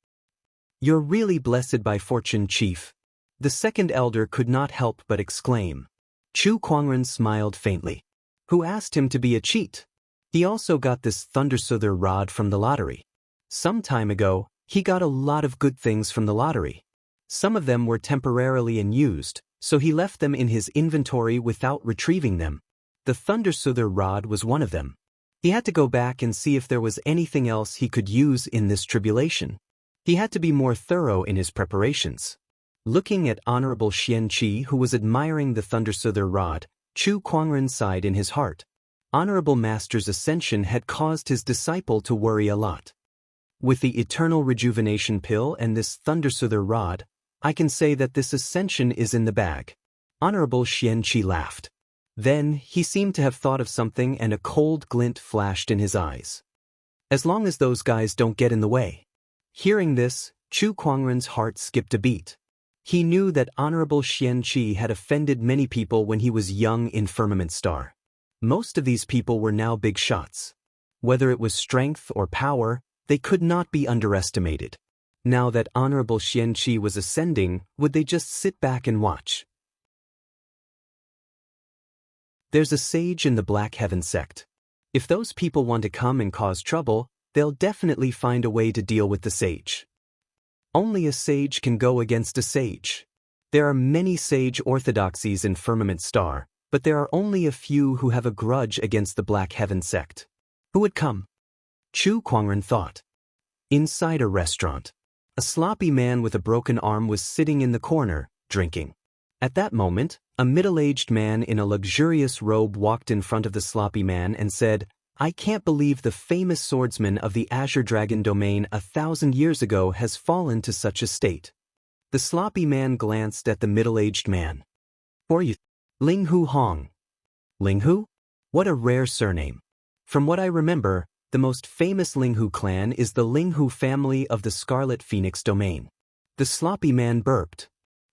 You're really blessed by fortune, Chief. The second elder could not help but exclaim. Chu Kuangren smiled faintly. Who asked him to be a cheat? He also got this Thundersoother rod from the lottery. Some time ago, he got a lot of good things from the lottery. Some of them were temporarily unused, so he left them in his inventory without retrieving them. The Thundersoother rod was one of them. He had to go back and see if there was anything else he could use in this tribulation. He had to be more thorough in his preparations. Looking at Honorable Xianxia, who was admiring the Thundersoother rod, Chu Kuangren sighed in his heart. Honorable Master's ascension had caused his disciple to worry a lot. With the eternal rejuvenation pill and this Thundersoother rod, I can say that this ascension is in the bag. Honorable Xianxia laughed. Then, he seemed to have thought of something and a cold glint flashed in his eyes. As long as those guys don't get in the way. Hearing this, Chu Kuangren's heart skipped a beat. He knew that Honorable Xianxia had offended many people when he was young in Firmament Star. Most of these people were now big shots. Whether it was strength or power, they could not be underestimated. Now that Honorable Xianxia was ascending, would they just sit back and watch? There's a sage in the Black Heaven sect. If those people want to come and cause trouble, they'll definitely find a way to deal with the sage. Only a sage can go against a sage. There are many sage orthodoxies in Firmament Star, but there are only a few who have a grudge against the Black Heaven sect. Who would come? Chu Kuangren thought. Inside a restaurant, a sloppy man with a broken arm was sitting in the corner, drinking. At that moment, a middle-aged man in a luxurious robe walked in front of the sloppy man and said, I can't believe the famous swordsman of the Azure Dragon domain 1,000 years ago has fallen to such a state. The sloppy man glanced at the middle-aged man. Who are you? Ling Hu Hong. Ling Hu? What a rare surname. From what I remember, the most famous Ling Hu clan is the Ling Hu family of the Scarlet Phoenix domain. The sloppy man burped.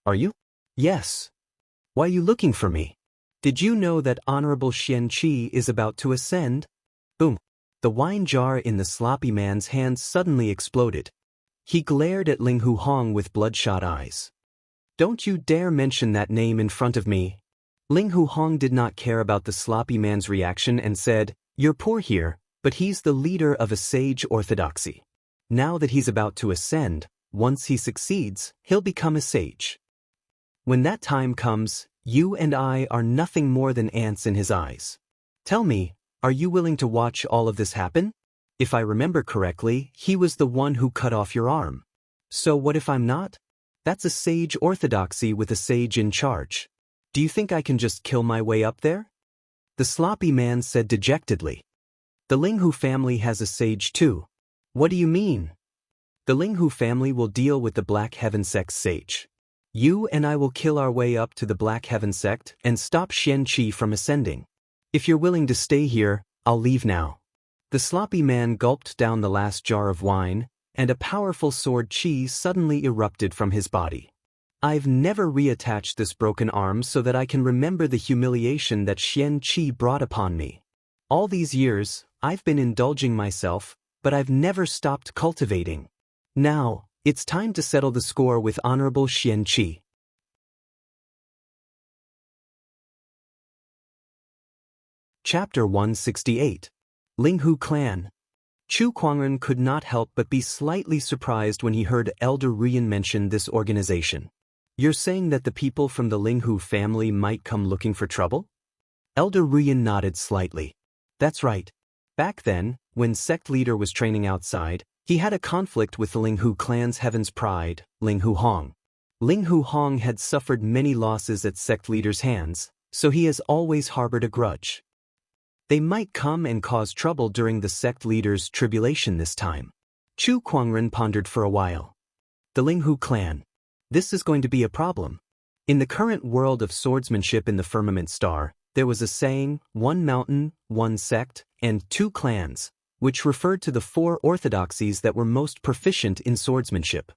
Are you? Yes. Why are you looking for me? Did you know that Honorable Xianxia is about to ascend? Boom. The wine jar in the sloppy man's hand suddenly exploded. He glared at Ling Hu Hong with bloodshot eyes. Don't you dare mention that name in front of me. Ling Hu Hong did not care about the sloppy man's reaction and said, You're poor here, but he's the leader of a sage orthodoxy. Now that he's about to ascend, once he succeeds, he'll become a sage. When that time comes, you and I are nothing more than ants in his eyes. Tell me, are you willing to watch all of this happen? If I remember correctly, he was the one who cut off your arm. So what if I'm not? That's a sage orthodoxy with a sage in charge. Do you think I can just kill my way up there? The sloppy man said dejectedly. The Ling Hu family has a sage too. What do you mean? The Ling Hu family will deal with the Black Heaven sect's sage. You and I will kill our way up to the Black Heaven sect and stop Xianxia from ascending. If you're willing to stay here, I'll leave now. The sloppy man gulped down the last jar of wine, and a powerful sword chi suddenly erupted from his body. I've never reattached this broken arm so that I can remember the humiliation that Xianxia brought upon me. All these years, I've been indulging myself, but I've never stopped cultivating. Now, it's time to settle the score with Honorable Xianxia. Chapter 168. Ling Hu Clan. Chu Kuangren could not help but be slightly surprised when he heard Elder Ruyan mention this organization. You're saying that the people from the Ling Hu family might come looking for trouble? Elder Ruyan nodded slightly. That's right. Back then, when sect leader was training outside, he had a conflict with the Ling Hu clan's Heaven's Pride, Ling Hu Hong. Ling Hu Hong had suffered many losses at sect leader's hands, so he has always harbored a grudge. They might come and cause trouble during the sect leader's tribulation this time. Chu Kuangren pondered for a while. The Linghu clan. This is going to be a problem. In the current world of swordsmanship in the firmament star, there was a saying, one mountain, one sect, and two clans, which referred to the four orthodoxies that were most proficient in swordsmanship.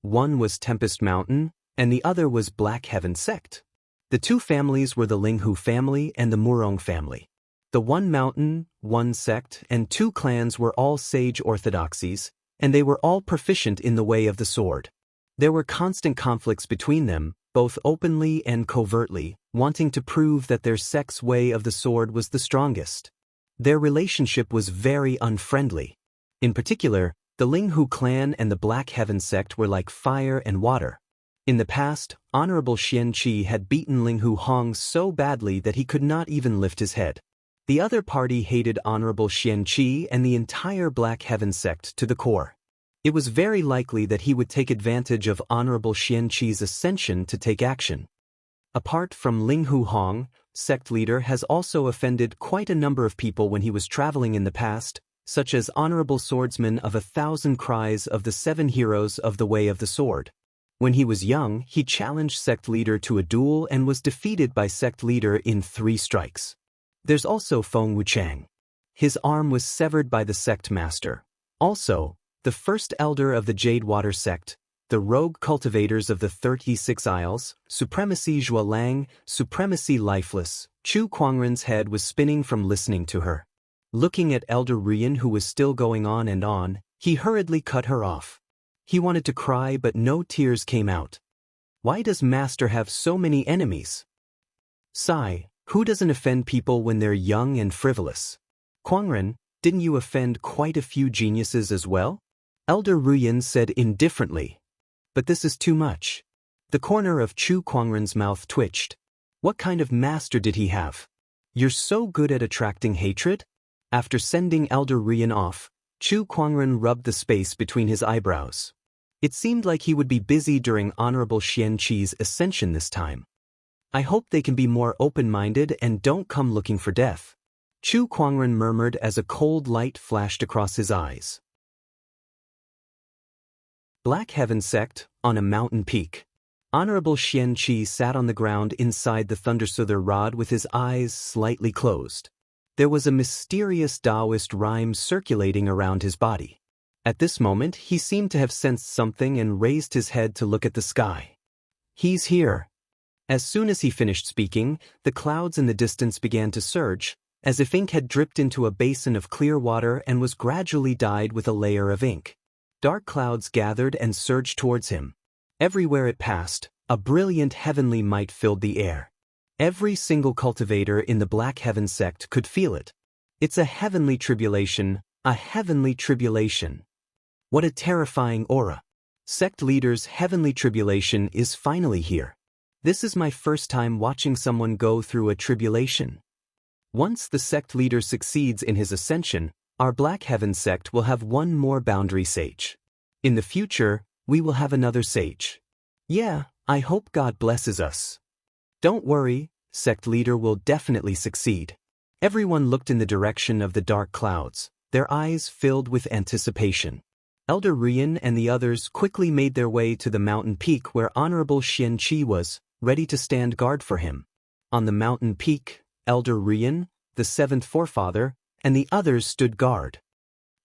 One was Tempest Mountain, and the other was Black Heaven sect. The two families were the Linghu family and the Murong family. The one mountain, one sect, and two clans were all sage orthodoxies, and they were all proficient in the way of the sword. There were constant conflicts between them, both openly and covertly, wanting to prove that their sect's way of the sword was the strongest. Their relationship was very unfriendly. In particular, the Linghu clan and the Black Heaven sect were like fire and water. In the past, Honorable Xianxia had beaten Linghu Hong so badly that he could not even lift his head. The other party hated Honorable Xianxia and the entire Black Heaven sect to the core. It was very likely that he would take advantage of Honorable Xianxia's ascension to take action. Apart from Linghu Hong, sect leader has also offended quite a number of people when he was traveling in the past, such as Honorable Swordsman of 1,000 Cries of the 7 Heroes of the Way of the Sword. When he was young, he challenged sect leader to a duel and was defeated by sect leader in 3 strikes. There's also Feng Wuchang. His arm was severed by the sect master. Also, the first elder of the Jade Water sect, the rogue cultivators of the 36 Isles, Supremacy Zhualang, Supremacy Lifeless. Chu Kuangren's head was spinning from listening to her. Looking at Elder Ruyan, who was still going on and on, he hurriedly cut her off. He wanted to cry, but no tears came out. Why does Master have so many enemies? Sigh, who doesn't offend people when they're young and frivolous? Kuangren, didn't you offend quite a few geniuses as well? Elder Ruyan said indifferently. But this is too much. The corner of Chu Kuangren's mouth twitched. What kind of master did he have? You're so good at attracting hatred? After sending Elder Ruyan off, Chu Kuangren rubbed the space between his eyebrows. It seemed like he would be busy during Honorable Xianxia's ascension this time. I hope they can be more open-minded and don't come looking for death. Chu Kuangren murmured as a cold light flashed across his eyes. Black Heaven sect, on a mountain peak. Honorable Xianxia sat on the ground inside the Thundersoother rod with his eyes slightly closed. There was a mysterious Daoist rhyme circulating around his body. At this moment, he seemed to have sensed something and raised his head to look at the sky. He's here. As soon as he finished speaking, the clouds in the distance began to surge, as if ink had dripped into a basin of clear water and was gradually dyed with a layer of ink. Dark clouds gathered and surged towards him. Everywhere it passed, a brilliant heavenly might filled the air. Every single cultivator in the Black Heaven sect could feel it. It's a heavenly tribulation, a heavenly tribulation. What a terrifying aura. Sect leader's heavenly tribulation is finally here. This is my first time watching someone go through a tribulation. Once the sect leader succeeds in his ascension, our Black Heaven sect will have one more boundary sage. In the future, we will have another sage. Yeah, I hope God blesses us. Don't worry, sect leader will definitely succeed. Everyone looked in the direction of the dark clouds, their eyes filled with anticipation. Elder Ruyan and the others quickly made their way to the mountain peak where Honorable Xianxia was, ready to stand guard for him. On the mountain peak, Elder Ruyan, the 7th forefather, and the others stood guard.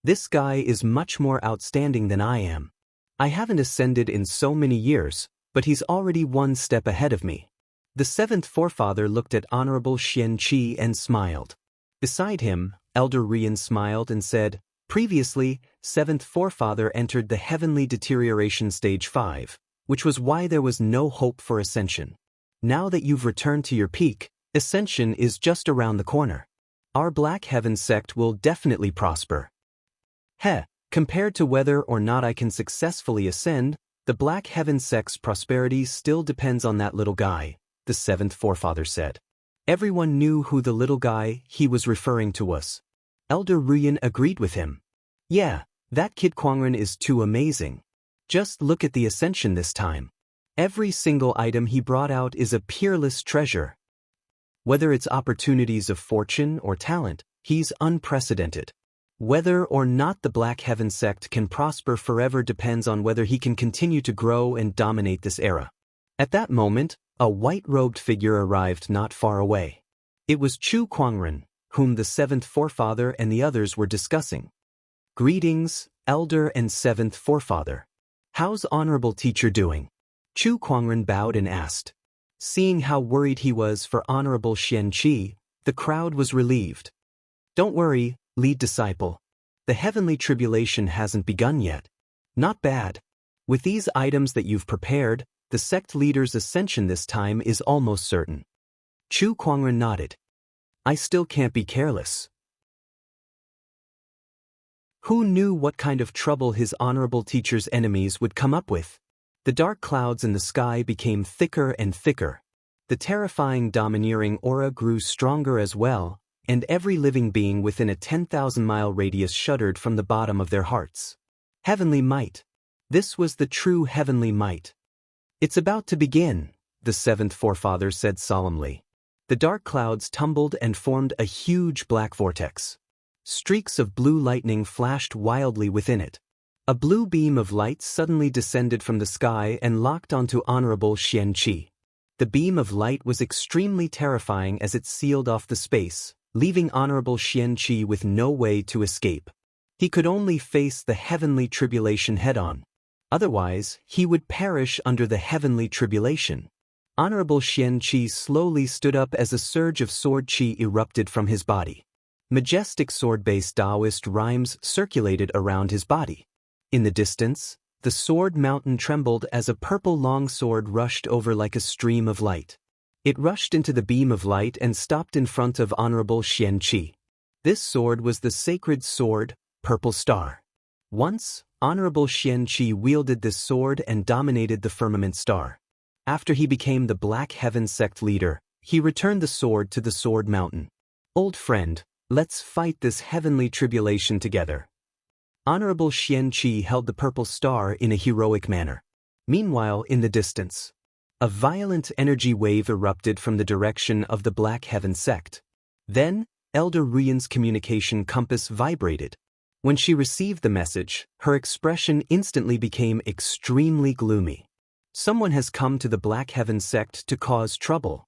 This guy is much more outstanding than I am. I haven't ascended in so many years, but he's already one step ahead of me. The 7th forefather looked at Honorable Xianxia and smiled. Beside him, Elder Ruyan smiled and said, previously, 7th forefather entered the heavenly deterioration stage 5, which was why there was no hope for ascension. Now that you've returned to your peak, ascension is just around the corner. Our Black Heaven sect will definitely prosper. Compared to whether or not I can successfully ascend, the Black Heaven sect's prosperity still depends on that little guy, the 7th forefather said. Everyone knew who the little guy he was referring to was. Elder Ruyan agreed with him. Yeah, that kid Kuangren is too amazing. Just look at the ascension this time. Every single item he brought out is a peerless treasure. Whether it's opportunities of fortune or talent, He's unprecedented. Whether or not the Black Heaven sect can prosper forever depends on whether he can continue to grow and dominate this era. At that moment, a white-robed figure arrived not far away. It was Chu Kuangren, whom the seventh forefather and the others were discussing. Greetings, elder and seventh forefather. How's honorable teacher doing? Chu Kuangren bowed and asked. Seeing how worried he was for Honorable Xianxia, the crowd was relieved. Don't worry, lead disciple. The heavenly tribulation hasn't begun yet. Not bad. With these items that you've prepared, the sect leader's ascension this time is almost certain. Chu Kuangren nodded. I still can't be careless. Who knew what kind of trouble his honorable teacher's enemies would come up with? The dark clouds in the sky became thicker and thicker. The terrifying domineering aura grew stronger as well, and every living being within a 10,000-mile radius shuddered from the bottom of their hearts. Heavenly might. This was the true heavenly might. It's about to begin, the seventh forefather said solemnly. The dark clouds tumbled and formed a huge black vortex. Streaks of blue lightning flashed wildly within it. A blue beam of light suddenly descended from the sky and locked onto Honorable Xianxia. The beam of light was extremely terrifying as it sealed off the space, leaving Honorable Xianxia with no way to escape. He could only face the heavenly tribulation head-on. Otherwise, he would perish under the heavenly tribulation. Honorable Xianxia slowly stood up as a surge of sword qi erupted from his body. Majestic sword-based Daoist rhymes circulated around his body. In the distance, the sword mountain trembled as a purple longsword rushed over like a stream of light. It rushed into the beam of light and stopped in front of Honorable Xianxia. This sword was the sacred sword, Purple Star. Once, Honorable Xianxia wielded this sword and dominated the firmament star. After he became the Black Heaven sect leader, he returned the sword to the Sword Mountain. Old friend, let's fight this heavenly tribulation together. Honorable Xianxia held the purple star in a heroic manner. Meanwhile, in the distance, a violent energy wave erupted from the direction of the Black Heaven sect. Then, Elder Ruyan's communication compass vibrated. When she received the message, her expression instantly became extremely gloomy. Someone has come to the Black Heaven sect to cause trouble.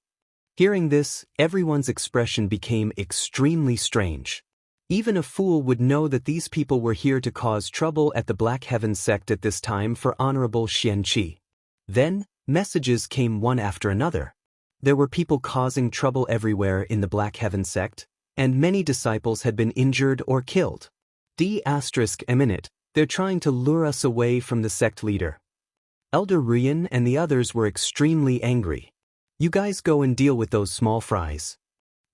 Hearing this, everyone's expression became extremely strange. Even a fool would know that these people were here to cause trouble at the Black Heaven sect at this time for Honorable Xianxia. Then, messages came one after another. There were people causing trouble everywhere in the Black Heaven sect, and many disciples had been injured or killed. *eminent, they're trying to lure us away from the sect leader. Elder Ruyan and the others were extremely angry. You guys go and deal with those small fries.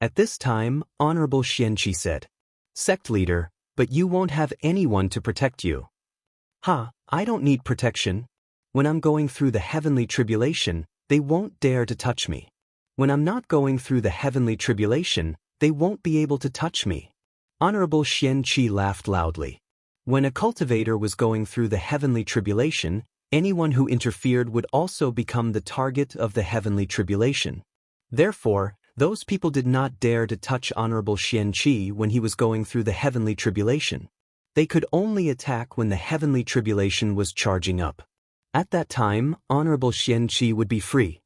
At this time, Honorable Xianxia said. Sect leader, but you won't have anyone to protect you. I don't need protection. When I'm going through the heavenly tribulation, they won't dare to touch me. When I'm not going through the heavenly tribulation, they won't be able to touch me. Honorable Xianxia laughed loudly. When a cultivator was going through the heavenly tribulation, anyone who interfered would also become the target of the heavenly tribulation. Therefore, those people did not dare to touch Honorable Xianxia when he was going through the heavenly tribulation. They could only attack when the heavenly tribulation was charging up. At that time, Honorable Xianxia would be free.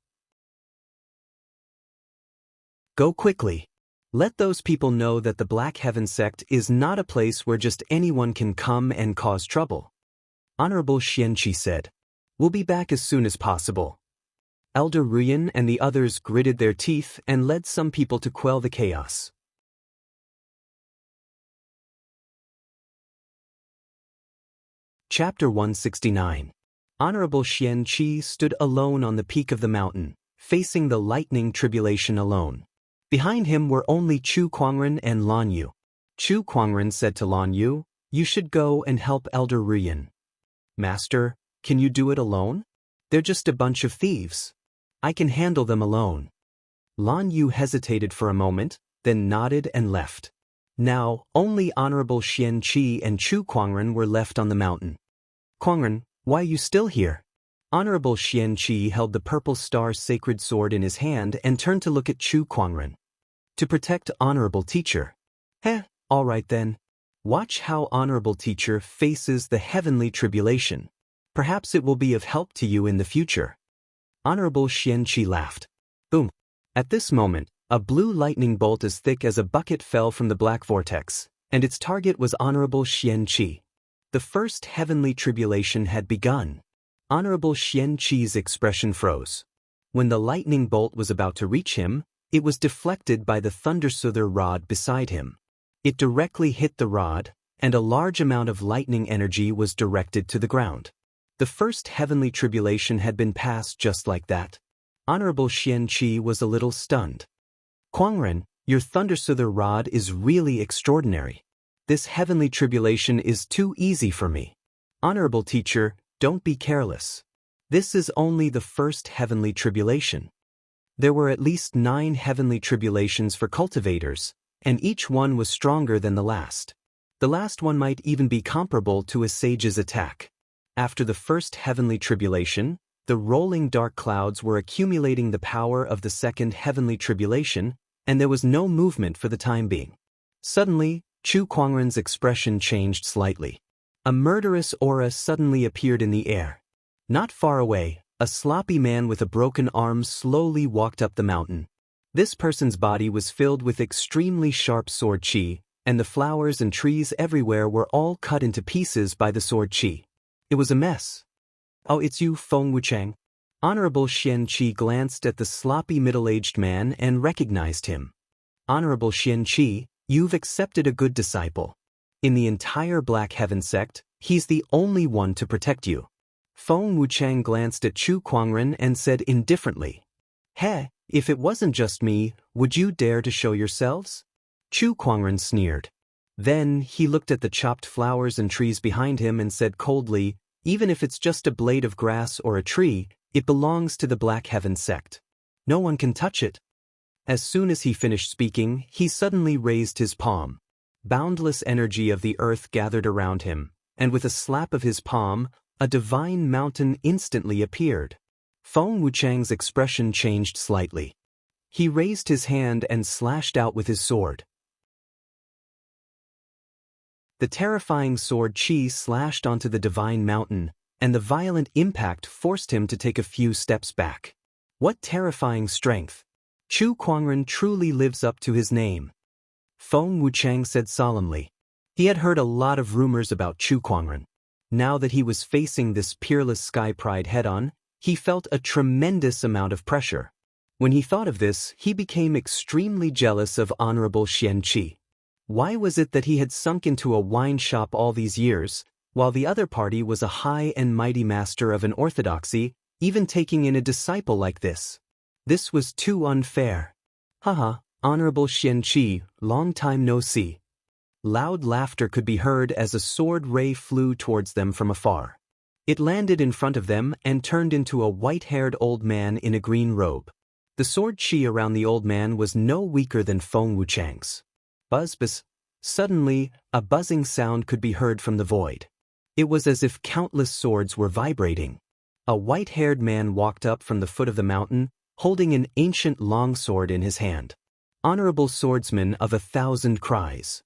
Go quickly. Let those people know that the Black Heaven sect is not a place where just anyone can come and cause trouble. Honorable Xianxia said. We'll be back as soon as possible. Elder Ruyan and the others gritted their teeth and led some people to quell the chaos. Chapter 169. Honorable Xianxia stood alone on the peak of the mountain, facing the lightning tribulation alone. Behind him were only Chu Kuangren and Lan Yu. Chu Kuangren said to Lan Yu, You should go and help Elder Ruyan. Master, can you do it alone? They're just a bunch of thieves. I can handle them alone. Lan Yu hesitated for a moment, then nodded and left. Now, only Honorable Xianxia and Chu Kuangren were left on the mountain. Kuangren, why are you still here? Honorable Xianxia held the Purple Star sacred sword in his hand and turned to look at Chu Kuangren. To protect Honorable Teacher. Heh, all right then. Watch how honorable teacher faces the heavenly tribulation. Perhaps it will be of help to you in the future. Honorable Xianxia laughed. Boom. At this moment, a blue lightning bolt as thick as a bucket fell from the black vortex, and its target was Honorable Xianxia. The first heavenly tribulation had begun. Honorable Xianxia's expression froze. When the lightning bolt was about to reach him, it was deflected by the thundersoother rod beside him. It directly hit the rod, and a large amount of lightning energy was directed to the ground. The first heavenly tribulation had been passed just like that. Honorable Xianxia was a little stunned. Kuangren, your thundersoother rod is really extraordinary. This heavenly tribulation is too easy for me. Honorable teacher, don't be careless. This is only the first heavenly tribulation. There were at least 9 heavenly tribulations for cultivators, and each one was stronger than the last. The last one might even be comparable to a sage's attack. After the first heavenly tribulation, the rolling dark clouds were accumulating the power of the second heavenly tribulation, and there was no movement for the time being. Suddenly, Chu Kuangren's expression changed slightly. A murderous aura suddenly appeared in the air. Not far away, a sloppy man with a broken arm slowly walked up the mountain. This person's body was filled with extremely sharp sword qi, and the flowers and trees everywhere were all cut into pieces by the sword qi. It was a mess. Oh, it's you, Feng Wuchang. Honorable Xianxia glanced at the sloppy middle-aged man and recognized him. Honorable Xianxia, you've accepted a good disciple. In the entire Black Heaven sect, he's the only one to protect you. Feng Wuchang glanced at Chu Kuangren and said indifferently, Heh, if it wasn't just me, would you dare to show yourselves? Chu Kuangren sneered. Then he looked at the chopped flowers and trees behind him and said coldly, even if it's just a blade of grass or a tree, it belongs to the Black Heaven sect. No one can touch it. As soon as he finished speaking, he suddenly raised his palm. Boundless energy of the earth gathered around him, and with a slap of his palm, a divine mountain instantly appeared. Feng Wuchang's expression changed slightly. He raised his hand and slashed out with his sword. The terrifying sword qi slashed onto the divine mountain, and the violent impact forced him to take a few steps back. What terrifying strength! Chu Kuangren truly lives up to his name. Feng Wuchang said solemnly. He had heard a lot of rumors about Chu Kuangren. Now that he was facing this peerless sky pride head-on, he felt a tremendous amount of pressure. When he thought of this, he became extremely jealous of Honorable Xianxia. Why was it that he had sunk into a wine shop all these years, while the other party was a high and mighty master of an orthodoxy, even taking in a disciple like this? This was too unfair. Haha, Honorable Xianxia, long time no see. Loud laughter could be heard as a sword ray flew towards them from afar. It landed in front of them and turned into a white-haired old man in a green robe. The sword qi around the old man was no weaker than Feng Wuchang's. Buzz buzz. Suddenly, a buzzing sound could be heard from the void. It was as if countless swords were vibrating. A white-haired man walked up from the foot of the mountain, holding an ancient longsword in his hand. Honorable swordsman of 1,000 cries.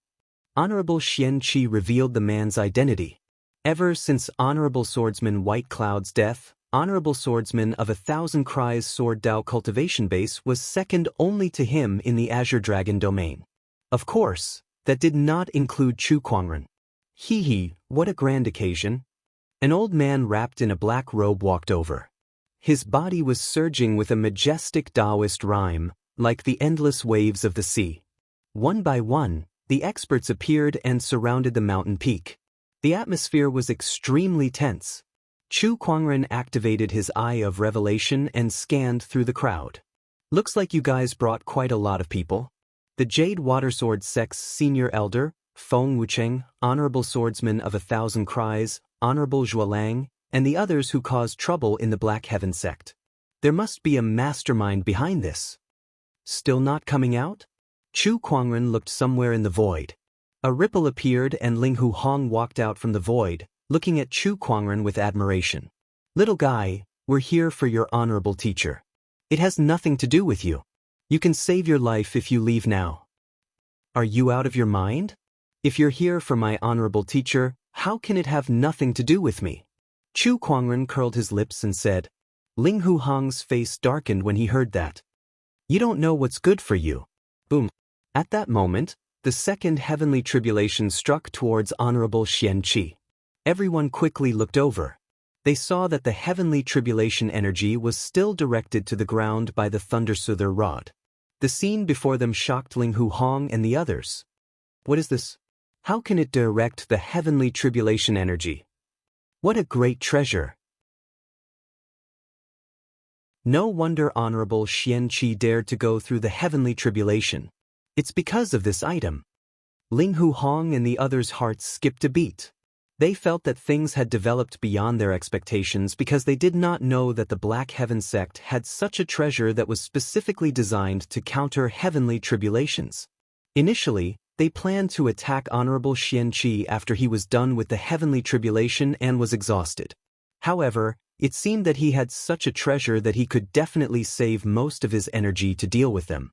Honorable Xianxia revealed the man's identity. Ever since Honorable Swordsman White Cloud's death, Honorable Swordsman of 1,000 cries Sword Dao cultivation base was second only to him in the Azure Dragon domain. Of course, that did not include Chu Kuangren. Hee, what a grand occasion. An old man wrapped in a black robe walked over. His body was surging with a majestic Daoist rhyme, like the endless waves of the sea. One by one, the experts appeared and surrounded the mountain peak. The atmosphere was extremely tense. Chu Kuangren activated his eye of revelation and scanned through the crowd. Looks like you guys brought quite a lot of people. The Jade Watersword sect's senior elder, Feng Wuchang, Honorable Swordsman of 1,000 cries, Honorable Zhualang, and the others who caused trouble in the Black Heaven sect. There must be a mastermind behind this. Still not coming out? Chu Kuangren looked somewhere in the void. A ripple appeared and Ling Hu Hong walked out from the void, looking at Chu Kuangren with admiration. Little guy, we're here for your honorable teacher. It has nothing to do with you. You can save your life if you leave now. Are you out of your mind? If you're here for my honorable teacher, how can it have nothing to do with me? Chu Kuangren curled his lips and said. Ling Huhong's face darkened when he heard that. You don't know what's good for you. Boom. At that moment, the second heavenly tribulation struck towards Honorable Xianxia. Everyone quickly looked over. They saw that the heavenly tribulation energy was still directed to the ground by the thundersoother rod. The scene before them shocked Ling Huhong and the others. What is this? How can it direct the heavenly tribulation energy? What a great treasure! No wonder Honorable Xianxia dared to go through the heavenly tribulation. It's because of this item. Ling Huhong and the others' hearts skipped a beat. They felt that things had developed beyond their expectations because they did not know that the Black Heaven sect had such a treasure that was specifically designed to counter heavenly tribulations. Initially, they planned to attack Honorable Xianxia after he was done with the heavenly tribulation and was exhausted. However, it seemed that he had such a treasure that he could definitely save most of his energy to deal with them.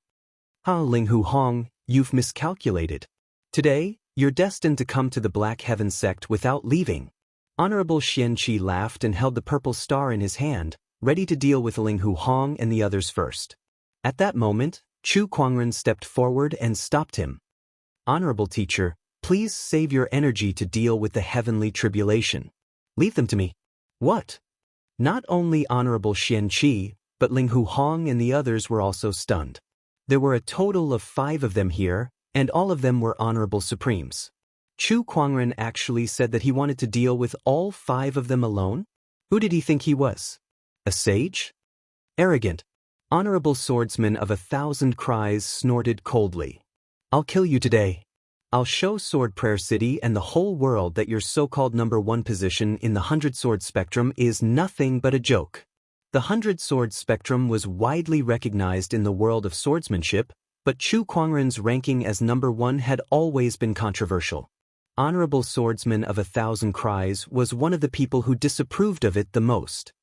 Ling Huhong, you've miscalculated. Today, you're destined to come to the Black Heaven sect without leaving. Honorable Xianxia laughed and held the purple star in his hand, ready to deal with Ling Huhong and the others first. At that moment, Chu Kuangren stepped forward and stopped him. Honorable teacher, please save your energy to deal with the heavenly tribulation. Leave them to me. What? Not only Honorable Xianxia, but Ling Huhong and the others were also stunned. There were a total of 5 of them here, and all of them were Honorable Supremes. Chu Kuangren actually said that he wanted to deal with all 5 of them alone? Who did he think he was? A sage? Arrogant. Honorable Swordsman of 1,000 Cries snorted coldly. I'll kill you today. I'll show Sword Prayer City and the whole world that your so-called #1 position in the 100-sword spectrum is nothing but a joke. The 100-sword spectrum was widely recognized in the world of swordsmanship, but Chu Kuangren's ranking as #1 had always been controversial. Honorable Swordsman of 1,000 Cries was one of the people who disapproved of it the most.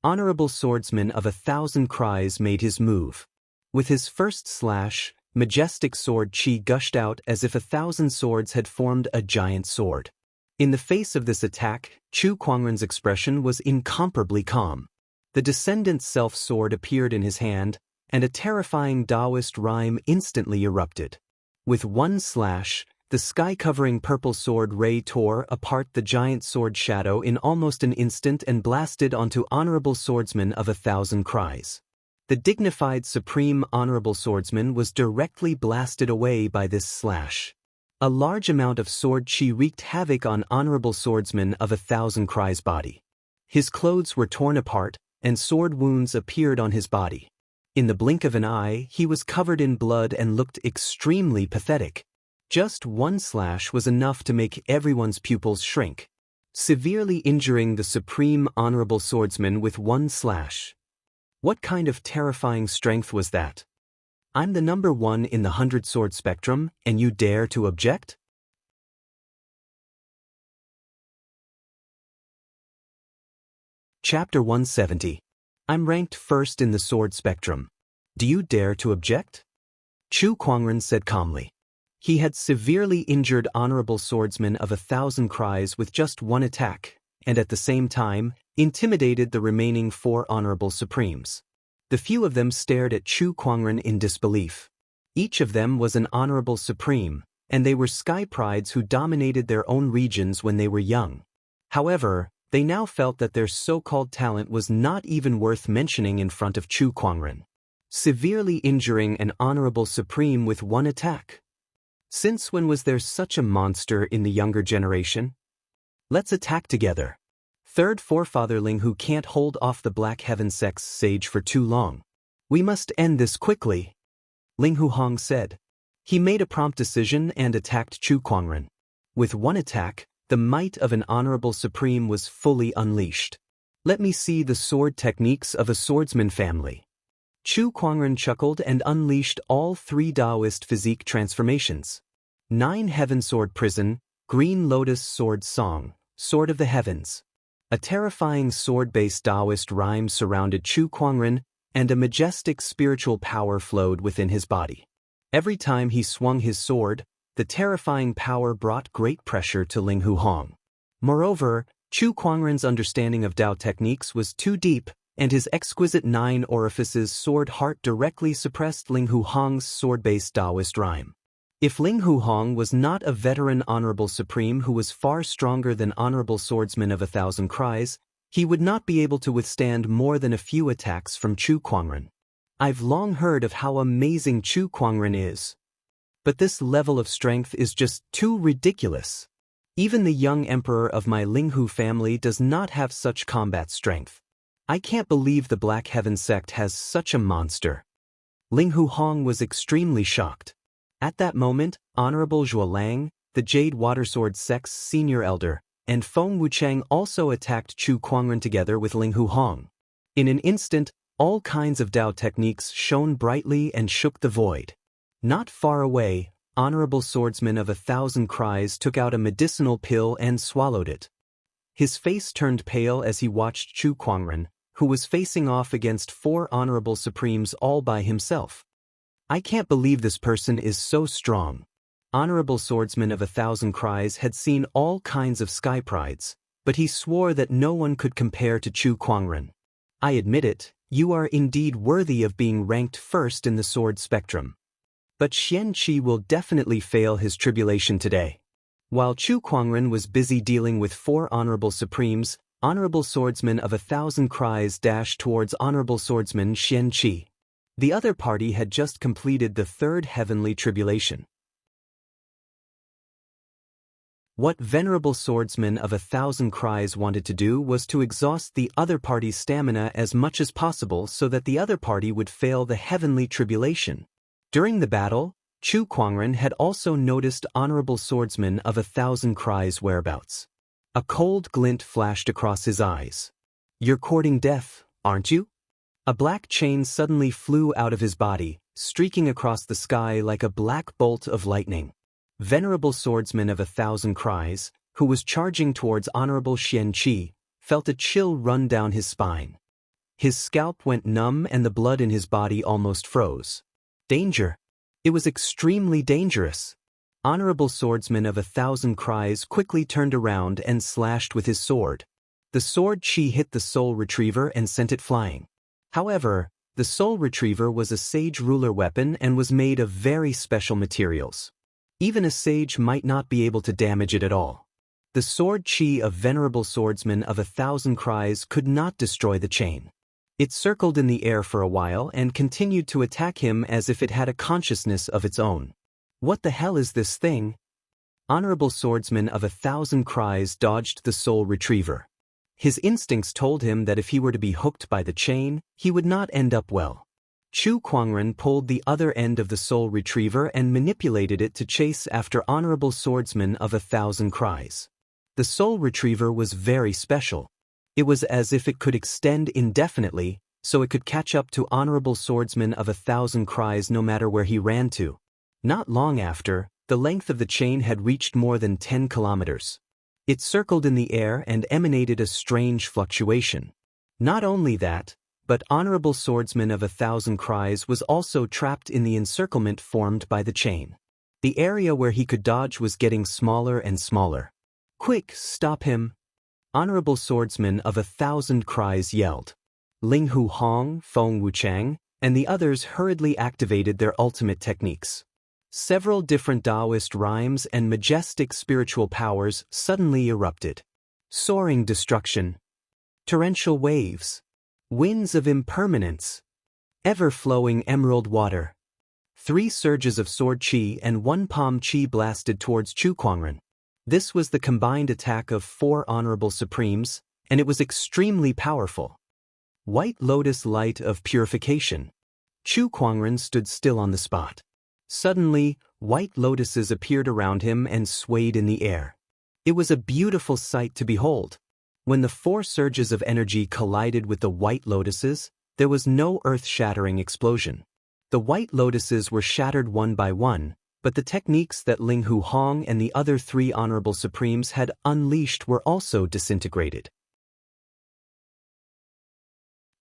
Honorable Swordsman of 1,000 Cries made his move. With his first slash, majestic sword chi gushed out as if 1,000 swords had formed a giant sword. In the face of this attack, Chu Kuangren's expression was incomparably calm. The Descendant Self-Sword appeared in his hand, and a terrifying Daoist rhyme instantly erupted. With one slash, the sky-covering purple sword ray tore apart the giant sword shadow in almost an instant and blasted onto Honorable Swordsman of 1,000 Cries. The dignified Supreme Honorable Swordsman was directly blasted away by this slash. A large amount of sword chi wreaked havoc on Honorable Swordsman of 1,000 Cries' body. His clothes were torn apart, and sword wounds appeared on his body. In the blink of an eye, he was covered in blood and looked extremely pathetic. Just one slash was enough to make everyone's pupils shrink, severely injuring the Supreme Honorable Swordsman with one slash. What kind of terrifying strength was that? I'm the #1 in the 100-sword spectrum, and you dare to object? Chapter 170. I'm ranked first in the sword spectrum. Do you dare to object? Chu Kuangren said calmly. He had severely injured Honorable Swordsman of 1,000 Cries with just one attack, and at the same time, intimidated the remaining 4 Honorable Supremes. The few of them stared at Chu Kuangren in disbelief. Each of them was an Honorable Supreme, and they were Sky Prides who dominated their own regions when they were young. However, they now felt that their so-called talent was not even worth mentioning in front of Chu Kuangren. Severely injuring an Honorable Supreme with one attack. Since when was there such a monster in the younger generation? Let's attack together. Third forefatherling who can't hold off the Black Heaven sect's sage for too long. We must end this quickly, Ling Huhong said. He made a prompt decision and attacked Chu Kuangren. With one attack, the might of an Honorable Supreme was fully unleashed. Let me see the sword techniques of a swordsman family. Chu Kuangren chuckled and unleashed all 3 Daoist physique transformations. 9 Heaven Sword Prison, Green Lotus Sword Song, Sword of the Heavens. A terrifying sword-based Daoist rhyme surrounded Chu Kuangren, and a majestic spiritual power flowed within his body. Every time he swung his sword, the terrifying power brought great pressure to Ling Huhong. Moreover, Chu Kuangren's understanding of Dao techniques was too deep, and his exquisite 9 orifices sword heart directly suppressed Ling Huhong's sword-based Daoist rhyme. If Ling Huhong was not a veteran Honorable Supreme who was far stronger than Honorable Swordsman of 1,000 Cries, he would not be able to withstand more than a few attacks from Chu Kuangren. I've long heard of how amazing Chu Kuangren is. But this level of strength is just too ridiculous. Even the young emperor of my Linghu family does not have such combat strength. I can't believe the Black Heaven sect has such a monster. Ling Huhong was extremely shocked. At that moment, Honorable Zhuo Lang, the Jade Watersword sect's senior elder, and Feng Wuchang also attacked Chu Kuangren together with Ling Huhong. In an instant, all kinds of Dao techniques shone brightly and shook the void. Not far away, Honorable Swordsman of 1,000 Cries took out a medicinal pill and swallowed it. His face turned pale as he watched Chu Kuangren, who was facing off against 4 Honorable Supremes all by himself. I can't believe this person is so strong. Honorable Swordsman of 1,000 Cries had seen all kinds of sky prides, but he swore that no one could compare to Chu Kuangren. I admit it, you are indeed worthy of being ranked first in the sword spectrum. But Xianxia will definitely fail his tribulation today. While Chu Kuangren was busy dealing with 4 Honorable Supremes, Honorable Swordsman of 1,000 Cries dashed towards Honorable Swordsman Xianxia. The other party had just completed the 3rd heavenly tribulation. What Venerable Swordsman of 1,000 Cries wanted to do was to exhaust the other party's stamina as much as possible so that the other party would fail the heavenly tribulation. During the battle, Chu Kuangren had also noticed Honorable Swordsman of 1,000 Cries' whereabouts. A cold glint flashed across his eyes. You're courting death, aren't you? A black chain suddenly flew out of his body, streaking across the sky like a black bolt of lightning. Venerable Swordsman of 1,000 Cries, who was charging towards Honorable Xianxia, felt a chill run down his spine. His scalp went numb and the blood in his body almost froze. Danger! It was extremely dangerous. Honorable Swordsman of 1,000 Cries quickly turned around and slashed with his sword. The sword chi hit the Soul Retriever and sent it flying. However, the Soul Retriever was a sage ruler weapon and was made of very special materials. Even a sage might not be able to damage it at all. The sword chi of Venerable Swordsman of 1,000 Cries could not destroy the chain. It circled in the air for a while and continued to attack him as if it had a consciousness of its own. What the hell is this thing? Honorable Swordsman of 1,000 Cries dodged the Soul Retriever. His instincts told him that if he were to be hooked by the chain, he would not end up well. Chu Kuangren pulled the other end of the Soul Retriever and manipulated it to chase after Honorable Swordsman of 1,000 Cries. The Soul Retriever was very special. It was as if it could extend indefinitely, so it could catch up to Honorable Swordsman of 1,000 Cries no matter where he ran to. Not long after, the length of the chain had reached more than 10 kilometers. It circled in the air and emanated a strange fluctuation. Not only that, but Honorable Swordsman of 1,000 Cries was also trapped in the encirclement formed by the chain. The area where he could dodge was getting smaller and smaller. Quick, stop him! Honorable Swordsman of 1,000 Cries yelled. Ling Huhong, Feng Wuchang, and the others hurriedly activated their ultimate techniques. Several different Daoist rhymes and majestic spiritual powers suddenly erupted. Soaring destruction, torrential waves, winds of impermanence, ever-flowing emerald water. 3 surges of sword chi and 1 palm chi blasted towards Chu Kuangren. This was the combined attack of 4 Honorable Supremes, and it was extremely powerful. White Lotus Light of Purification. Chu Kuangren stood still on the spot. Suddenly, white lotuses appeared around him and swayed in the air. It was a beautiful sight to behold. When the 4 surges of energy collided with the white lotuses, there was no earth-shattering explosion. The white lotuses were shattered one by one, but the techniques that Ling Huhong and the other 3 Honorable Supremes had unleashed were also disintegrated.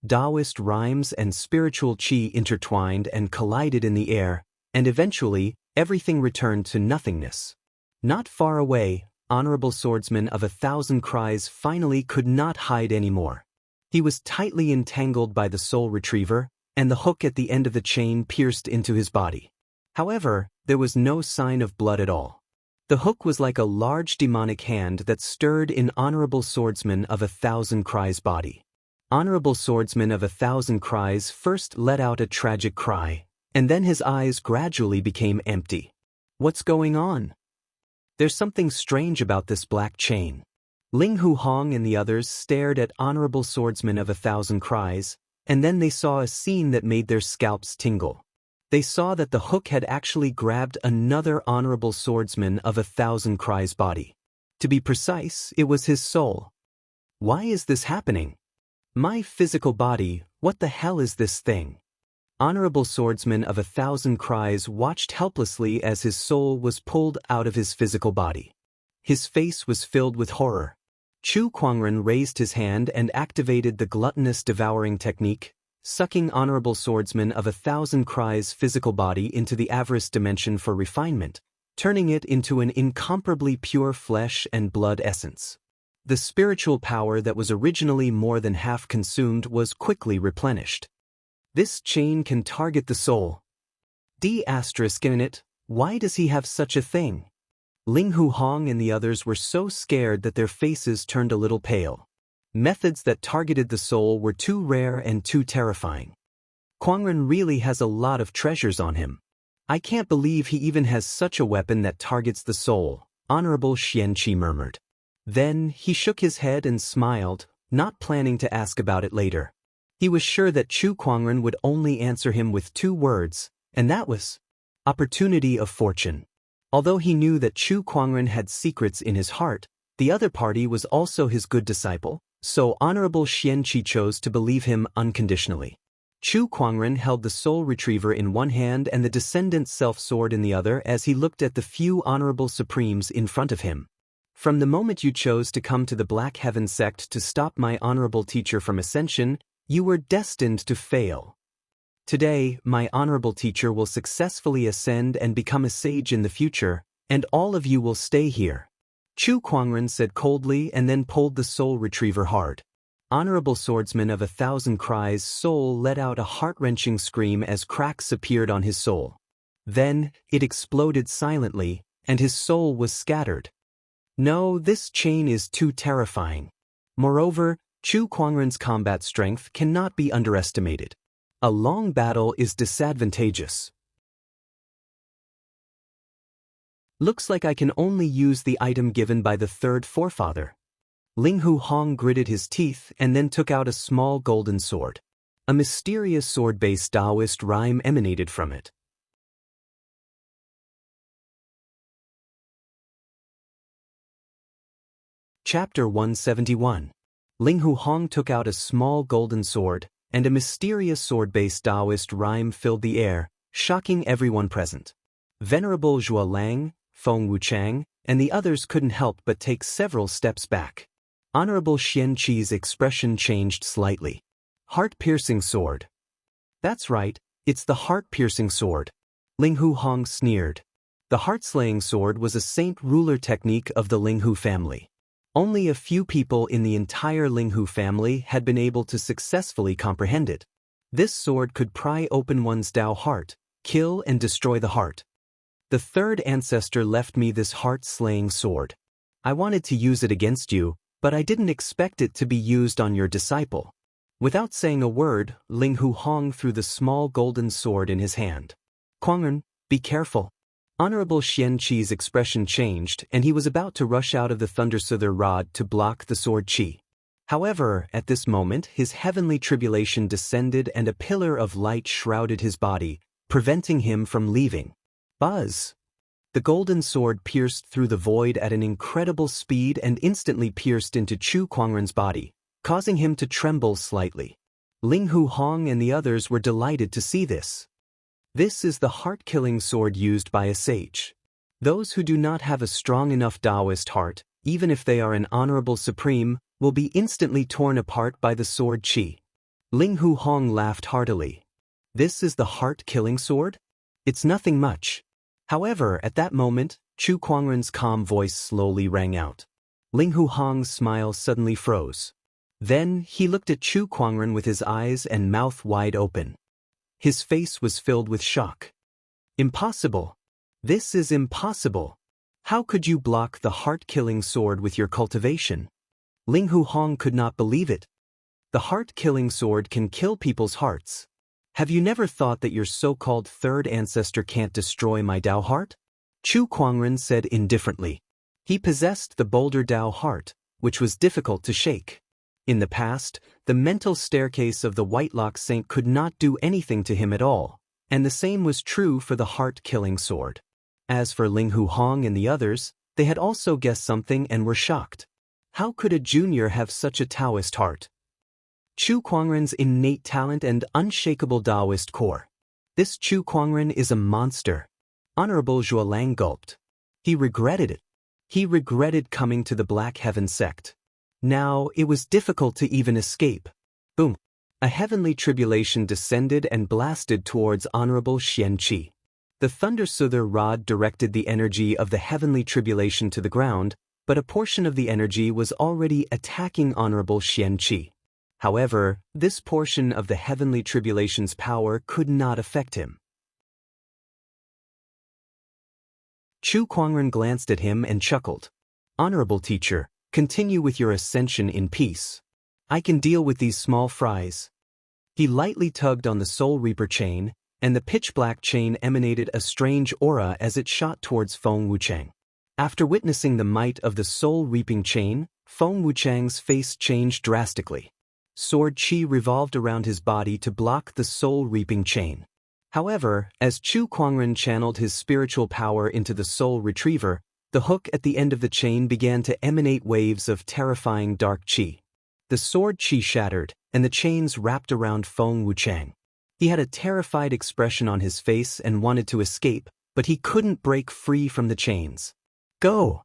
Daoist rhymes and spiritual chi intertwined and collided in the air, and eventually, everything returned to nothingness. Not far away, Honorable Swordsman of 1,000 Cries finally could not hide anymore. He was tightly entangled by the soul retriever, and the hook at the end of the chain pierced into his body. However, there was no sign of blood at all. The hook was like a large demonic hand that stirred in Honorable Swordsman of 1,000 Cries' body. Honorable Swordsman of 1,000 Cries first let out a tragic cry, and then his eyes gradually became empty. What's going on? There's something strange about this black chain. Ling Hu Hong and the others stared at Honorable Swordsman of 1,000 Cries, and then they saw a scene that made their scalps tingle. They saw that the hook had actually grabbed another Honorable Swordsman of 1,000 Cries' body. To be precise, it was his soul. Why is this happening? My physical body, what the hell is this thing? Honorable Swordsman of 1,000 Cries watched helplessly as his soul was pulled out of his physical body. His face was filled with horror. Chu Kuangren raised his hand and activated the gluttonous devouring technique, sucking Honorable Swordsman of 1,000 Cries' physical body into the avarice dimension for refinement, turning it into an incomparably pure flesh and blood essence. The spiritual power that was originally more than half consumed was quickly replenished. This chain can target the soul. D** in it, why does he have such a thing? Ling Hu Hong and the others were so scared that their faces turned a little pale. Methods that targeted the soul were too rare and too terrifying. Kuangren really has a lot of treasures on him. I can't believe he even has such a weapon that targets the soul, Honorable Xianxia murmured. Then he shook his head and smiled, not planning to ask about it later. He was sure that Chu Kuangren would only answer him with 2 words, and that was opportunity of fortune. Although he knew that Chu Kuangren had secrets in his heart, the other party was also his good disciple, so Honorable Xianxia chose to believe him unconditionally. Chu Kuangren held the soul retriever in one hand and the descendant self-sword in the other as he looked at the few honorable supremes in front of him. From the moment you chose to come to the Black Heaven sect to stop my honorable teacher from ascension, you were destined to fail. Today, my honorable teacher will successfully ascend and become a sage in the future, and all of you will stay here. Chu Kuangren said coldly and then pulled the soul retriever hard. Honorable Swordsman of 1,000 Cries' soul let out a heart-wrenching scream as cracks appeared on his soul. Then, it exploded silently, and his soul was scattered. No, this chain is too terrifying. Moreover, Chu Kuangren's combat strength cannot be underestimated. A long battle is disadvantageous. Looks like I can only use the item given by the 3rd forefather. Ling Hu Hong gritted his teeth and then took out a small golden sword. A mysterious sword-based Daoist rhyme emanated from it. Chapter 171. Ling Hu Hong took out a small golden sword, and a mysterious sword-based Daoist rhyme filled the air, shocking everyone present. Venerable Zhuo Lang, Feng Wuchang, and the others couldn't help but take several steps back. Honorable Xianxi's expression changed slightly. Heart-piercing sword. That's right, it's the heart-piercing sword. Ling Hu Hong sneered. The heart-slaying sword was a saint ruler technique of the Ling Hu family. Only a few people in the entire Ling Hu family had been able to successfully comprehend it. This sword could pry open one's Dao heart, kill and destroy the heart. The 3rd ancestor left me this heart-slaying sword. I wanted to use it against you, but I didn't expect it to be used on your disciple. Without saying a word, Ling Hu Hong threw the small golden sword in his hand. Kuangren, be careful. Honorable Xianxi's expression changed, and he was about to rush out of the Thundersoother rod to block the sword chi. However, at this moment, his heavenly tribulation descended and a pillar of light shrouded his body, preventing him from leaving. Buzz! The golden sword pierced through the void at an incredible speed and instantly pierced into Chu Kuangren's body, causing him to tremble slightly. Ling Hu Hong and the others were delighted to see this. This is the heart-killing sword used by a sage. Those who do not have a strong enough Daoist heart, even if they are an honorable supreme, will be instantly torn apart by the sword chi. Ling Hu Hong laughed heartily. This is the heart-killing sword? It's nothing much. However, at that moment, Chu Kuangren's calm voice slowly rang out. Ling Huhong's smile suddenly froze. Then, he looked at Chu Kuangren with his eyes and mouth wide open. His face was filled with shock. Impossible. This is impossible. How could you block the heart-killing sword with your cultivation? Ling Huhong could not believe it. The heart-killing sword can kill people's hearts. Have you never thought that your so-called third ancestor can't destroy my Dao heart? Chu Kuangren said indifferently. He possessed the bolder Dao heart, which was difficult to shake. In the past, the mental staircase of the Whitelock Saint could not do anything to him at all, and the same was true for the heart-killing sword. As for Ling Huhong and the others, they had also guessed something and were shocked. How could a junior have such a Taoist heart? Chu Kuangren's innate talent and unshakable Daoist core. This Chu Kuangren is a monster. Honorable Zhuolang gulped. He regretted it. He regretted coming to the Black Heaven sect. Now, it was difficult to even escape. Boom! A heavenly tribulation descended and blasted towards Honorable Xianxia. The Thundersoother rod directed the energy of the heavenly tribulation to the ground, but a portion of the energy was already attacking Honorable Xianxia. However, this portion of the heavenly tribulation's power could not affect him. Chu Kuangren glanced at him and chuckled. Honorable teacher, continue with your ascension in peace. I can deal with these small fries. He lightly tugged on the Soul Reaper chain, and the pitch-black chain emanated a strange aura as it shot towards Feng Wuchang. After witnessing the might of the soul-reaping chain, Feng Wuchang's face changed drastically. Sword chi revolved around his body to block the soul-reaping chain. However, as Chu Kuangren channeled his spiritual power into the soul retriever, the hook at the end of the chain began to emanate waves of terrifying dark chi. The sword chi shattered, and the chains wrapped around Feng Wuchang. He had a terrified expression on his face and wanted to escape, but he couldn't break free from the chains. Go!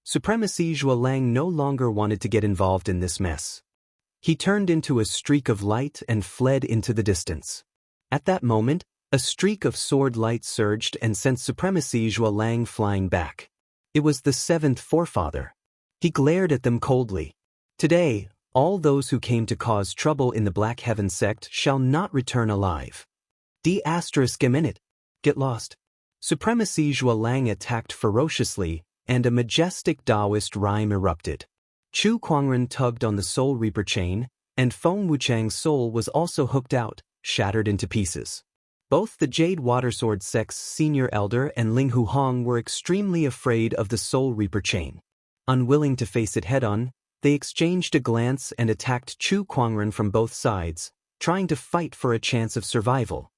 Supremacy Zhuolang no longer wanted to get involved in this mess. He turned into a streak of light and fled into the distance. At that moment, a streak of sword light surged and sent Supremacy Zhuolang flying back. It was the seventh forefather. He glared at them coldly. Today, all those who came to cause trouble in the Black Heaven sect shall not return alive. D***minute. Get lost. Supremacy Zhuolang attacked ferociously, and a majestic Daoist rhyme erupted. Chu Kuangren tugged on the Soul Reaper chain, and Feng Wuchang's soul was also hooked out, shattered into pieces. Both the Jade Watersword sect's senior elder and Ling Huhong were extremely afraid of the Soul Reaper chain. Unwilling to face it head-on, they exchanged a glance and attacked Chu Kuangren from both sides, trying to fight for a chance of survival.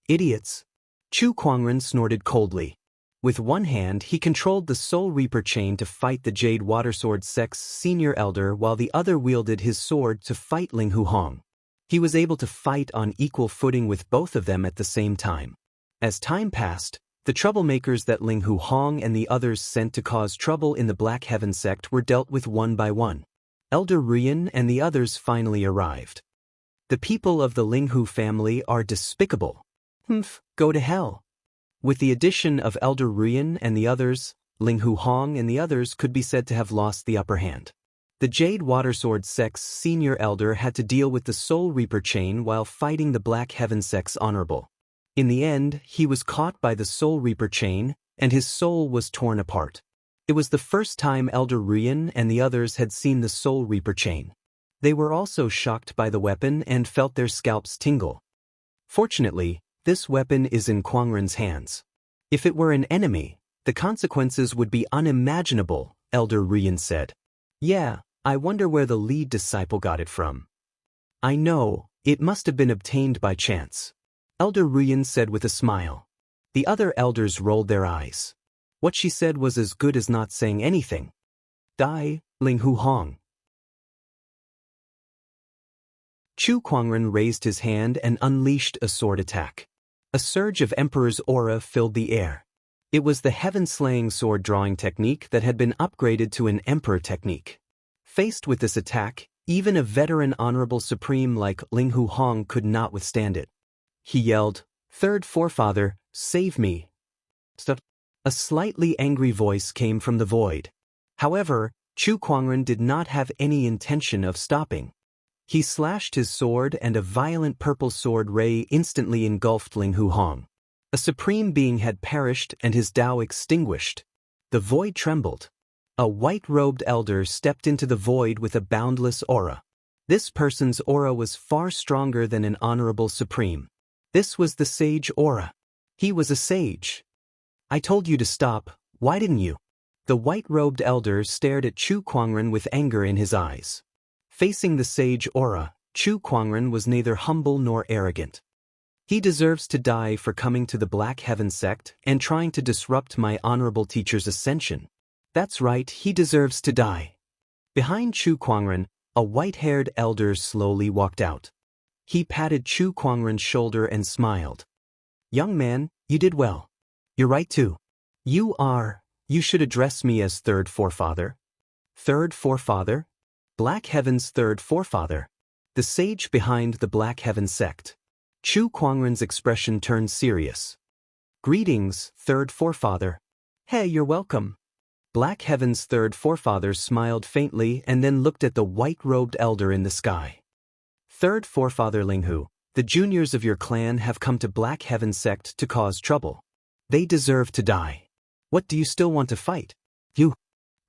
Idiots! Chu Kuangren snorted coldly. With one hand, he controlled the Soul Reaper chain to fight the Jade Watersword sect's senior elder while the other wielded his sword to fight Ling Huhong. He was able to fight on equal footing with both of them at the same time. As time passed, the troublemakers that Ling Huhong and the others sent to cause trouble in the Black Heaven sect were dealt with one by one. Elder Ruyan and the others finally arrived. The people of the Ling Hu family are despicable. Go to hell. With the addition of Elder Ruyan and the others, Ling Huhong and the others could be said to have lost the upper hand. The Jade Watersword sect's senior elder had to deal with the Soul Reaper chain while fighting the Black Heaven sect's honorable. In the end, he was caught by the Soul Reaper chain, and his soul was torn apart. It was the first time Elder Ruyan and the others had seen the Soul Reaper chain. They were also shocked by the weapon and felt their scalps tingle. Fortunately, this weapon is in Kuangren's hands. If it were an enemy, the consequences would be unimaginable, Elder Ruyan said. Yeah, I wonder where the lead disciple got it from. I know, it must have been obtained by chance. Elder Ruyan said with a smile. The other elders rolled their eyes. What she said was as good as not saying anything. Die, Ling Huhong. Chu Kuangren raised his hand and unleashed a sword attack. A surge of Emperor's aura filled the air. It was the heaven-slaying sword-drawing technique that had been upgraded to an Emperor technique. Faced with this attack, even a veteran Honorable Supreme like Ling Huhong could not withstand it. He yelled, Third forefather, save me. Stop. A slightly angry voice came from the void. However, Chu Kuangren did not have any intention of stopping. He slashed his sword and a violent purple sword ray instantly engulfed Ling Hu Hong. A supreme being had perished and his Tao extinguished. The void trembled. A white-robed elder stepped into the void with a boundless aura. This person's aura was far stronger than an honorable supreme. This was the sage aura. He was a sage. I told you to stop, why didn't you? The white-robed elder stared at Chu Kuangren with anger in his eyes. Facing the sage aura, Chu Kuangren was neither humble nor arrogant. He deserves to die for coming to the Black Heaven sect and trying to disrupt my honorable teacher's ascension. That's right, he deserves to die. Behind Chu Kuangren, a white-haired elder slowly walked out. He patted Chu Kuangren's shoulder and smiled. Young man, you did well. You're right too. You should address me as third forefather. Third forefather? Black Heaven's third forefather. The sage behind the Black Heaven sect. Chu Kuangren's expression turned serious. Greetings, third forefather. Hey, you're welcome. Black Heaven's third forefather smiled faintly and then looked at the white-robed elder in the sky. Third forefather Ling Hu, the juniors of your clan have come to Black Heaven sect to cause trouble. They deserve to die. What do you still want to fight? You.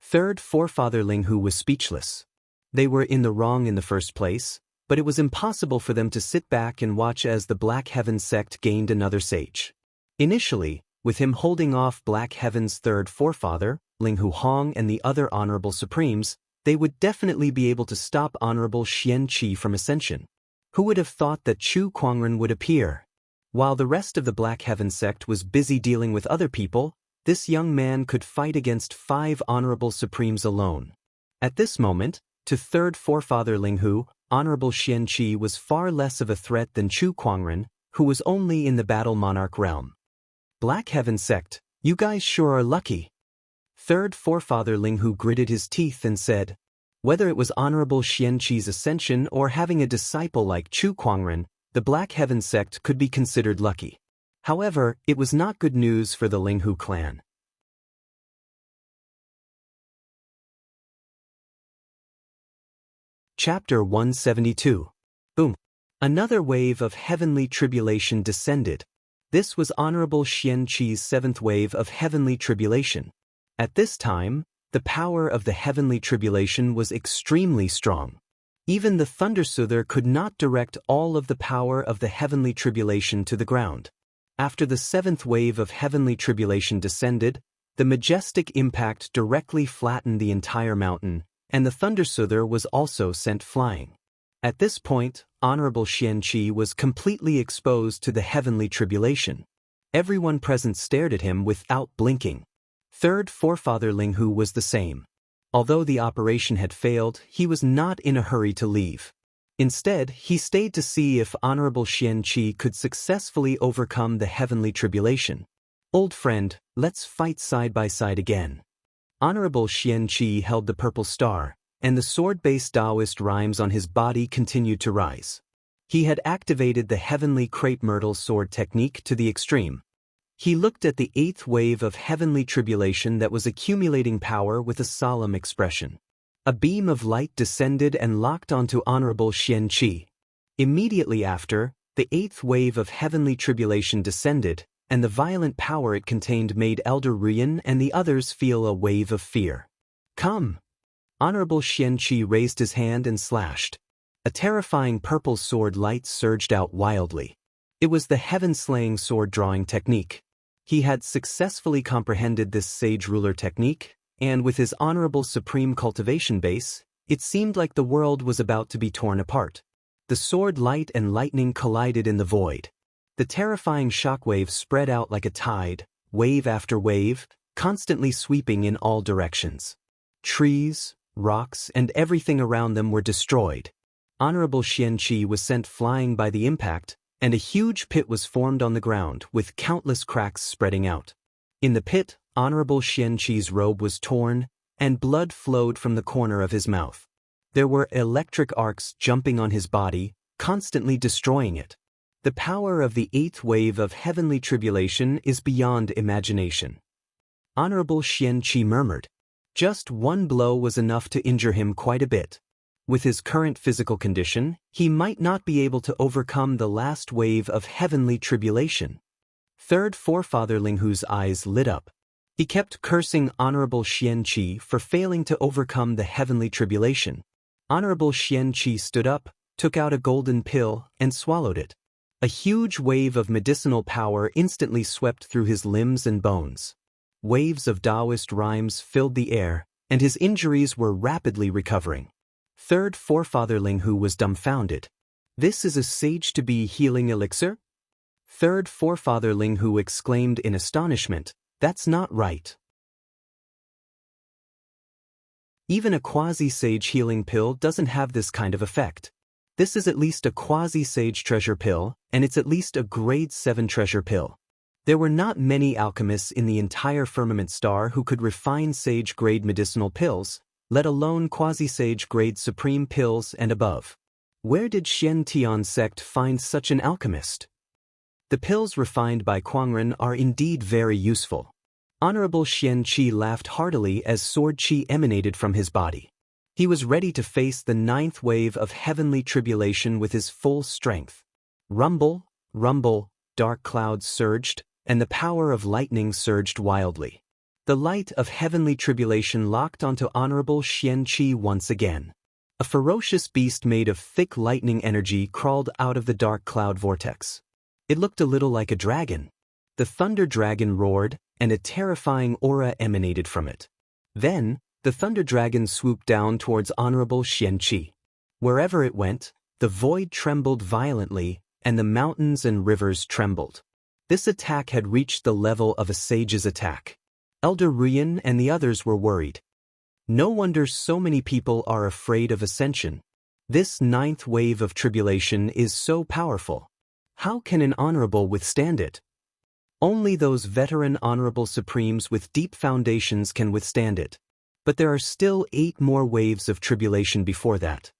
Third forefather Ling Hu was speechless. They were in the wrong in the first place, but it was impossible for them to sit back and watch as the Black Heaven sect gained another sage. Initially, with him holding off Black Heaven's third forefather, Ling Hu Hong and the other honorable supremes, they would definitely be able to stop Honorable Xianxia from ascension. Who would have thought that Chu Kuangren would appear? While the rest of the Black Heaven sect was busy dealing with other people, this young man could fight against 5 honorable supremes alone. At this moment, to third forefather Ling Hu, Honorable Xianxia was far less of a threat than Chu Kuangren, who was only in the battle monarch realm. Black Heaven sect, you guys sure are lucky. Third forefather Ling Hu gritted his teeth and said, whether it was Honorable Xianxia's ascension or having a disciple like Chu Kuangren, the Black Heaven sect could be considered lucky. However, it was not good news for the Ling Hu clan. Chapter 172. Boom. Another wave of heavenly tribulation descended. This was Honorable Xianxia's 7th wave of heavenly tribulation. At this time, the power of the heavenly tribulation was extremely strong. Even the Thundersoother could not direct all of the power of the heavenly tribulation to the ground. After the 7th wave of heavenly tribulation descended, the majestic impact directly flattened the entire mountain, and the Thundersoother was also sent flying. At this point, Honorable Xianxia was completely exposed to the heavenly tribulation. Everyone present stared at him without blinking. Third forefather Ling Hu was the same. Although the operation had failed, he was not in a hurry to leave. Instead, he stayed to see if Honorable Xianxia could successfully overcome the heavenly tribulation. Old friend, let's fight side by side again. Honorable Xianxia held the purple star, and the sword-based Daoist rhymes on his body continued to rise. He had activated the heavenly crepe myrtle sword technique to the extreme. He looked at the 8th wave of heavenly tribulation that was accumulating power with a solemn expression. A beam of light descended and locked onto Honorable Xianxia. Immediately after, the 8th wave of heavenly tribulation descended, and the violent power it contained made Elder Rian and the others feel a wave of fear. Come! Honorable Xianxia raised his hand and slashed. A terrifying purple sword light surged out wildly. It was the heaven-slaying sword-drawing technique. He had successfully comprehended this sage ruler technique, and with his honorable supreme cultivation base, it seemed like the world was about to be torn apart. The sword light and lightning collided in the void. The terrifying shockwave spread out like a tide, wave after wave, constantly sweeping in all directions. Trees, rocks, and everything around them were destroyed. Honorable Xianxia was sent flying by the impact, and a huge pit was formed on the ground with countless cracks spreading out. In the pit, Honorable Xianxia's robe was torn, and blood flowed from the corner of his mouth. There were electric arcs jumping on his body, constantly destroying it. The power of the 8th wave of heavenly tribulation is beyond imagination. Honorable Xianxia murmured. Just one blow was enough to injure him quite a bit. With his current physical condition, he might not be able to overcome the last wave of heavenly tribulation. Third Forefather Linghu's eyes lit up. He kept cursing Honorable Xianxia for failing to overcome the heavenly tribulation. Honorable Xianxia stood up, took out a golden pill, and swallowed it. A huge wave of medicinal power instantly swept through his limbs and bones. Waves of Daoist rhymes filled the air, and his injuries were rapidly recovering. Third Forefather Linghu was dumbfounded. This is a sage-to-be healing elixir? Third Forefather Linghu exclaimed in astonishment, "That's not right." Even a quasi-sage healing pill doesn't have this kind of effect. This is at least a quasi-sage treasure pill, and it's at least a grade 7 treasure pill. There were not many alchemists in the entire firmament star who could refine sage-grade medicinal pills, let alone quasi-sage-grade supreme pills and above. Where did Shen Tian sect find such an alchemist? The pills refined by Kuangren are indeed very useful. Honorable Xianxia laughed heartily as sword qi emanated from his body. He was ready to face the 9th wave of heavenly tribulation with his full strength. Rumble, rumble, dark clouds surged, and the power of lightning surged wildly. The light of heavenly tribulation locked onto Honorable Xianxia once again. A ferocious beast made of thick lightning energy crawled out of the dark cloud vortex. It looked a little like a dragon. The thunder dragon roared, and a terrifying aura emanated from it. Then, the thunder dragon swooped down towards Honorable Xianxia. Wherever it went, the void trembled violently, and the mountains and rivers trembled. This attack had reached the level of a sage's attack. Elder Ruyan and the others were worried. No wonder so many people are afraid of ascension. This 9th wave of tribulation is so powerful. How can an honorable withstand it? Only those veteran honorable supremes with deep foundations can withstand it. But there are still 8 more waves of tribulation before that.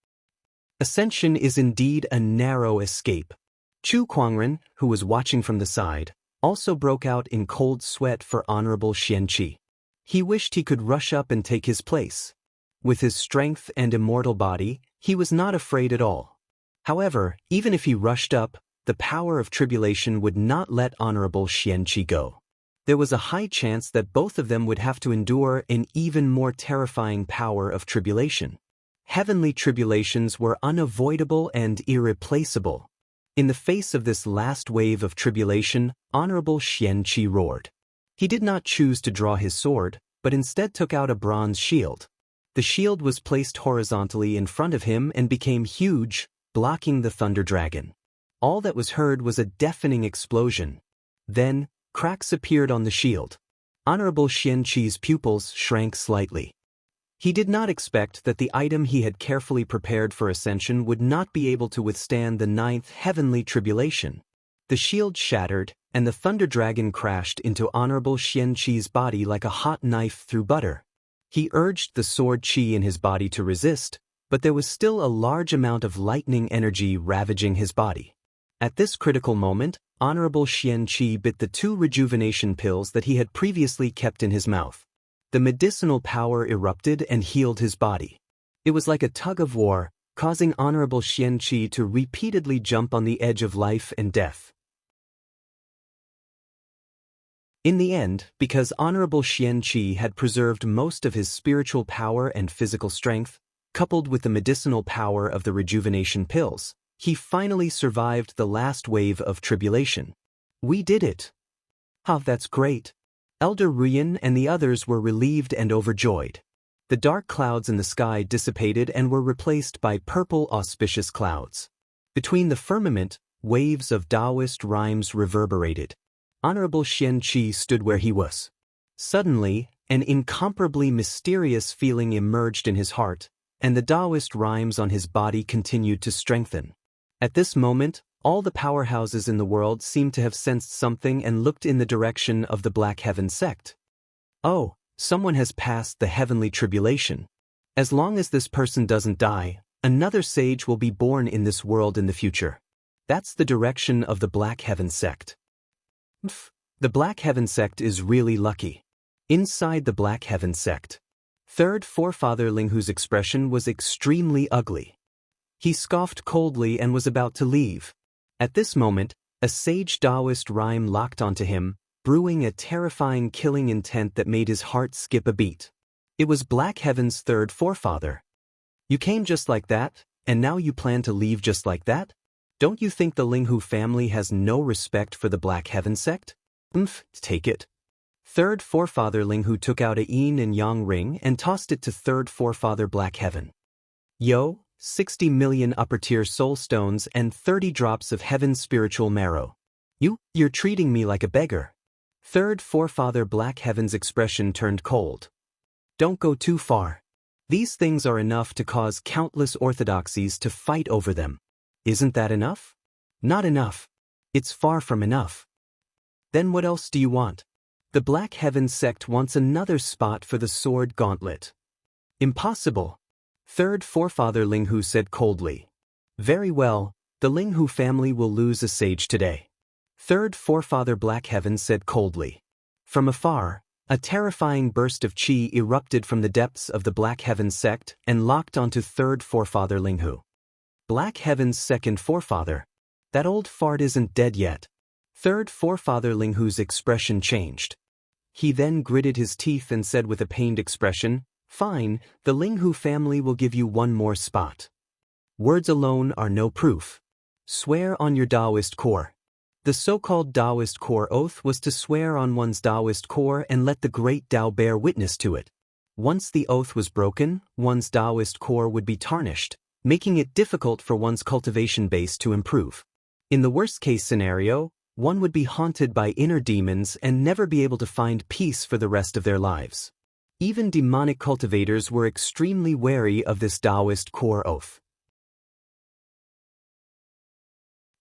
Ascension is indeed a narrow escape. Chu Kuangren, who was watching from the side, also broke out in cold sweat for Honorable Xianxia. He wished he could rush up and take his place. With his strength and immortal body, he was not afraid at all. However, even if he rushed up, the power of tribulation would not let Honorable Xianxia go. There was a high chance that both of them would have to endure an even more terrifying power of tribulation. Heavenly tribulations were unavoidable and irreplaceable. In the face of this last wave of tribulation, Honorable Xianxia roared. He did not choose to draw his sword, but instead took out a bronze shield. The shield was placed horizontally in front of him and became huge, blocking the thunder dragon. All that was heard was a deafening explosion. Then, cracks appeared on the shield. Honorable Xianxia's pupils shrank slightly. He did not expect that the item he had carefully prepared for ascension would not be able to withstand the 9th heavenly tribulation. The shield shattered, and the thunder dragon crashed into Honorable Xianxia's body like a hot knife through butter. He urged the sword qi in his body to resist, but there was still a large amount of lightning energy ravaging his body. At this critical moment, Honorable Xianxia bit the 2 rejuvenation pills that he had previously kept in his mouth. The medicinal power erupted and healed his body. It was like a tug of war, causing Honorable Xianxia to repeatedly jump on the edge of life and death. In the end, because Honorable Xianxia had preserved most of his spiritual power and physical strength, coupled with the medicinal power of the rejuvenation pills, he finally survived the last wave of tribulation. We did it! Ah, that's great! Elder Ruyan and the others were relieved and overjoyed. The dark clouds in the sky dissipated and were replaced by purple auspicious clouds. Between the firmament, waves of Daoist rhymes reverberated. Honorable Xianxia stood where he was. Suddenly, an incomparably mysterious feeling emerged in his heart, and the Daoist rhymes on his body continued to strengthen. At this moment, all the powerhouses in the world seemed to have sensed something and looked in the direction of the Black Heaven sect. Oh, someone has passed the heavenly tribulation. As long as this person doesn't die, another sage will be born in this world in the future. That's the direction of the Black Heaven sect. The Black Heaven sect is really lucky. Inside the Black Heaven sect, third forefather Linghu's expression was extremely ugly. He scoffed coldly and was about to leave. At this moment, a sage Daoist rhyme locked onto him, brewing a terrifying killing intent that made his heart skip a beat. It was Black Heaven's third forefather. You came just like that, and now you plan to leave just like that? Don't you think the Linghu family has no respect for the Black Heaven sect? Take it. Third forefather Linghu took out a yin and yang ring and tossed it to third forefather Black Heaven. Yo, 60 million upper-tier soul stones and 30 drops of heaven's spiritual marrow. You're treating me like a beggar. Third forefather Black Heaven's expression turned cold. Don't go too far. These things are enough to cause countless orthodoxies to fight over them. Isn't that enough? Not enough. It's far from enough. Then what else do you want? The Black Heaven sect wants another spot for the sword gauntlet. Impossible. Third forefather Linghu said coldly. Very well, the Linghu family will lose a sage today. Third forefather Black Heaven said coldly. From afar, a terrifying burst of qi erupted from the depths of the Black Heaven sect and locked onto third forefather Linghu. Black Heaven's second forefather. That old fart isn't dead yet. Third forefather Linghu's expression changed. He then gritted his teeth and said with a pained expression, Fine, the Linghu family will give you one more spot. Words alone are no proof. Swear on your Daoist core. The so-called Daoist core oath was to swear on one's Daoist core and let the great Tao bear witness to it. Once the oath was broken, one's Daoist core would be tarnished, making it difficult for one's cultivation base to improve. In the worst-case scenario, one would be haunted by inner demons and never be able to find peace for the rest of their lives. Even demonic cultivators were extremely wary of this Daoist core oath.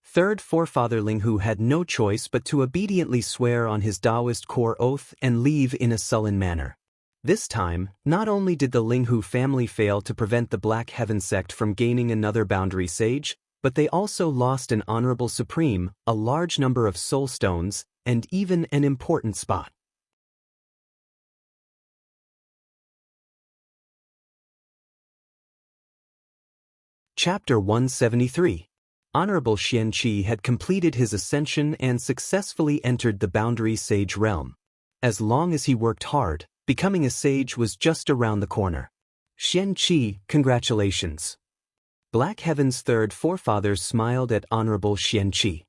Third forefather Linghu had no choice but to obediently swear on his Daoist core oath and leave in a sullen manner. This time, not only did the Linghu family fail to prevent the Black Heaven sect from gaining another boundary sage, but they also lost an honorable supreme, a large number of soul stones, and even an important spot. Chapter 173. Honorable Xianxia had completed his ascension and successfully entered the boundary sage realm. As long as he worked hard, becoming a sage was just around the corner. Xianxia, congratulations. Black Heaven's third forefather smiled at Honorable Xianxia.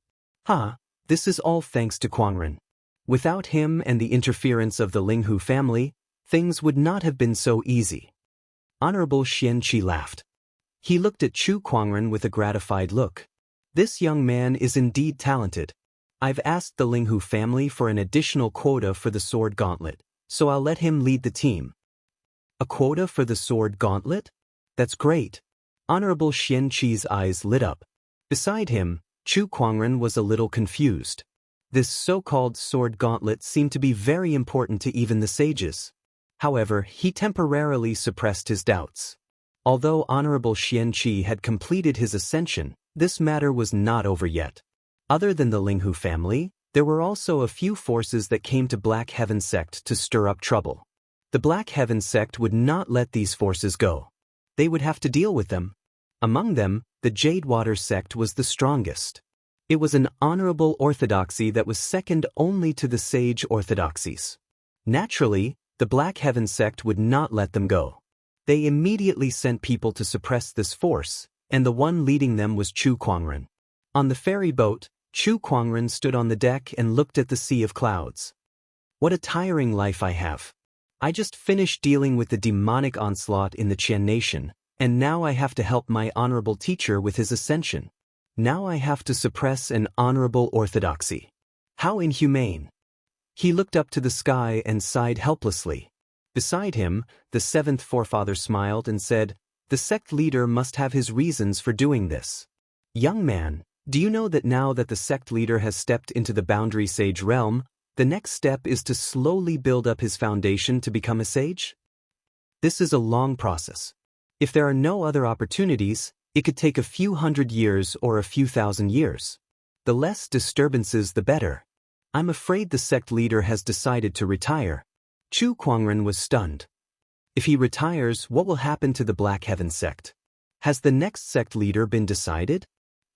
This is all thanks to Quangren. Without him and the interference of the Linghu family, things would not have been so easy. Honorable Xianxia laughed. He looked at Chu Quangren with a gratified look. This young man is indeed talented. I've asked the Linghu family for an additional quota for the sword gauntlet, so I'll let him lead the team. A quota for the sword gauntlet? That's great. Honorable Xianxi's eyes lit up. Beside him, Chu Quangren was a little confused. This so-called sword gauntlet seemed to be very important to even the sages. However, he temporarily suppressed his doubts. Although Honorable Xianxia had completed his ascension, this matter was not over yet. Other than the Linghu family, there were also a few forces that came to Black Heaven sect to stir up trouble. The Black Heaven sect would not let these forces go. They would have to deal with them. Among them, the Jadewater sect was the strongest. It was an honorable orthodoxy that was second only to the sage orthodoxies. Naturally, the Black Heaven sect would not let them go. They immediately sent people to suppress this force, and the one leading them was Chu Quangren. On the ferry boat, Chu Quangren stood on the deck and looked at the sea of clouds. What a tiring life I have. I just finished dealing with the demonic onslaught in the Qian nation, and now I have to help my honorable teacher with his ascension. Now I have to suppress an honorable orthodoxy. How inhumane. He looked up to the sky and sighed helplessly. Beside him, the seventh forefather smiled and said, The sect leader must have his reasons for doing this. Young man, do you know that now that the sect leader has stepped into the boundary sage realm, the next step is to slowly build up his foundation to become a sage? This is a long process. If there are no other opportunities, It could take a few hundred years or a few thousand years. The less disturbances the better. I'm afraid the sect leader has decided to retire. Chu Kuangren was stunned. If he retires, what will happen to the Black Heaven sect? Has the next sect leader been decided?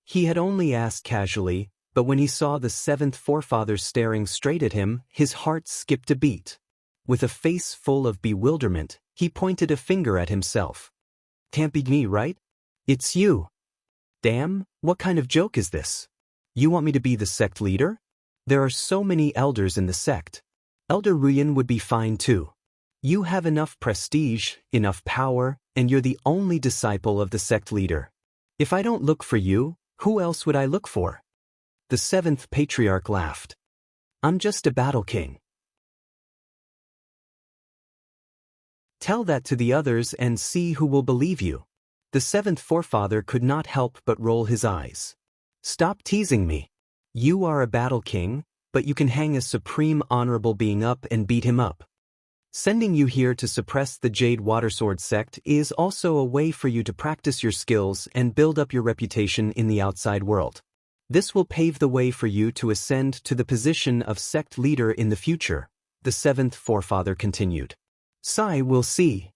He had only asked casually, but when he saw the seventh forefather staring straight at him, his heart skipped a beat. With a face full of bewilderment, he pointed a finger at himself. Can't be me, right? It's you. Damn, what kind of joke is this? You want me to be the sect leader? There are so many elders in the sect. Elder Ruyan would be fine too. You have enough prestige, enough power, and you're the only disciple of the sect leader. If I don't look for you, who else would I look for? The seventh patriarch laughed. I'm just a battle king. Tell that to the others and see who will believe you. The seventh forefather could not help but roll his eyes. Stop teasing me. You are a battle king, but you can hang a supreme honorable being up and beat him up. Sending you here to suppress the Jade Watersword sect is also a way for you to practice your skills and build up your reputation in the outside world. This will pave the way for you to ascend to the position of sect leader in the future, the seventh forefather continued. Sai will see.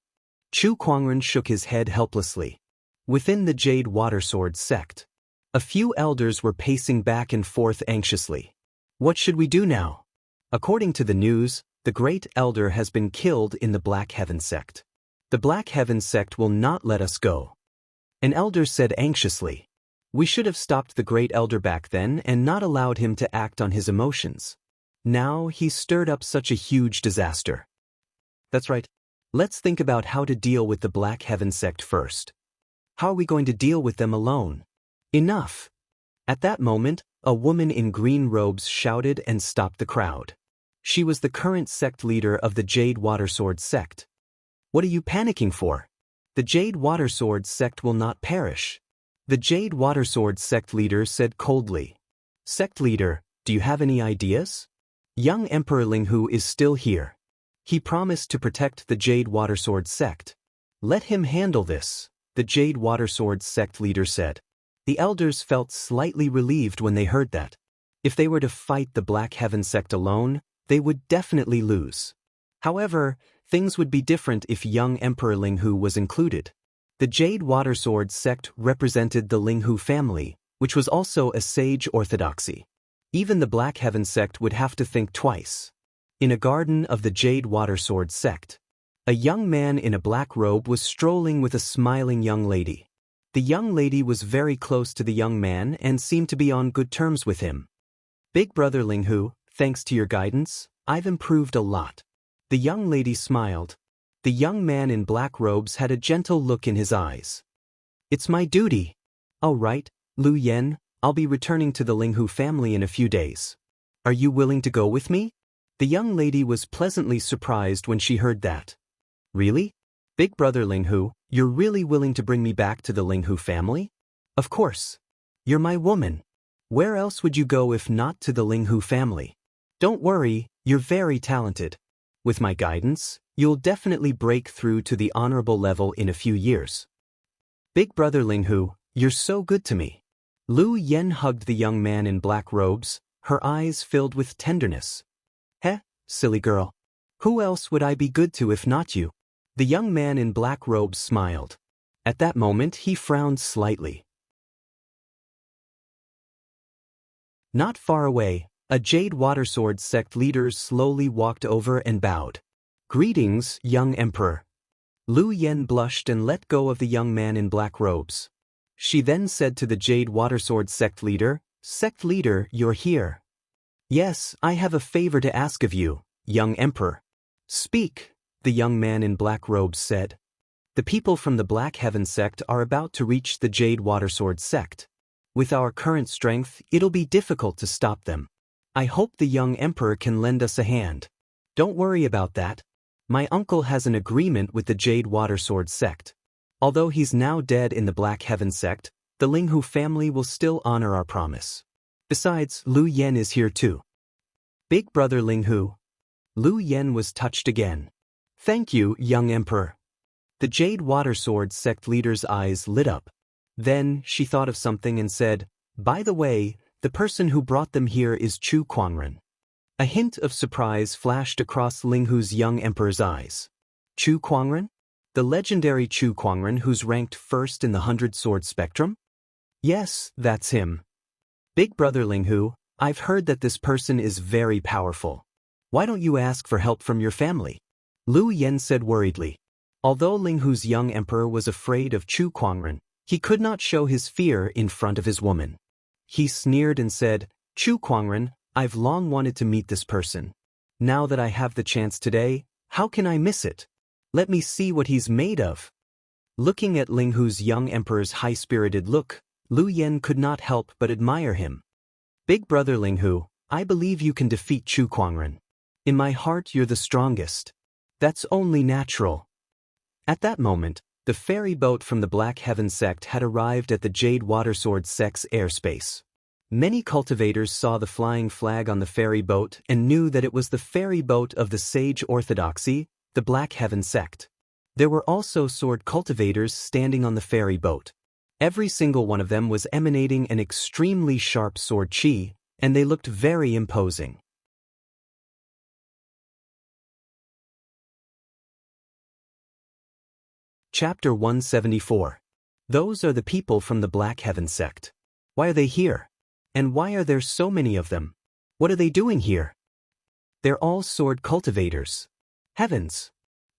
Chu Kuangren shook his head helplessly. Within the Jade Watersword sect, a few elders were pacing back and forth anxiously. What should we do now? According to the news, the Great Elder has been killed in the Black Heaven sect. The Black Heaven sect will not let us go. An elder said anxiously. We should have stopped the Great Elder back then and not allowed him to act on his emotions. Now he's stirred up such a huge disaster. That's right. Let's think about how to deal with the Black Heaven sect first. How are we going to deal with them alone? Enough! At that moment, a woman in green robes shouted and stopped the crowd. She was the current sect leader of the Jade Watersword sect. What are you panicking for? The Jade Watersword sect will not perish. The Jade Watersword sect leader said coldly. Sect leader, do you have any ideas? Young Emperor Linghu is still here. He promised to protect the Jade Watersword sect. Let him handle this, the Jade Watersword sect leader said. The elders felt slightly relieved when they heard that. If they were to fight the Black Heaven sect alone, they would definitely lose. However, things would be different if young Emperor Linghu was included. The Jade Watersword sect represented the Linghu family, which was also a sage orthodoxy. Even the Black Heaven sect would have to think twice. In a garden of the Jade Watersword sect, a young man in a black robe was strolling with a smiling young lady. The young lady was very close to the young man and seemed to be on good terms with him. Big brother Linghu, thanks to your guidance, I've improved a lot. The young lady smiled. The young man in black robes had a gentle look in his eyes. It's my duty. All right, Lu Yen, I'll be returning to the Linghu family in a few days. Are you willing to go with me? The young lady was pleasantly surprised when she heard that. Really? Big brother Linghu, you're really willing to bring me back to the Linghu family? Of course. You're my woman. Where else would you go if not to the Linghu family? Don't worry, you're very talented. With my guidance, you'll definitely break through to the honorable level in a few years. Big brother Linghu, you're so good to me. Lu Yen hugged the young man in black robes, her eyes filled with tenderness. Heh, silly girl. Who else would I be good to if not you? The young man in black robes smiled. At that moment he frowned slightly. Not far away, a Jade Watersword sect leader slowly walked over and bowed. Greetings, young emperor. Lu Yen blushed and let go of the young man in black robes. She then said to the Jade Watersword sect leader, Sect leader, you're here. Yes, I have a favor to ask of you, young emperor. Speak, the young man in black robes said. The people from the Black Heaven sect are about to reach the Jade Watersword sect. With our current strength, it'll be difficult to stop them. I hope the young emperor can lend us a hand. Don't worry about that. My uncle has an agreement with the Jade Watersword sect. Although he's now dead in the Black Heaven sect, the Linghu family will still honor our promise. Besides, Lu Yen is here too. Big brother Linghu. Lu Yen was touched again. Thank you, young emperor. The Jade Watersword sect leader's eyes lit up. Then, she thought of something and said, "By the way, the person who brought them here is Chu Kuangren." A hint of surprise flashed across Linghu's young emperor's eyes. Chu Kuangren? The legendary Chu Kuangren who's ranked first in the 100-sword spectrum? Yes, that's him. Big brother Linghu, I've heard that this person is very powerful. Why don't you ask for help from your family? Lu Yen said worriedly. Although Linghu's young emperor was afraid of Chu Kuangren, he could not show his fear in front of his woman. He sneered and said, "Chu Kuangren, I've long wanted to meet this person. Now that I have the chance today, how can I miss it? Let me see what he's made of." Looking at Linghu's young emperor's high-spirited look, Lu Yen could not help but admire him. "Big brother Linghu, I believe you can defeat Chu Kuangren. In my heart you're the strongest. That's only natural." At that moment, the ferry boat from the Black Heaven sect had arrived at the Jade Watersword sect's airspace. Many cultivators saw the flying flag on the ferry boat and knew that it was the ferry boat of the Sage Orthodoxy, the Black Heaven sect. There were also sword cultivators standing on the ferry boat. Every single one of them was emanating an extremely sharp sword chi, and they looked very imposing. Chapter 174. Those are the people from the Black Heaven sect. Why are they here? And why are there so many of them? What are they doing here? They're all sword cultivators. Heavens!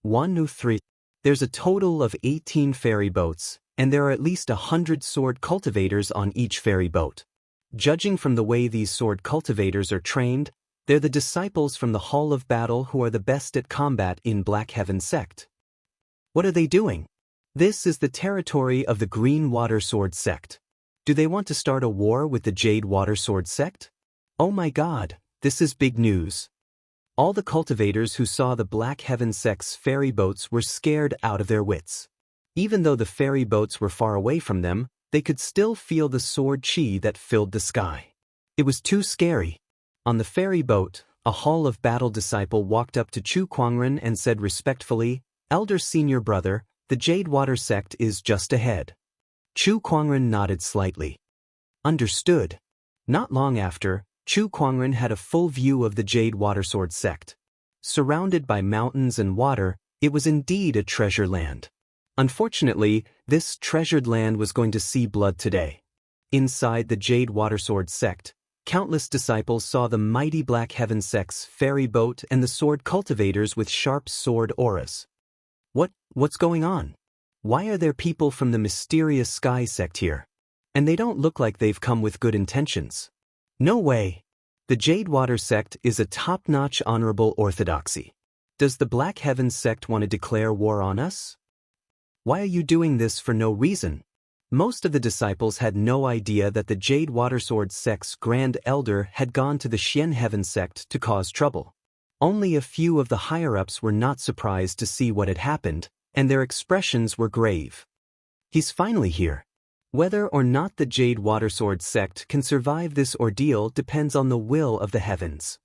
1, 2, 3. There's a total of 18 ferry boats, and there are at least 100 sword cultivators on each ferry boat. Judging from the way these sword cultivators are trained, they're the disciples from the Hall of Battle who are the best at combat in Black Heaven sect. What are they doing? This is the territory of the Green Water Sword sect. Do they want to start a war with the Jade Water Sword sect? Oh my god, this is big news. All the cultivators who saw the Black Heaven sect's ferry boats were scared out of their wits. Even though the ferry boats were far away from them, they could still feel the sword chi that filled the sky. It was too scary. On the ferry boat, a Hall of Battle disciple walked up to Chu Kuangren and said respectfully, "Elder senior brother, the Jade Water sect is just ahead." Chu Kuangren nodded slightly. Understood. Not long after, Chu Kuangren had a full view of the Jade Watersword sect. Surrounded by mountains and water, it was indeed a treasure land. Unfortunately, this treasured land was going to see blood today. Inside the Jade Watersword sect, countless disciples saw the mighty Black Heaven sect's ferry boat and the sword cultivators with sharp sword auras. What's going on? Why are there people from the mysterious Sky sect here? And they don't look like they've come with good intentions. No way. The Jade Water sect is a top-notch honorable orthodoxy. Does the Black Heaven sect want to declare war on us? Why are you doing this for no reason? Most of the disciples had no idea that the Jade Watersword sect's Grand Elder had gone to the Xian Heaven sect to cause trouble. Only a few of the higher-ups were not surprised to see what had happened, and their expressions were grave. He's finally here. Whether or not the Jade Watersword sect can survive this ordeal depends on the will of the heavens.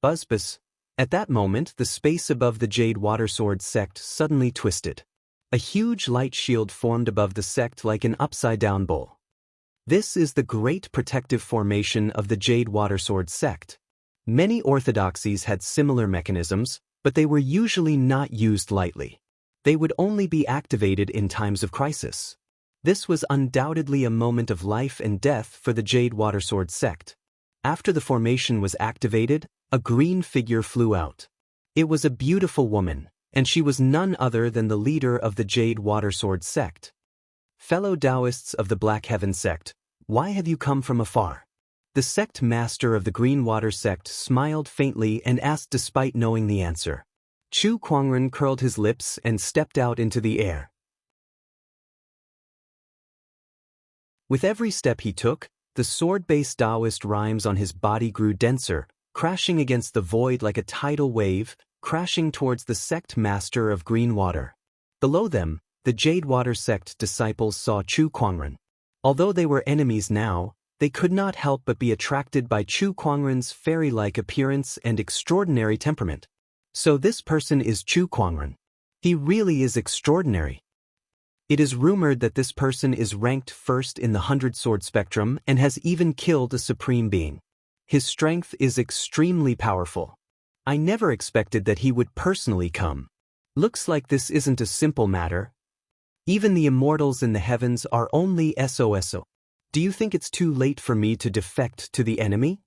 Buzz. At that moment, the space above the Jade Watersword sect suddenly twisted. A huge light shield formed above the sect like an upside-down bowl. This is the great protective formation of the Jade Watersword sect. Many orthodoxies had similar mechanisms, but they were usually not used lightly. They would only be activated in times of crisis. This was undoubtedly a moment of life and death for the Jade Watersword sect. After the formation was activated, a green figure flew out. It was a beautiful woman, and she was none other than the leader of the Jade Watersword sect. Fellow Daoists of the Black Heaven sect, why have you come from afar? The sect master of the Green Water sect smiled faintly and asked despite knowing the answer. Chu Kuangren curled his lips and stepped out into the air. With every step he took, the sword-based Daoist rhymes on his body grew denser, crashing against the void like a tidal wave, crashing towards the sect master of Green Water. Below them, the Jade Water sect disciples saw Chu Kuangren. Although they were enemies now, they could not help but be attracted by Chu Kuangren's fairy-like appearance and extraordinary temperament. So this person is Chu Kuangren. He really is extraordinary. It is rumored that this person is ranked first in the 100-sword spectrum and has even killed a supreme being. His strength is extremely powerful. I never expected that he would personally come. Looks like this isn't a simple matter. Even the immortals in the heavens are only SOSO. Do you think it's too late for me to defect to the enemy?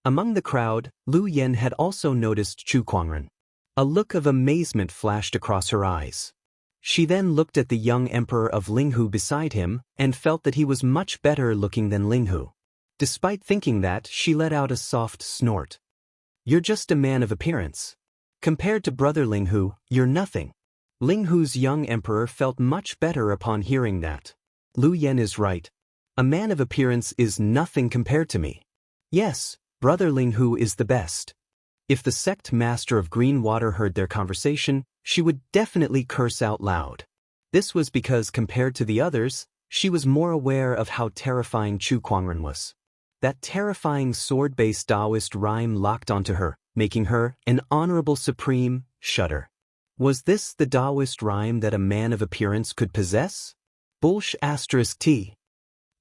Among the crowd, Lu Yen had also noticed Chu Kuangren. A look of amazement flashed across her eyes. She then looked at the young emperor of Linghu beside him and felt that he was much better looking than Linghu. Despite thinking that, she let out a soft snort. You're just a man of appearance. Compared to brother Linghu, you're nothing. Linghu's young emperor felt much better upon hearing that. Lu Yen is right. A man of appearance is nothing compared to me. Yes, brother Linghu is the best. If the sect master of Green Water heard their conversation, she would definitely curse out loud. This was because compared to the others, she was more aware of how terrifying Chu Kuangren was. That terrifying sword-based Daoist rhyme locked onto her, making her, an honorable supreme, shudder. Was this the Daoist rhyme that a man of appearance could possess? **T.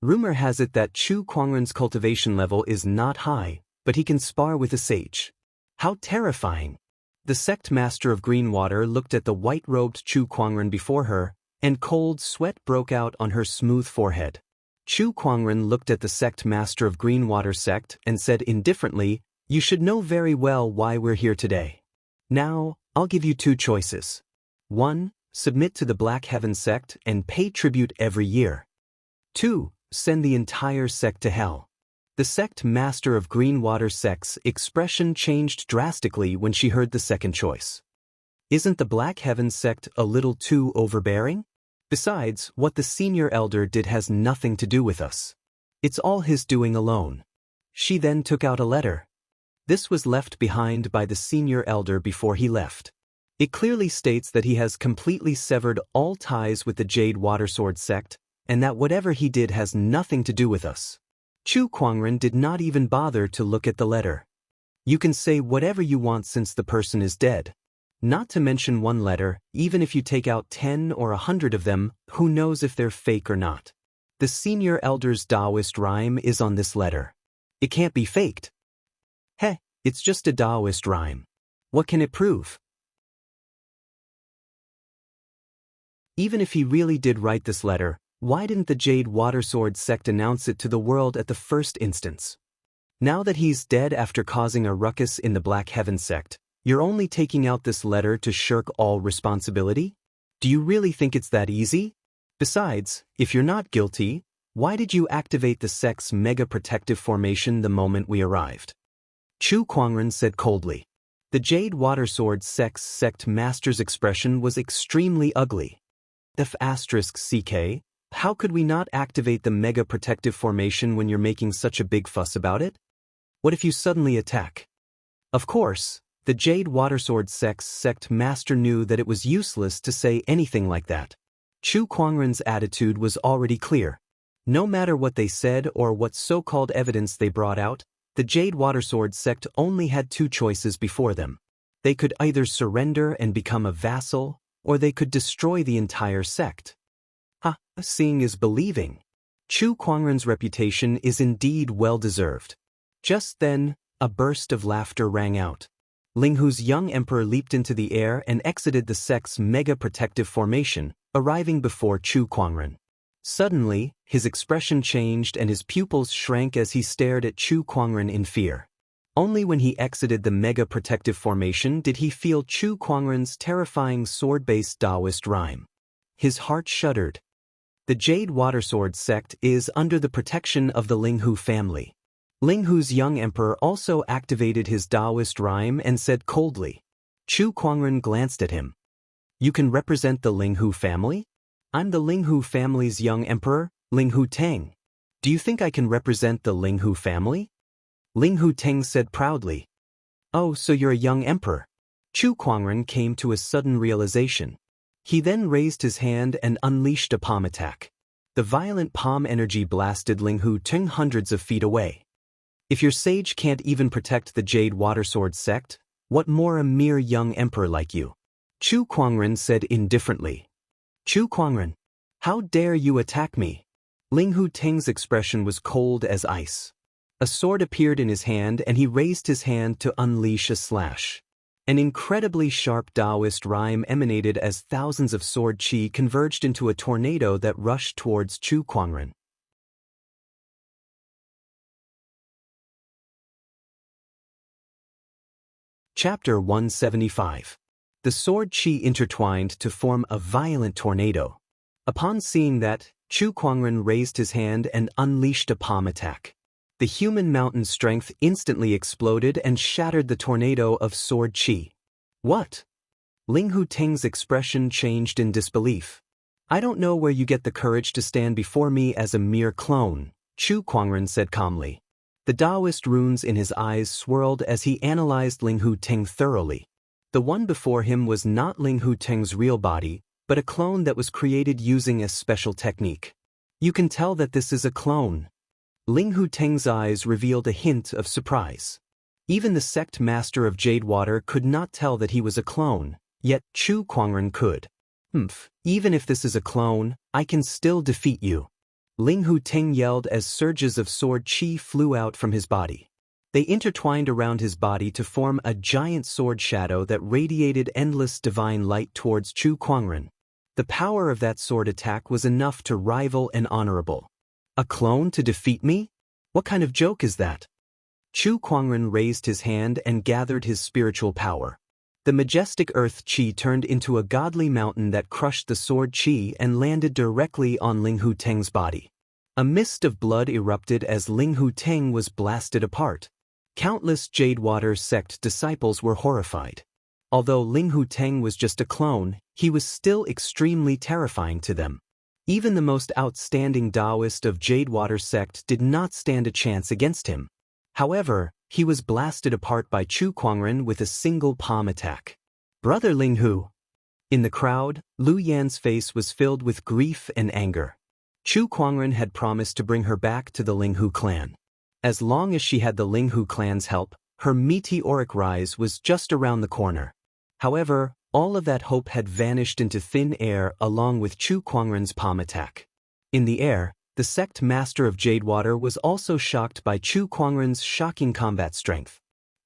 Rumor has it that Chu Kuangren's cultivation level is not high, but he can spar with a sage. How terrifying! The sect master of Green Water looked at the white-robed Chu Kuangren before her, and cold sweat broke out on her smooth forehead. Chu Kuangren looked at the sect master of Green Water sect and said indifferently, "You should know very well why we're here today. Now, I'll give you two choices. 1. Submit to the Black Heaven sect and pay tribute every year. 2. Send the entire sect to hell." The sect master of Green Water sect's expression changed drastically when she heard the second choice. Isn't the Black Heaven sect a little too overbearing? Besides, what the senior elder did has nothing to do with us. It's all his doing alone. She then took out a letter. This was left behind by the senior elder before he left. It clearly states that he has completely severed all ties with the Jade Watersword sect, and that whatever he did has nothing to do with us. Chu Kuangren did not even bother to look at the letter. You can say whatever you want since the person is dead. Not to mention one letter, even if you take out 10 or 100 of them, who knows if they're fake or not. The senior elder's Daoist rhyme is on this letter. It can't be faked. Heh, it's just a Daoist rhyme. What can it prove? Even if he really did write this letter, why didn't the Jade Watersword sect announce it to the world at the first instance? Now that he's dead after causing a ruckus in the Black Heaven sect, you're only taking out this letter to shirk all responsibility? Do you really think it's that easy? Besides, if you're not guilty, why did you activate the sect's mega protective formation the moment we arrived? Chu Kuangren said coldly. The Jade Watersword sect's sect master's expression was extremely ugly. **CK, how could we not activate the mega protective formation when you're making such a big fuss about it? What if you suddenly attack? Of course, the Jade Watersword sect's sect master knew that it was useless to say anything like that. Chu Kuangren's attitude was already clear. No matter what they said or what so-called evidence they brought out, the Jade Watersword sect only had two choices before them. They could either surrender and become a vassal, or they could destroy the entire sect. Seeing is believing. Chu Kuangren's reputation is indeed well-deserved. Just then, a burst of laughter rang out. Linghu's young emperor leaped into the air and exited the sect's mega protective formation, arriving before Chu Kuangren. Suddenly, his expression changed and his pupils shrank as he stared at Chu Kuangren in fear. Only when he exited the mega protective formation did he feel Chu Kuangren's terrifying sword-based Daoist rhyme. His heart shuddered. The Jade Watersword sect is under the protection of the Linghu family. Linghu's young emperor also activated his Daoist rhyme and said coldly. Chu Kuangren glanced at him. You can represent the Linghu family? I'm the Linghu family's young emperor, Linghu Teng. Do you think I can represent the Linghu family? Linghu Teng said proudly. Oh, so you're a young emperor. Chu Kuangren came to a sudden realization. He then raised his hand and unleashed a palm attack. The violent palm energy blasted Linghu Teng hundreds of feet away. If your sage can't even protect the Jade Watersword sect, what more a mere young emperor like you? Chu Kuangren said indifferently. Chu Kuangren, How dare you attack me? Ling Hu Ting's expression was cold as ice. A sword appeared in his hand and he raised his hand to unleash a slash. An incredibly sharp Daoist rhyme emanated as thousands of sword qi converged into a tornado that rushed towards Chu Kuangren. Chapter 175. The sword qi intertwined to form a violent tornado. Upon seeing that, Chu Kuangren raised his hand and unleashed a palm attack. The human mountain strength instantly exploded and shattered the tornado of sword qi. What? Ling Hu Ting's expression changed in disbelief. I don't know where you get the courage to stand before me as a mere clone, Chu Kuangren said calmly. The Daoist runes in his eyes swirled as he analyzed Ling Hu Ting thoroughly. The one before him was not Ling Hu Ting's real body, but a clone that was created using a special technique. You can tell that this is a clone. Ling Hu Ting's eyes revealed a hint of surprise. Even the sect master of Jadewater could not tell that he was a clone, yet Chu Kuangren could. Even if this is a clone, I can still defeat you. Ling Hu Ting yelled as surges of sword qi flew out from his body. They intertwined around his body to form a giant sword shadow that radiated endless divine light towards Chu Kuangren. The power of that sword attack was enough to rival an honorable. A clone to defeat me? What kind of joke is that? Chu Kuangren raised his hand and gathered his spiritual power. The majestic earth qi turned into a godly mountain that crushed the sword qi and landed directly on Ling Hu Ting's body. A mist of blood erupted as Ling Hu Ting was blasted apart. Countless Jadewater sect disciples were horrified. Although Ling Hu Ting was just a clone, he was still extremely terrifying to them. Even the most outstanding Daoist of Jadewater sect did not stand a chance against him. However, he was blasted apart by Chu Kuangren with a single palm attack. Brother Ling Hu. In the crowd, Lu Yan's face was filled with grief and anger. Chu Kuangren had promised to bring her back to the Ling Hu clan. As long as she had the Ling Hu clan's help, her meteoric rise was just around the corner. However, all of that hope had vanished into thin air along with Chu Kuangren's palm attack. In the air, the sect master of Jadewater was also shocked by Chu Kuangren's shocking combat strength.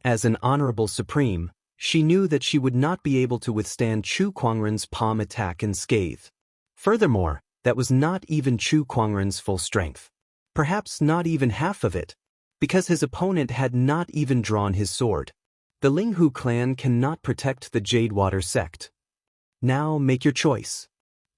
As an honorable supreme, she knew that she would not be able to withstand Chu Kuangren's palm attack unscathed. Furthermore, that was not even Chu Kuangren's full strength. Perhaps not even half of it, because his opponent had not even drawn his sword. The Ling Hu clan cannot protect the Jadewater sect. Now make your choice.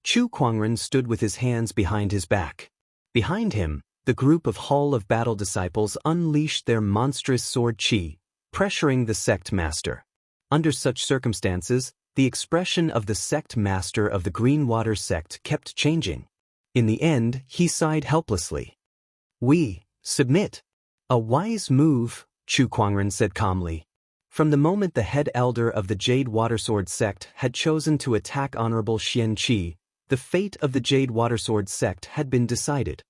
Chu Kuangren stood with his hands behind his back. Behind him, the group of Hall of Battle disciples unleashed their monstrous sword qi, pressuring the sect master. Under such circumstances, the expression of the sect master of the Greenwater sect kept changing. In the end, he sighed helplessly. We submit. A wise move, Chu Kuangren said calmly. From the moment the head elder of the Jade Watersword sect had chosen to attack Honorable Xian Qi, the fate of the Jade Watersword sect had been decided.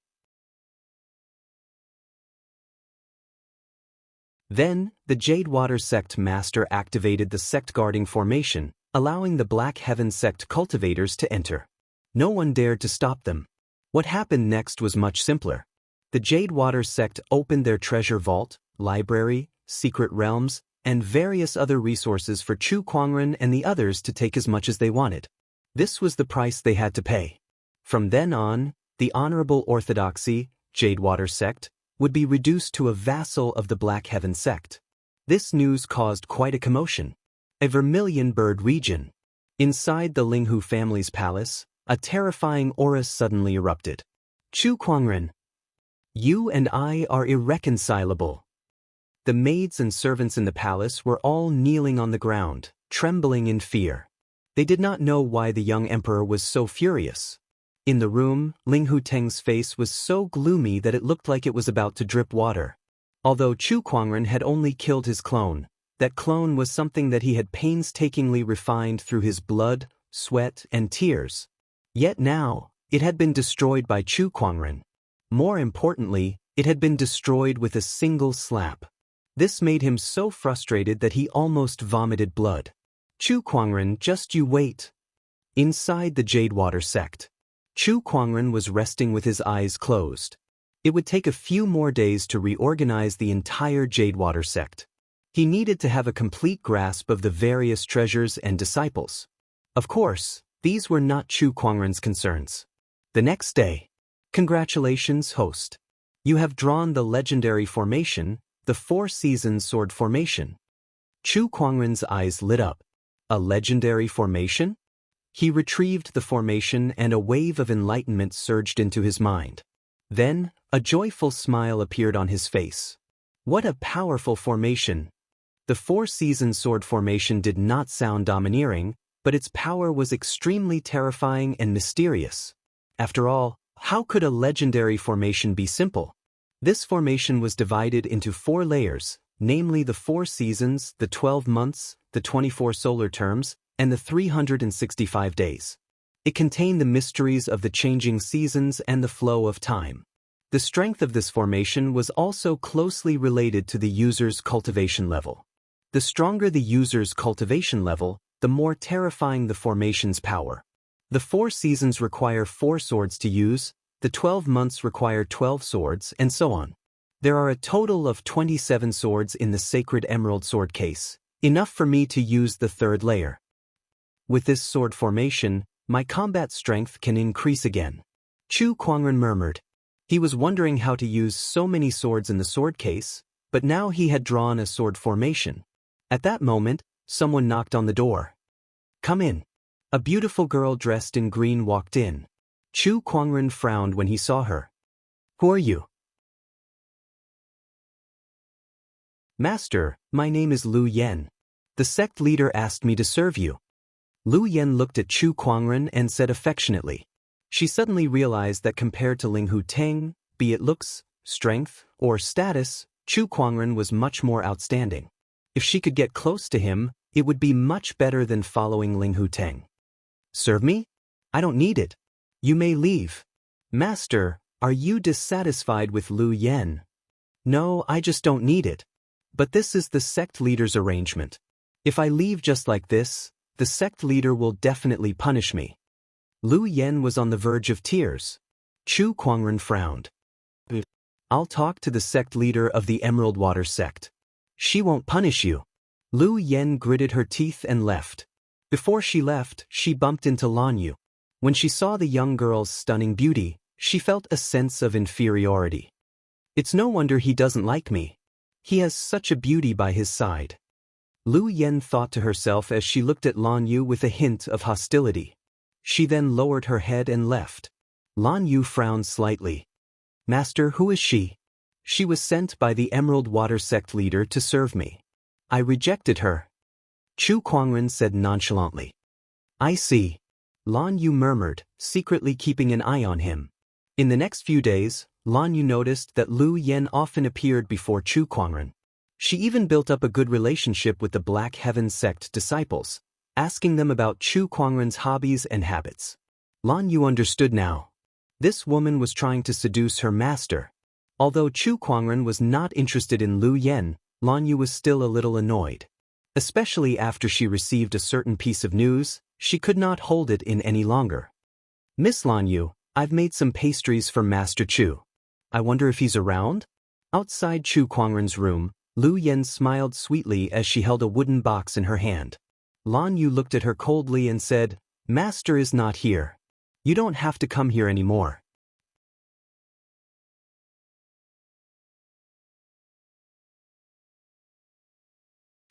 Then, the Jade Water sect master activated the sect guarding formation, allowing the Black Heaven sect cultivators to enter. No one dared to stop them. What happened next was much simpler. The Jade Water sect opened their treasure vault, library, secret realms, and various other resources for Chu Kuangren and the others to take as much as they wanted. This was the price they had to pay. From then on, the Honorable Orthodoxy, Jadewater sect, would be reduced to a vassal of the Black Heaven sect. This news caused quite a commotion. A vermilion bird region. Inside the Ling Hu family's palace, a terrifying aura suddenly erupted. Chu Kuangren, you and I are irreconcilable. The maids and servants in the palace were all kneeling on the ground, trembling in fear. They did not know why the young emperor was so furious. In the room, Ling Hu Teng's face was so gloomy that it looked like it was about to drip water. Although Chu Kuangren had only killed his clone, that clone was something that he had painstakingly refined through his blood, sweat, and tears. Yet now, it had been destroyed by Chu Kuangren. More importantly, it had been destroyed with a single slap. This made him so frustrated that he almost vomited blood. Chu Kuangren, just you wait. Inside the Jadewater sect, Chu Kuangren was resting with his eyes closed. It would take a few more days to reorganize the entire Jadewater sect. He needed to have a complete grasp of the various treasures and disciples. Of course, these were not Chu Kuangren's concerns. The next day. Congratulations, host. You have drawn the legendary formation, the Four Seasons Sword Formation. Chu Kuangren's eyes lit up. A legendary formation? He retrieved the formation and a wave of enlightenment surged into his mind. Then, a joyful smile appeared on his face. What a powerful formation! The Four Seasons Sword Formation did not sound domineering, but its power was extremely terrifying and mysterious. After all, how could a legendary formation be simple? This formation was divided into 4 layers, namely the 4 seasons, the 12 months, the 24 solar terms, and the 365 days. It contained the mysteries of the changing seasons and the flow of time. The strength of this formation was also closely related to the user's cultivation level. The stronger the user's cultivation level, the more terrifying the formation's power. The 4 seasons require 4 swords to use, the 12 months require 12 swords, and so on. There are a total of 27 swords in the sacred emerald sword case, enough for me to use the 3rd layer. With this sword formation, my combat strength can increase again. Chu Kuangren murmured. He was wondering how to use so many swords in the sword case, but now he had drawn a sword formation. At that moment, someone knocked on the door. Come in. A beautiful girl dressed in green walked in. Chu Kuangren frowned when he saw her. Who are you? Master, my name is Lu Yen. The sect leader asked me to serve you. Lu Yen looked at Chu Kuangren and said affectionately. She suddenly realized that compared to Ling Hu Teng, be it looks, strength, or status, Chu Kuangren was much more outstanding. If she could get close to him, it would be much better than following Ling Hu Teng. Serve me? I don't need it. You may leave. Master, are you dissatisfied with Lu Yen? No, I just don't need it. But this is the sect leader's arrangement. If I leave just like this, the sect leader will definitely punish me. Lu Yen was on the verge of tears. Chu Kuangren frowned. I'll talk to the sect leader of the Emerald Water sect. She won't punish you. Lu Yen gritted her teeth and left. Before she left, she bumped into Lan Yu. When she saw the young girl's stunning beauty, she felt a sense of inferiority. It's no wonder he doesn't like me. He has such a beauty by his side. Lu Yen thought to herself as she looked at Lan Yu with a hint of hostility. She then lowered her head and left. Lan Yu frowned slightly. Master, who is she? She was sent by the Emerald Water sect leader to serve me. I rejected her. Chu Kuangren said nonchalantly. I see. Lan Yu murmured, secretly keeping an eye on him. In the next few days, Lan Yu noticed that Lu Yen often appeared before Chu Kuangren. She even built up a good relationship with the Black Heaven sect disciples, asking them about Chu Kuangren's hobbies and habits. Lan Yu understood now. This woman was trying to seduce her master. Although Chu Kuangren was not interested in Lu Yen, Lan Yu was still a little annoyed. Especially after she received a certain piece of news, she could not hold it in any longer. Miss Lan Yu, I've made some pastries for Master Chu. I wonder if he's around? Outside Chu Kuangren's room, Lu Yen smiled sweetly as she held a wooden box in her hand. Lan Yu looked at her coldly and said, Master is not here. You don't have to come here anymore.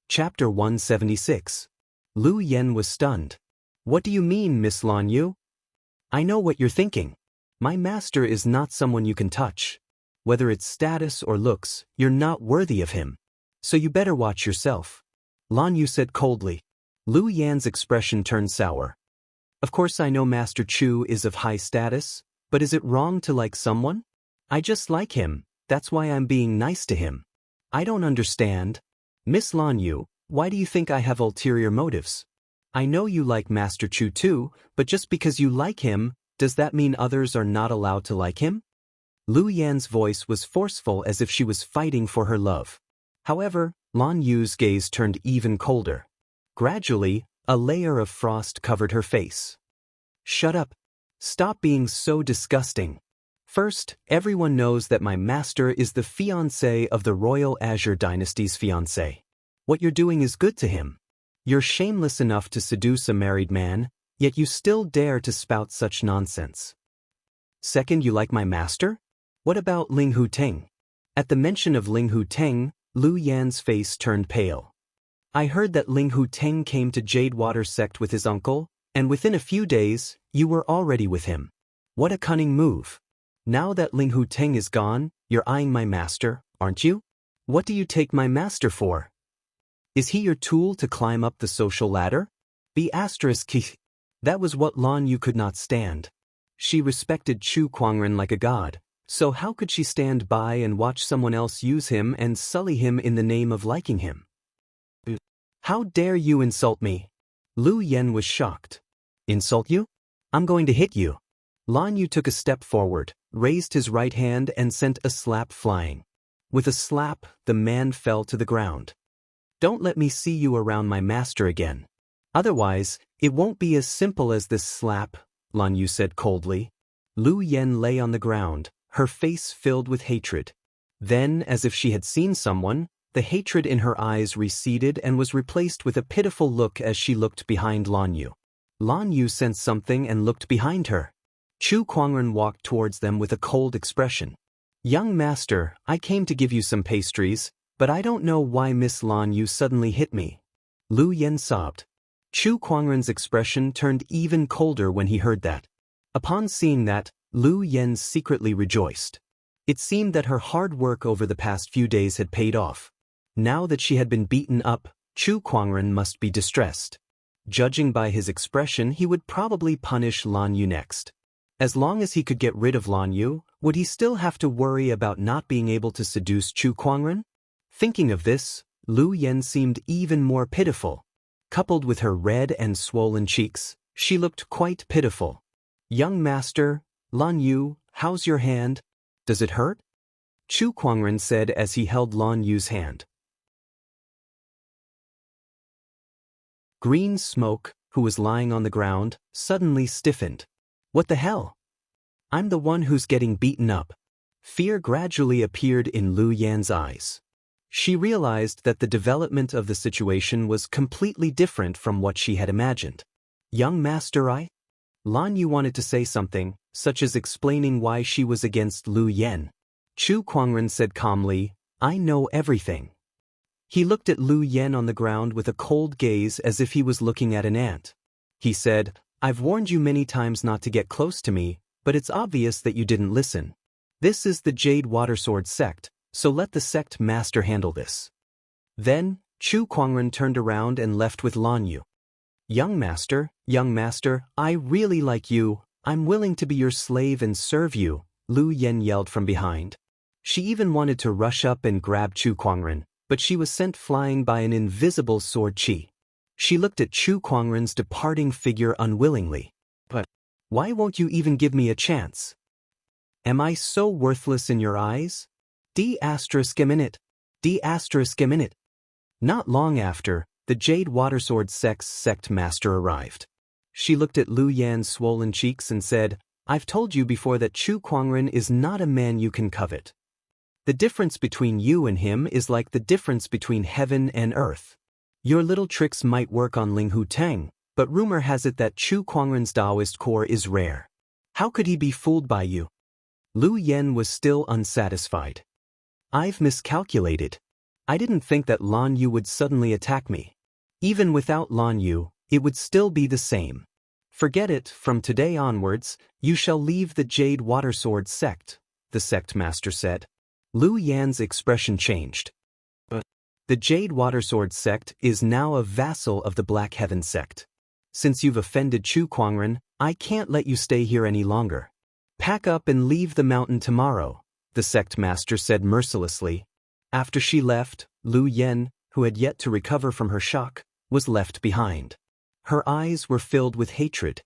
Chapter 176. Lu Yen was stunned. What do you mean, Miss Lan Yu? I know what you're thinking. My master is not someone you can touch. Whether it's status or looks, you're not worthy of him. So you better watch yourself. Lan Yu said coldly. Lu Yan's expression turned sour. Of course I know Master Chu is of high status, but is it wrong to like someone? I just like him, that's why I'm being nice to him. I don't understand. Miss Lan Yu, why do you think I have ulterior motives? I know you like Master Chu too, but just because you like him, does that mean others are not allowed to like him? Lu Yan's voice was forceful as if she was fighting for her love. However, Lan Yu's gaze turned even colder. Gradually, a layer of frost covered her face. Shut up. Stop being so disgusting. First, everyone knows that my master is the fiancé of the Royal Azure Dynasty's fiancé. What you're doing is good to him. You're shameless enough to seduce a married man, yet you still dare to spout such nonsense. Second, you like my master? What about Ling Huteng? At the mention of Ling Huteng, Lu Yan's face turned pale. I heard that Ling Huteng came to Jadewater sect with his uncle, and within a few days, you were already with him. What a cunning move. Now that Ling Huteng is gone, you're eyeing my master, aren't you? What do you take my master for? Is he your tool to climb up the social ladder? That was what Lan Yu could not stand. She respected Chu Kuangren like a god, so how could she stand by and watch someone else use him and sully him in the name of liking him? How dare you insult me? Lu Yan was shocked. Insult you? I'm going to hit you. Lan Yu took a step forward, raised his right hand and sent a slap flying. With a slap, the man fell to the ground. Don't let me see you around my master again. Otherwise, it won't be as simple as this slap, Lan Yu said coldly. Lu Yan lay on the ground, her face filled with hatred. Then, as if she had seen someone, the hatred in her eyes receded and was replaced with a pitiful look as she looked behind Lan Yu. Lan Yu sensed something and looked behind her. Chu Kuangren walked towards them with a cold expression. Young master, I came to give you some pastries, but I don't know why Miss Lan Yu suddenly hit me. Lu Yan sobbed. Chu Kuangren's expression turned even colder when he heard that. Upon seeing that, Lu Yan secretly rejoiced. It seemed that her hard work over the past few days had paid off. Now that she had been beaten up, Chu Kuangren must be distressed. Judging by his expression, he would probably punish Lan Yu next. As long as he could get rid of Lan Yu, would he still have to worry about not being able to seduce Chu Kuangren? Thinking of this, Lu Yan seemed even more pitiful. Coupled with her red and swollen cheeks, she looked quite pitiful. Young master, Lan Yu, how's your hand? Does it hurt? Chu Kuangren said as he held Lan Yu's hand. Green Smoke, who was lying on the ground, suddenly stiffened. What the hell? I'm the one who's getting beaten up. Fear gradually appeared in Lu Yan's eyes. She realized that the development of the situation was completely different from what she had imagined. Young master, Lan Yu wanted to say something, such as explaining why she was against Lu Yan. Chu Kuangren said calmly, I know everything. He looked at Lu Yan on the ground with a cold gaze as if he was looking at an ant. He said, I've warned you many times not to get close to me, but it's obvious that you didn't listen. This is the Jade Watersword sect, so let the sect master handle this. Then, Chu Kuangren turned around and left with Lan Yu. Young master, I really like you. I'm willing to be your slave and serve you, Lu Yan yelled from behind. She even wanted to rush up and grab Chu Kuangren, but she was sent flying by an invisible sword chi. She looked at Chu Kuangren's departing figure unwillingly. But why won't you even give me a chance? Am I so worthless in your eyes? D****. Not long after, the Jade Watersword sect's sect master arrived. She looked at Lu Yan's swollen cheeks and said, I've told you before that Chu Kuangren is not a man you can covet. The difference between you and him is like the difference between heaven and earth. Your little tricks might work on Ling Huteng, but rumor has it that Chu Kuangren's Daoist core is rare. How could he be fooled by you? Lu Yan was still unsatisfied. I've miscalculated. I didn't think that Lan Yu would suddenly attack me. Even without Lan Yu, it would still be the same. Forget it, from today onwards, you shall leave the Jade Watersword sect, the sect master said. Lu Yan's expression changed. But the Jade Watersword sect is now a vassal of the Black Heaven sect. Since you've offended Chu Kuangren, I can't let you stay here any longer. Pack up and leave the mountain tomorrow, the sect master said mercilessly. After she left, Lu Yan, who had yet to recover from her shock, was left behind. Her eyes were filled with hatred.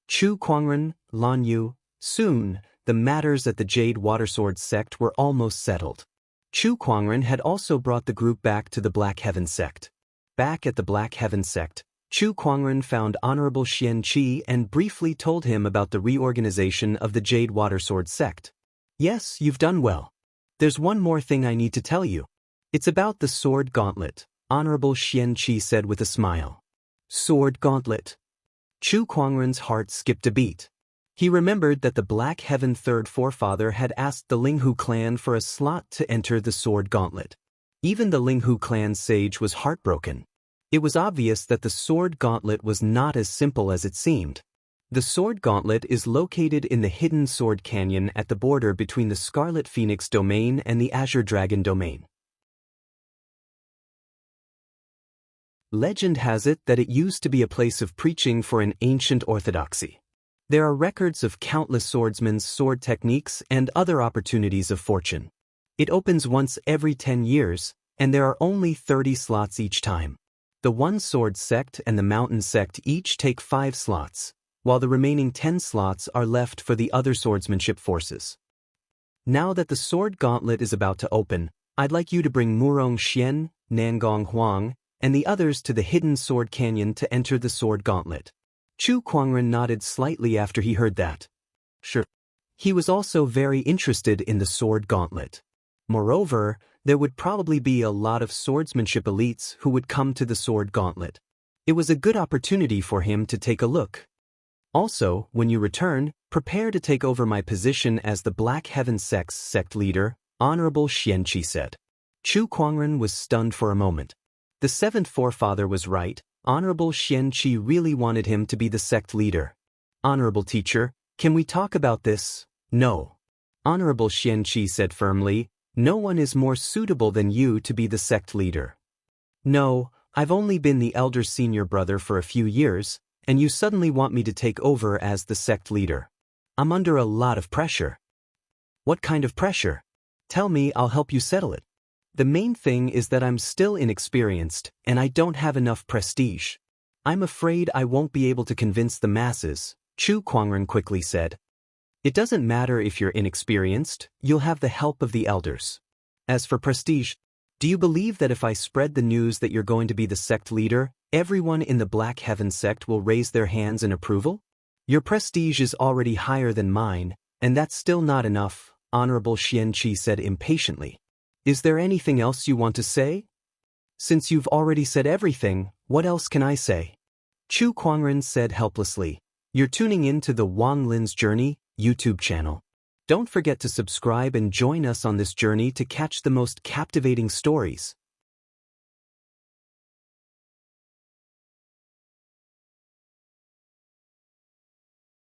Chu Kuangren, Lan Yu, soon, the matters at the Jade Watersword sect were almost settled. Chu Kuangren had also brought the group back to the Black Heaven sect. Back at the Black Heaven sect, Chu Kuangren found Honorable Xianxia and briefly told him about the reorganization of the Jade Water Sword sect. Yes, you've done well. There's one more thing I need to tell you. It's about the sword gauntlet, Honorable Xianxia said with a smile. Sword gauntlet. Chu Kuangren's heart skipped a beat. He remembered that the Black Heaven third forefather had asked the Linghu clan for a slot to enter the sword gauntlet. Even the Linghu clan's sage was heartbroken. It was obvious that the sword gauntlet was not as simple as it seemed. The sword gauntlet is located in the hidden sword canyon at the border between the Scarlet Phoenix domain and the Azure Dragon domain. Legend has it that it used to be a place of preaching for an ancient orthodoxy. There are records of countless swordsmen's sword techniques and other opportunities of fortune. It opens once every 10 years, and there are only 30 slots each time. The One Sword sect and the Mountain sect each take 5 slots, while the remaining 10 slots are left for the other swordsmanship forces. Now that the sword gauntlet is about to open, I'd like you to bring Murong Xian, Nangong Huang, and the others to the hidden sword canyon to enter the sword gauntlet. Chu Kuangren nodded slightly after he heard that. Sure. He was also very interested in the sword gauntlet. Moreover, there would probably be a lot of swordsmanship elites who would come to the sword gauntlet. It was a good opportunity for him to take a look. Also, when you return, prepare to take over my position as the Black Heaven sect's sect leader, Honorable Xianxia said. Chu Kuangren was stunned for a moment. The seventh forefather was right. Honorable Xianxia really wanted him to be the sect leader. Honorable teacher, can we talk about this? No. Honorable Xianxia said firmly, no one is more suitable than you to be the sect leader. No, I've only been the elder senior brother for a few years, and you suddenly want me to take over as the sect leader. I'm under a lot of pressure. What kind of pressure? Tell me, I'll help you settle it. The main thing is that I'm still inexperienced, and I don't have enough prestige. I'm afraid I won't be able to convince the masses, Chu Kuangren quickly said. It doesn't matter if you're inexperienced, you'll have the help of the elders. As for prestige, do you believe that if I spread the news that you're going to be the sect leader, everyone in the Black Heaven sect will raise their hands in approval? Your prestige is already higher than mine, and that's still not enough, Honorable Xianxia said impatiently. Is there anything else you want to say? Since you've already said everything, what else can I say? Chu Kuangren said helplessly. You're tuning in to the Wang Lin's Journey YouTube channel. Don't forget to subscribe and join us on this journey to catch the most captivating stories.